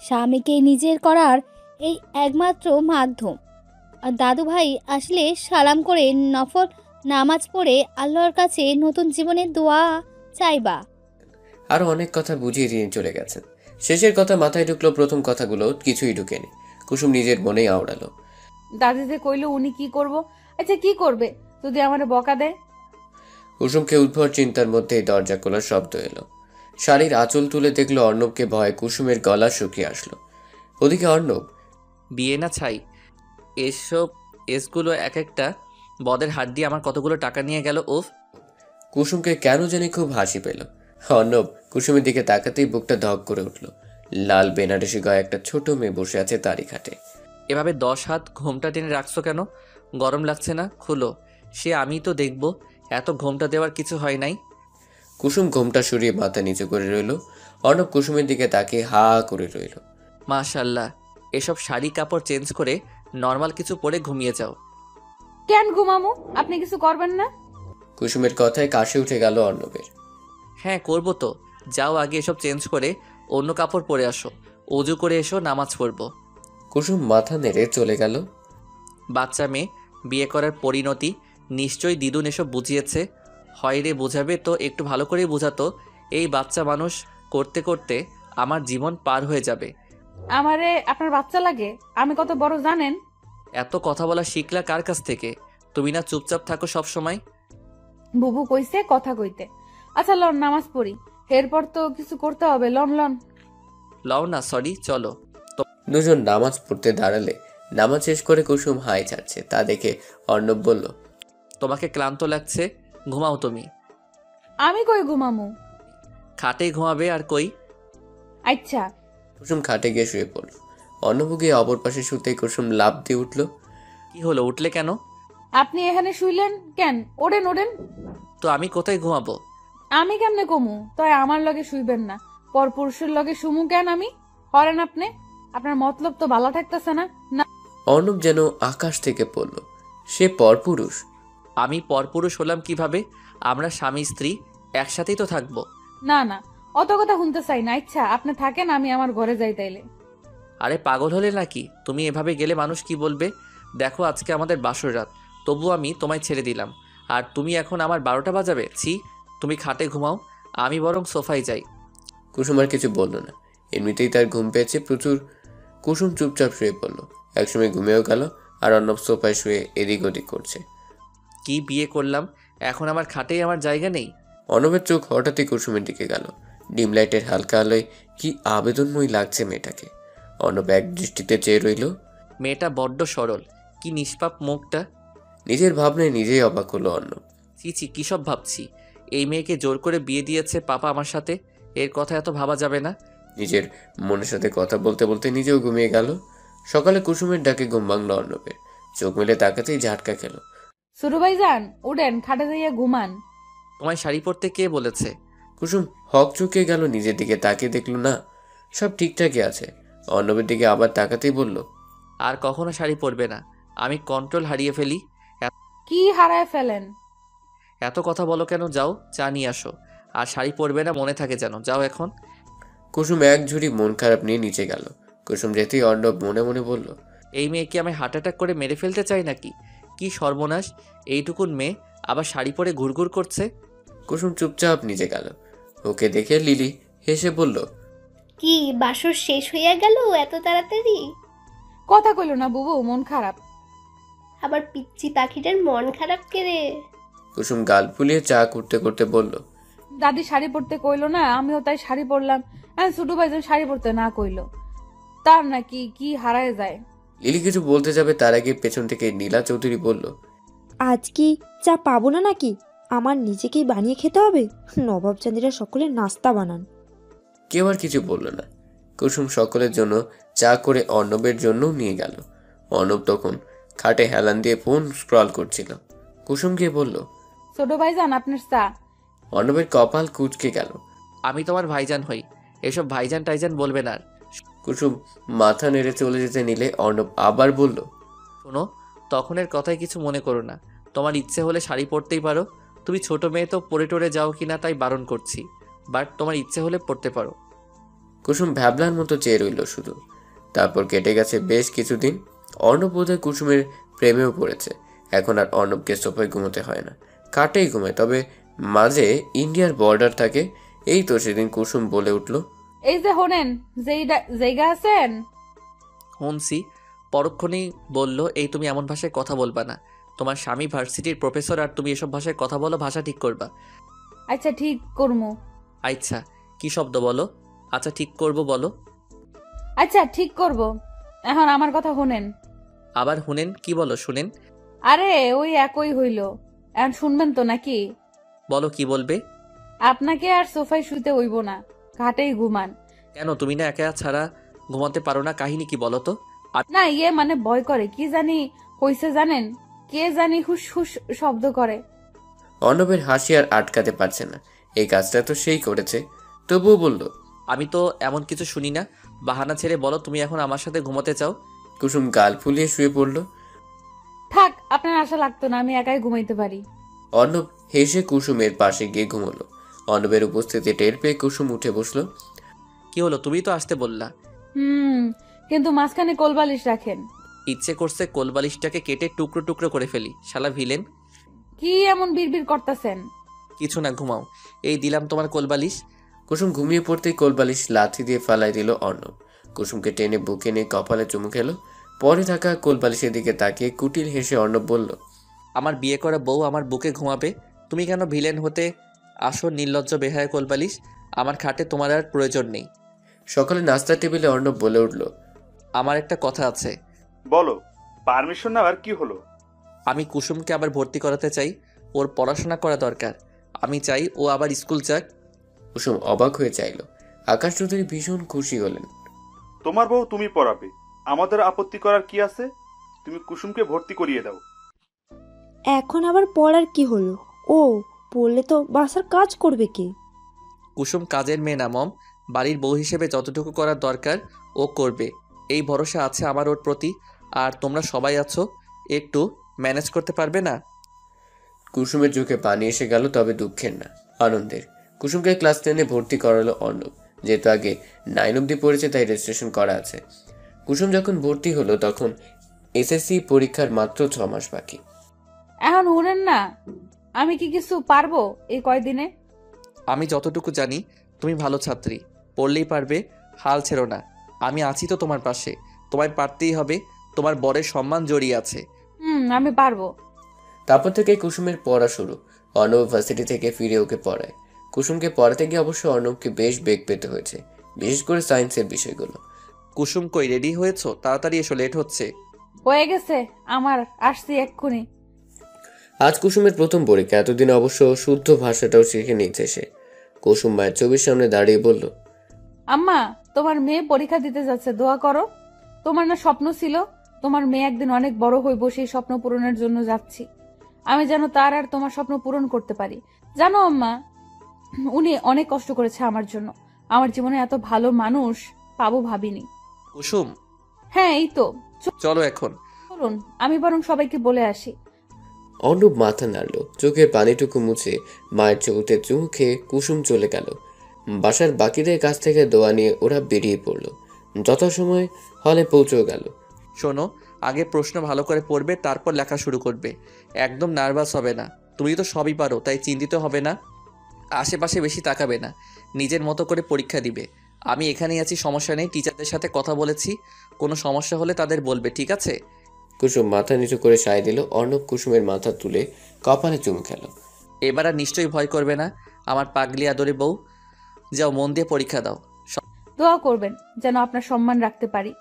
স্বামীকে নিজের করার এই একমাত্র মাধ্যম। আর দাদু ভাই আসলে সালাম করে নফল নামাজ পড়ে আল্লাহর কাছে নতুন জীবনের দোয়া চাইবা। আরো অনেক কথা বুঝিয়ে দিয়ে চলে গেছেন। শেষের কথা মাথায় ঢুকলো, প্রথম কথাগুলো কিছুই ঢুকেনি। কুসুম নিজের মনেই আওড়ালো, দাদি যে কইলো উনি কি করব? আচ্ছা কি করবে যদি আমারে বকা দেয়? কুসুমকে উদ্ভট চিন্তার মধ্যেই দরজা খোলার শব্দ এলো। শাড়ির আঁচল তুলে দেখলো অর্ণবকে, ভয়ে কুসুমের গলা শুকিয়ে আসলো। ওদিকে অর্ণব, বিয়ে না ছাই, এসব এসগুলো এক একটা বদের হাত দিয়ে আমার কতগুলো টাকা নিয়ে গেল। উফ! কুসুমকে কেন জানি খুব হাসি পেল। অর্ণব কুসুমের দিকে তাকাতেই বুকটা ধক করে উঠল। লাল বেনারসি গায়ে একটা ছোট মেয়ে বসে আছে তারই খাটে। এভাবে 10 হাত ঘোমটা টেনে রাখছো কেন? গরম লাগছে না? খুলো। সে আমি তো দেখব। এত ঘোমটা দেওয়ার কিছু হয় নাই। কুসুম ঘোমটা সরিয়ে মাথা নিচু করে রইল। অর্ণব কুসুমের দিকে তাকিয়ে হা করে রইল। মাশাল্লাহ, এসব শাড়ি কাপড় চেঞ্জ করে নর্মাল কিছু পরে ঘুমিয়ে যাও। কেন ঘুমামু? আপনি কিছু করবেন না? কুসুমের কথায় কাশি উঠে গেল অর্ণবের। হ্যাঁ করবো তো। যাও আগে এসব চেঞ্জ করে অন্য কাপড় পরে আসো, অজু করে এসো, নামাজ পড়বো। কুসুম মাথা নেড়ে চলে গেল। বাচ্চা মেয়ে, বিয়ে করার পরিণতি নিশ্চয়ই দিদুন এসব বুঝিয়েছে। হয় রে, বোঝাবে তো একটু ভালো করেই বোঝাতো। এই বাচ্চা মানুষ করতে করতে আমার জীবন পার হয়ে যাবে। আমারে আপনার বাচ্চা লাগে? আমি কত বড় জানেন? এত কথা বলা শিখলা কার কাছ থেকে? তুমি না চুপচাপ থাকো সব সময়? বুবু কইছে কথা কইতে। আচ্ছা লন, নামাজ পড়ি, এরপর তো কিছু করতে হবে। Loan loan. লও না, সরি, চলো। দুজন নামাজ পড়তে দাঁড়ালে নামাজ শেষ করে কুসুম হাই ছাড়ছে, তা দেখে অর্ণব বলল, তোমাকে ক্লান্ত লাগছে, ঘুমাও তুমি। আমি কই ঘুমামু? খাটে ঘুমাবে আর কই? আচ্ছা। কুসুম খাটে গিয়ে শুয়ে পড়ল। অর্ণব গিয়ে অপর পাশে শুতেই কুসুম লাফ দিয়ে উঠল। কি হলো, উঠলে কেন? আপনি এখানে শুইলেন কেন? ওড়েন ওড়েন। তো আমি কোথায় ঘুমাবো? আমি কেমনে কমু? তাই আমার লগে শুইবেন না, পর পুরুষের লগে শুমু কেন আমি? হরেন আপনি, আপনার মতলব তো ভালো থাকতেছে না। না, অর্ণব যেন আকাশ থেকে পড়ল। সে পরপুরুষ? আমি পরপুরুষ হলাম কিভাবে? আমরা স্বামী স্ত্রী একসাথেই তো থাকবো। না না, অত কথা শুনতে চাই না। ইচ্ছা আপনি থাকেন, আমি আমার ঘরে যাই তাইলে। আরে পাগল হলে নাকি? তুমি এভাবে গেলে মানুষ কি বলবে? দেখো আজকে আমাদের বাসর রাত, তবু আমি তোমায় ছেড়ে দিলাম, আর তুমি এখন আমার 12টা বাজাবে? ছি, তুমি খাটে ঘুমাও, আমি বরং সোফায় যাই। কুসুম আর কিছু বলল না, এমনিতেই তার ঘুম পেয়েছে প্রচুর। কুসুম চুপচাপ শুয়ে পড়ল। একসময় ঘুমেও গেল, আর অর্ণব সোফায় শুয়ে এদিক ওদিক করছে। কি বিয়ে করলাম, এখন আমার খাটেই আমার জায়গা নেই? অর্ণবের চোখ হঠাৎই কুসুমের দিকে গেল। ডিম লাইটের হালকা আলোয় কি আবেদনময় লাগছে মেয়েটাকে। অর্ণব এক দৃষ্টিতে চেয়ে রইল। মেয়েটা বড্ড সরল, কি নিষ্পাপ মুখটা। নিজের ভাবনায় নিজেই অবাক হলো অর্ণব। চিচি, কি সব ভাবছি? এই মেয়েকে জোর করে বিয়ে দিয়েছে পাপা আমার সাথে, এর কথা এত ভাবা যাবে না। নিজের মনের সাথে কথা বলতে বলতে নিজেও ঘুমিয়ে গেল। সকালে কুসুমের ডাকে ঘুম ভাঙল অর্ণবের। চোখ মেলে তাকাতেই ঝাটকা খেল। সুরু ভাইজান উঠেন, খাটে যাইয়া ঘুমান। তোমায় শাড়ি পরতে কে বলেছে? কুসুম হক চুকিয়ে গেল, নিজের দিকে তাকিয়ে দেখলো না, সব ঠিকঠাকই আছে। অর্ণবের দিকে আবার তাকাতেই বলল, আর কখনো শাড়ি পরবে না, আমি কন্ট্রোল হারিয়ে ফেলি। কি হারায় ফেলেন? এত কথা বলো কেন? যাও চা নিয়ে আসো। আর শাড়ি পরবে না, মনে থাকে যেন। যাও এখন। কুসুম এক ঝুড়ি মন খারাপ নিয়ে নিচে গেল। কুসুম যেতেই অর্ণব মনে মনে বলল, এই মেয়ে কি আমি হার্ট অ্যাটাক করে মেরে ফেলতে চাই নাকি? কি সর্বনাশ, এইটুকুন মেয়ে আবার শাড়ি পরে ঘুরঘুর করছে। কুসুম চুপচাপ নিচে গেল। ওকে দেখে লিলি হেসে বলল, কি বাসর শেষ হইয়া গেল এত তাড়াতাড়ি? কথা কইল না বুবু, মন খারাপ। আবার পিচ্চি পাখিটার মন খারাপ কে রে? কুসুম গাল ফুলিয়ে চা করতে করতে বলল, দাদি শাড়ি পরতে কইলো না, আমিও তাই শাড়ি পরলাম। ছোট ভাইজান শাড়ি পরতে না কইলো, তার নাকি কি হারায় যায়। লিলি কিছু বলতে যাবে, তার আগে পেছন থেকে নীলা চৌধুরী বলল, আজ কি চা পাবো না নাকি? আমার নিজেকেই বানিয়ে খেতে হবে। নবাব চাঁদিরা সকলে নাস্তা বানান। কেউ আর কিছু বলল না। কুসুম সকলের জন্য চা করে অর্ণবের জন্যও নিয়ে গেল। অর্ণব তখন খাটে হেলান দিয়ে ফোন স্ক্রল করছিল। কুসুম গিয়ে বলল, ছোট ভাইজান আপনার চা। অর্ণবের কপাল কুঁচকে গেল। আমি তোমার ভাইজান হই, এসব ভাইজান টাইজান বলবে না। কুসুম মাথা নেড়ে চলে যেতে নিলে অর্ণব আবার বলল, শোনো, তখনের কথায় কিছু মনে করো না। তোমার ইচ্ছে হলে শাড়ি পরতেই পারো। তুমি ছোট মেয়ে তো, পরে টরে যাও কিনা তাই বারণ করছি, বাট তোমার ইচ্ছে হলে পরতে পারো। কুসুম ভ্যাবলার মতো চেয়ে রইল শুধু। তারপর কেটে গেছে বেশ কিছুদিন। অর্ণব বোধহয় কুসুমের প্রেমেও পড়েছে। এখন আর অর্ণবকে সোফায় ঘুমোতে হয় না, কাটেই ঘুমায়। তবে মাঝে ইন্ডিয়ার বর্ডার থাকে। এই তো সেদিন কুসুম বলে উঠল, এই যে হোনেন জায়গা আছেন? হুনসি পরক্ষণেই বলল, এই তুমি এমন ভাষায় কথা বলবা না, তোমার স্বামী ভার্সিটির প্রফেসর আর তুমি এসব ভাষায় কথা বলো, ভাষা ঠিক করবা। আচ্ছা ঠিক করবো। আচ্ছা কি শব্দ বলো? আচ্ছা ঠিক করব বলো। আচ্ছা ঠিক করব। এখন আমার কথা শুনেন। আবার শুনেন? কি বলো শুনেন? আরে ওই একই হইল। এখন শুনবেন তো নাকি? বলো কি বলবে? আপনাকে আর সোফায় শুতে হইব না, ঘাটেই ঘুমান। কেন তুমি না একা ছাড়া ঘুমাতে পারো না? কাহিনী কি বলো তো? না ইয়ে মানে ভয় করে, কি জানি হইছে জানেন, কে জানি হুস হুস শব্দ করে। অর্ণবের হাসি আর আটকাতে পারছে না, এই কাজটা তো সেই করেছে। তবুও বলল, আমি তো এমন কিছু শুনি না। বাহানা ছেড়ে বলো তুমি এখন আমার সাথে ঘুমাতে চাও। কুসুম গাল ফুলিয়ে শুয়ে পড়ল। থাক, আপনার আশা লাগতো না, আমি একাই ঘুমাইতে পারি। অর্ণব হেসে কুসুমের পাশে গিয়ে ঘুমলো। অর্ণবের উপস্থিতি টের পেয়ে কুসুম উঠে বসলো। কি হলো, তুমি তো আসতে বললা। কিন্তু মাঝখানে কোলবালিশ রাখেন। ইচ্ছে করছে কোলবালিশটাকে কেটে টুকরো টুকরো করে ফেলি, শালা ভিলেন। কি এমন বিড়বিড় করতেছেন? কিছু না, ঘুমাও। এই দিলাম তোমার কোলবালিশ। কুসুম ঘুমিয়ে পড়তেই কোলবালিশ লাথি দিয়ে ফালাই দিল অর্ণব। কুসুমকে টেনে বুকে নিয়ে কপালে চুমু খেলো। পরে থাকা কোলবালিশের দিকে তাকিয়ে কুটিল হেসে অর্ণব বলল, আমার বিয়ে করা বউ আমার বুকে ঘুমাবে, তুমি কেন ভিলেন হতে আসো? নির্লজ্জ বেহায়া কোলবালিশ, আমার খাটে তোমার আর প্রয়োজন নেই। সকালে নাস্তার টেবিলে অর্ণব বলে উঠল, আমার একটা কথা আছে। বলো। পারমিশন নেওয়ার কি হলো? আমি কুসুমকে আবার ভর্তি করাতে চাই, ওর পড়াশোনা করা দরকার। আমি চাই ও আবার স্কুল যাক। কুসুম অবাক হয়ে চাইল। আকাশ চৌধুরী ভীষণ খুশি হলেন। তোমার বউ তুমি পড়াবে, আমাদের আপত্তি করার কি আছে? তুমি কুসুমকে ভর্তি করিয়ে দাও। এখন আবার পড়ার কি হলো? ও পড়লে তো বাসার কাজ করবে কে? কুসুম কাজের মেয়ে না মম, বাড়ির বউ হিসেবে যতটুকু করার দরকার ও করবে, এই ভরসা আছে আমার ওর প্রতি। আর তোমরা সবাই আছো, একটু ম্যানেজ করতে পারবে না? কুসুমের চোখে পানি এসে গেল, তবে দুঃখের না, আনন্দের। কুসুমকে ক্লাস 10-এ ভর্তি করালো অর্ণব। যেহেতু আগে 9 অবধি পড়েছে তাই রেজিস্ট্রেশন করা আছে। কুসুম যখন ভর্তি হলো তখন এসএসসি পরীক্ষার মাত্র 6 মাস বাকি। এখন শুনেন না, আমি কি কিছু পারবো এই কয়দিনে? আমি যতটুকু জানি তুমি ভালো ছাত্রী, পড়লেই পারবে, হাল ছেড়ো না। আমি আছি তো তোমার পাশে, তোমায় পারতেই হবে, তোমার বরের সম্মান জড়িয়ে আছে। আমি পারবো। তারপর থেকে কুসুমের পড়া শুরু। অর্ণব ভার্সিটি থেকে ফিরে ওকে পড়ায়। কুসুমকে পড়াতে গিয়ে অবশ্য অর্ণবকে বেশ বেগ পেতে হয়েছে, বিশেষ করে সায়েন্সের বিষয়গুলো। কুসুম কই, রেডি হয়েছো? তাড়াতাড়ি এসো, লেট হচ্ছে। হয়ে গেছে আমার, আসছি এক্ষুনি। আজ কুসুমের প্রথম পরীক্ষা, এতদিন অবশ্য শুদ্ধ ভাষাটাও শিখে নিয়েছে সে। কুসুম মায়ের ছবির সামনে দাঁড়িয়ে বলল, আম্মা তোমার মেয়ে পরীক্ষা দিতে যাচ্ছে, দোয়া করো। তোমার না স্বপ্ন ছিল তোমার মেয়ে একদিন অনেক বড় হইব, সেই স্বপ্ন পূরণের জন্য যাচ্ছি। আমি যেন তার আর তোমার স্বপ্ন পূরণ করতে পারি। জানো আম্মা, উনি অনেক কষ্ট করেছে আমার জন্য। আমার জীবনে এত ভালো মানুষ পাবো ভাবিনি। কুসুম, হ্যাঁ এই তো, চলো এখন। চলুন, আমি বরং সবাইকে বলে আসি। অর্ণব মাথা নাড়ল, চোখের পানিটুকু মুছে মায়ের চৌতে চুমু খেয়ে কুসুম চলে গেল। বাসার বাকিদের কাছ থেকে দোয়া নিয়ে ওরা বেরিয়ে পড়ল। যথাসময়ে হলে পৌঁছেও গেল। শোনো, আগে প্রশ্ন ভালো করে পড়বে, তারপর লেখা শুরু করবে। একদম নার্ভাস হবে না, তুমি তো সবই পারো, তাই চিন্তিত হবে না। আশেপাশে বেশি তাকাবে না, নিজের মতো করে পরীক্ষা দিবে। আমি এখানেই আছি, সমস্যা নেই। টিচারদের সাথে কথা বলেছি, কোনো সমস্যা হলে তাদের বলবে, ঠিক আছে? কুসুম মাথা নিচু করে সায় দিল। অর্ণব কুসুমের মাথা তুলে কপালে চুমু খেল। এবার আর নিশ্চয়ই ভয় করবে না, আমার পাগলি আদরে বউ। যাও, মন দিয়ে পরীক্ষা দাও। দোয়া করবেন যেন আপনার সম্মান রাখতে পারি।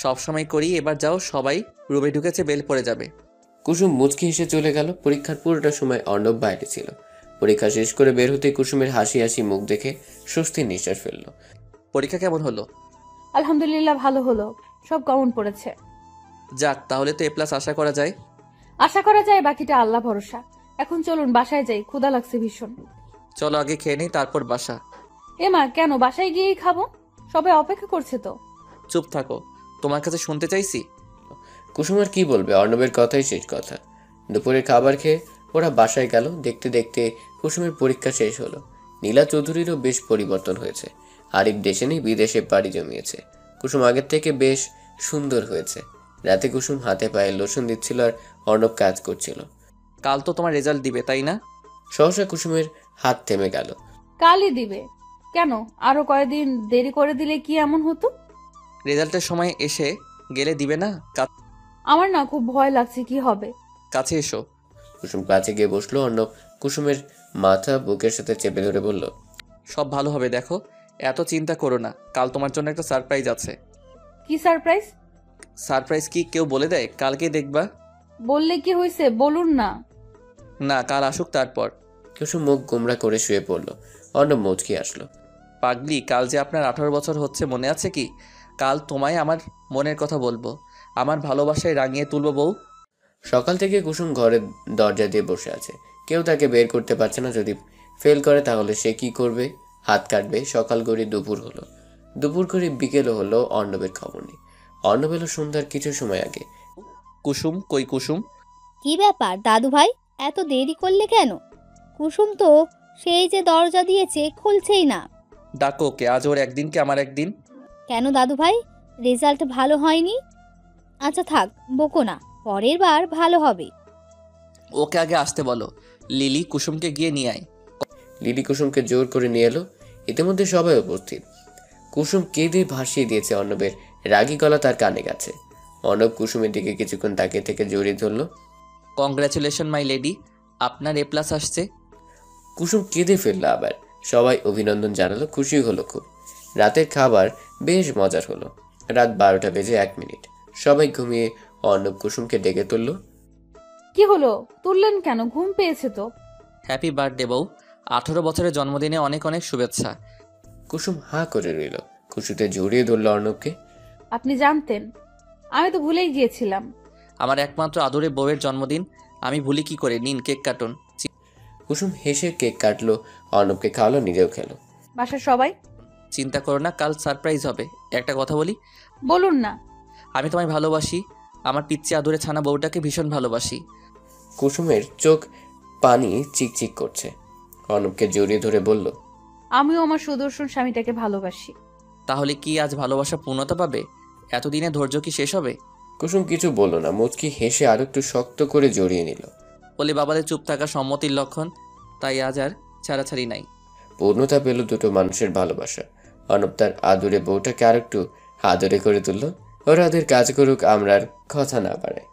সব সময় করি, এবার যাও। সবাই রুমে ঢুকেছে, বেল পড়ে যাবে। কুসুম মুচকি হেসে চলে গেল। পরীক্ষার পুরোটা সময় অর্ণব বাইরে ছিল। পরীক্ষা শেষ করে বের হতে কুসুমের হাসি হাসি মুখ দেখে স্বস্তির নিঃশ্বাস ফেলল। পরীক্ষা কেমন হলো? আলহামদুলিল্লাহ ভালো হলো, সব কমন পড়েছে। যাক, তাহলে তো A+ আশা করা যায়। আশা করা যায়, বাকিটা আল্লাহ ভরসা। এখন চলুন বাসায় যাই, ক্ষুধা লাগছে ভীষণ। চলো আগে খেয়ে নেই, তারপর বাসা। এমা কেন, বাসায় গিয়েই খাবো, সবাই অপেক্ষা করছে তো। চুপ থাকো, তোমার কাছে শুনতে চাইছি। কুসুম আর কি বলবে, অর্ণবের কথাই শেষ কথা। দুপুরের খাবার খেয়ে ওরা বাসায় গেল। দেখতে দেখতে কুসুমের পরীক্ষা শেষ হলো। নীলা চৌধুরীরও বেশ পরিবর্তন হয়েছে। আরিফ দেশে নেই, বিদেশে পাড়ি জমিয়েছে। কুসুম আগের থেকে বেশ সুন্দর হয়েছে। রাতে কুসুম হাতে পায়ে লোশন দিচ্ছিল আর অর্ণব কাজ করছিল। কাল তো তোমার রেজাল্ট দিবে, তাই না? সহসা কুসুমের হাত থেমে গেল। কালই দিবে কেন? আরো কয়েকদিন দেরি করে দিলে কি এমন হতো? রেজাল্টের সময় এসে গেলে দিবে না? আমার না খুব ভয় লাগছে কি হবে। কাছে এসো। কুসুম কাছে গিয়ে বসলো। অর্ণব কুসুমের মাথা বুকের সাথে চেপে ধরে বলল, সব ভালো হবে, দেখো এত চিন্তা করো না, কাল তোমার জন্য একটা সারপ্রাইজ আছে। কি সারপ্রাইজ? সারপ্রাইজ কি কেউ বলে দেয়? কালকেই দেখবা। বললে কি হয়েছে, বলুন না। না, কাল আসুক তারপর। কুসুম মুখ গোমরা করে শুয়ে পড়ল। অর্ণব মুচকি আসলো। পাগলি, কাল যে আপনার 18 বছর হচ্ছে, মনে আছে কি? কাল তোমায় আমার মনের কথা বলবো, আমার ভালোবাসায় রাঙিয়ে তুলবো বউ। সকাল থেকে কুসুম ঘরের দরজা দিয়ে বসে আছে। কেউ তাকে বের করতে পারছে না। যদি ফেল করে তাহলে সে কি করবে? হাত কাটবে। সকাল গড়িয়ে দুপুর হলো, দুপুর করে বিকেলও হলো। অর্ণবের খবর নেই। অর্ণব এলো সন্ধ্যার কিছু সময় আগে। কুসুম কই? কুসুম? কি ব্যাপার দাদু ভাই, এত দেরি করলে কেন? কুসুম তো সেই যে দরজা দিয়েছে খুলছেই না। ডাকো ওকে, আজ ওর একদিন কি আমার একদিন। কেন দাদু ভাই, রেজাল্ট ভালো হয়নি? আচ্ছা থাক, বকো না, পরের বার ভালো হবে। ওকে আগে আসতে বলো। লিলি, কুসুমকে গিয়ে নিয়ে আয়। লিলি কুসুমকে জোর করে নিয়ে এলো। ইতিমধ্যে সবাই উপস্থিত। কুসুম কেঁদে ভাসিয়ে দিয়েছে অর্ণবের রাগী গলা তার কানে গেছে। অর্ণব কুসুমের দিকে কিছুক্ষণ তাকিয়ে থেকে জড়িয়ে ধরল। কংগ্রাচুলেশন মাই লেডি, আপনার A+ আসছে। কুসুম কেঁদে ফেললো আবার। সবাই অভিনন্দন জানালো, খুশি হলো খুব। রাতের খাবার বেশ মজার হলো। রাত 12টা বেজে 1 মিনিট। সবাই ঘুমিয়ে অর্ণব কুসুমকে ডেকে তুলল। কি হলো, তুললেন কেন? ঘুম পেয়েছে তো। হ্যাপি বার্থডে বউ, 18 বছরের জন্মদিনে অনেক অনেক শুভেচ্ছা। কুসুম হাঁ করে রইল। খুশিতে জড়িয়ে ধরল অর্ণবকে। আপনি জানতেন? আমি তো ভুলেই গিয়েছিলাম। আমার একমাত্র আদরে বউয়ের জন্মদিন, আমি ভুলি কি করে? নিন কেক কাটুন। কুসুম হেসে কেক কাটলো, অর্ণবকে খাওয়ালো, নিজেও খেলো। বাসার সবাই? চিন্তা করো না, কাল সারপ্রাইজ হবে। একটা কথা বলি? বলুন না। আমি তোমায় ভালোবাসি, আমার পিচ্চি আদরে ছানা বউটাকে ভীষণ ভালোবাসি। কুসুমের চোখ পানি চিকচিক করছে। অর্ণবকে জড়িয়ে ধরে বলল, আমিও আমার সুদর্শন স্বামীটাকে ভালোবাসি। তাহলে কি আজ ভালোবাসা পূর্ণতা পাবে? এতদিনে ধৈর্য কি শেষ হবে? কুসুম কিছু বলল না, মুচকি হেসে আর একটু শক্ত করে জড়িয়ে নিল। বলে বাবাদের চুপ থাকা সম্মতির লক্ষণ, তাই আজ আর ছাড়াছাড়ি নাই। পূর্ণতা পেল দুটো মানুষের ভালোবাসা। অর্ণব তার আদরে বউটাকে আর একটু আদরে করে তুলল। ওরা ওদের কাজ করুক, আমরা আর কথা না বাড়াই।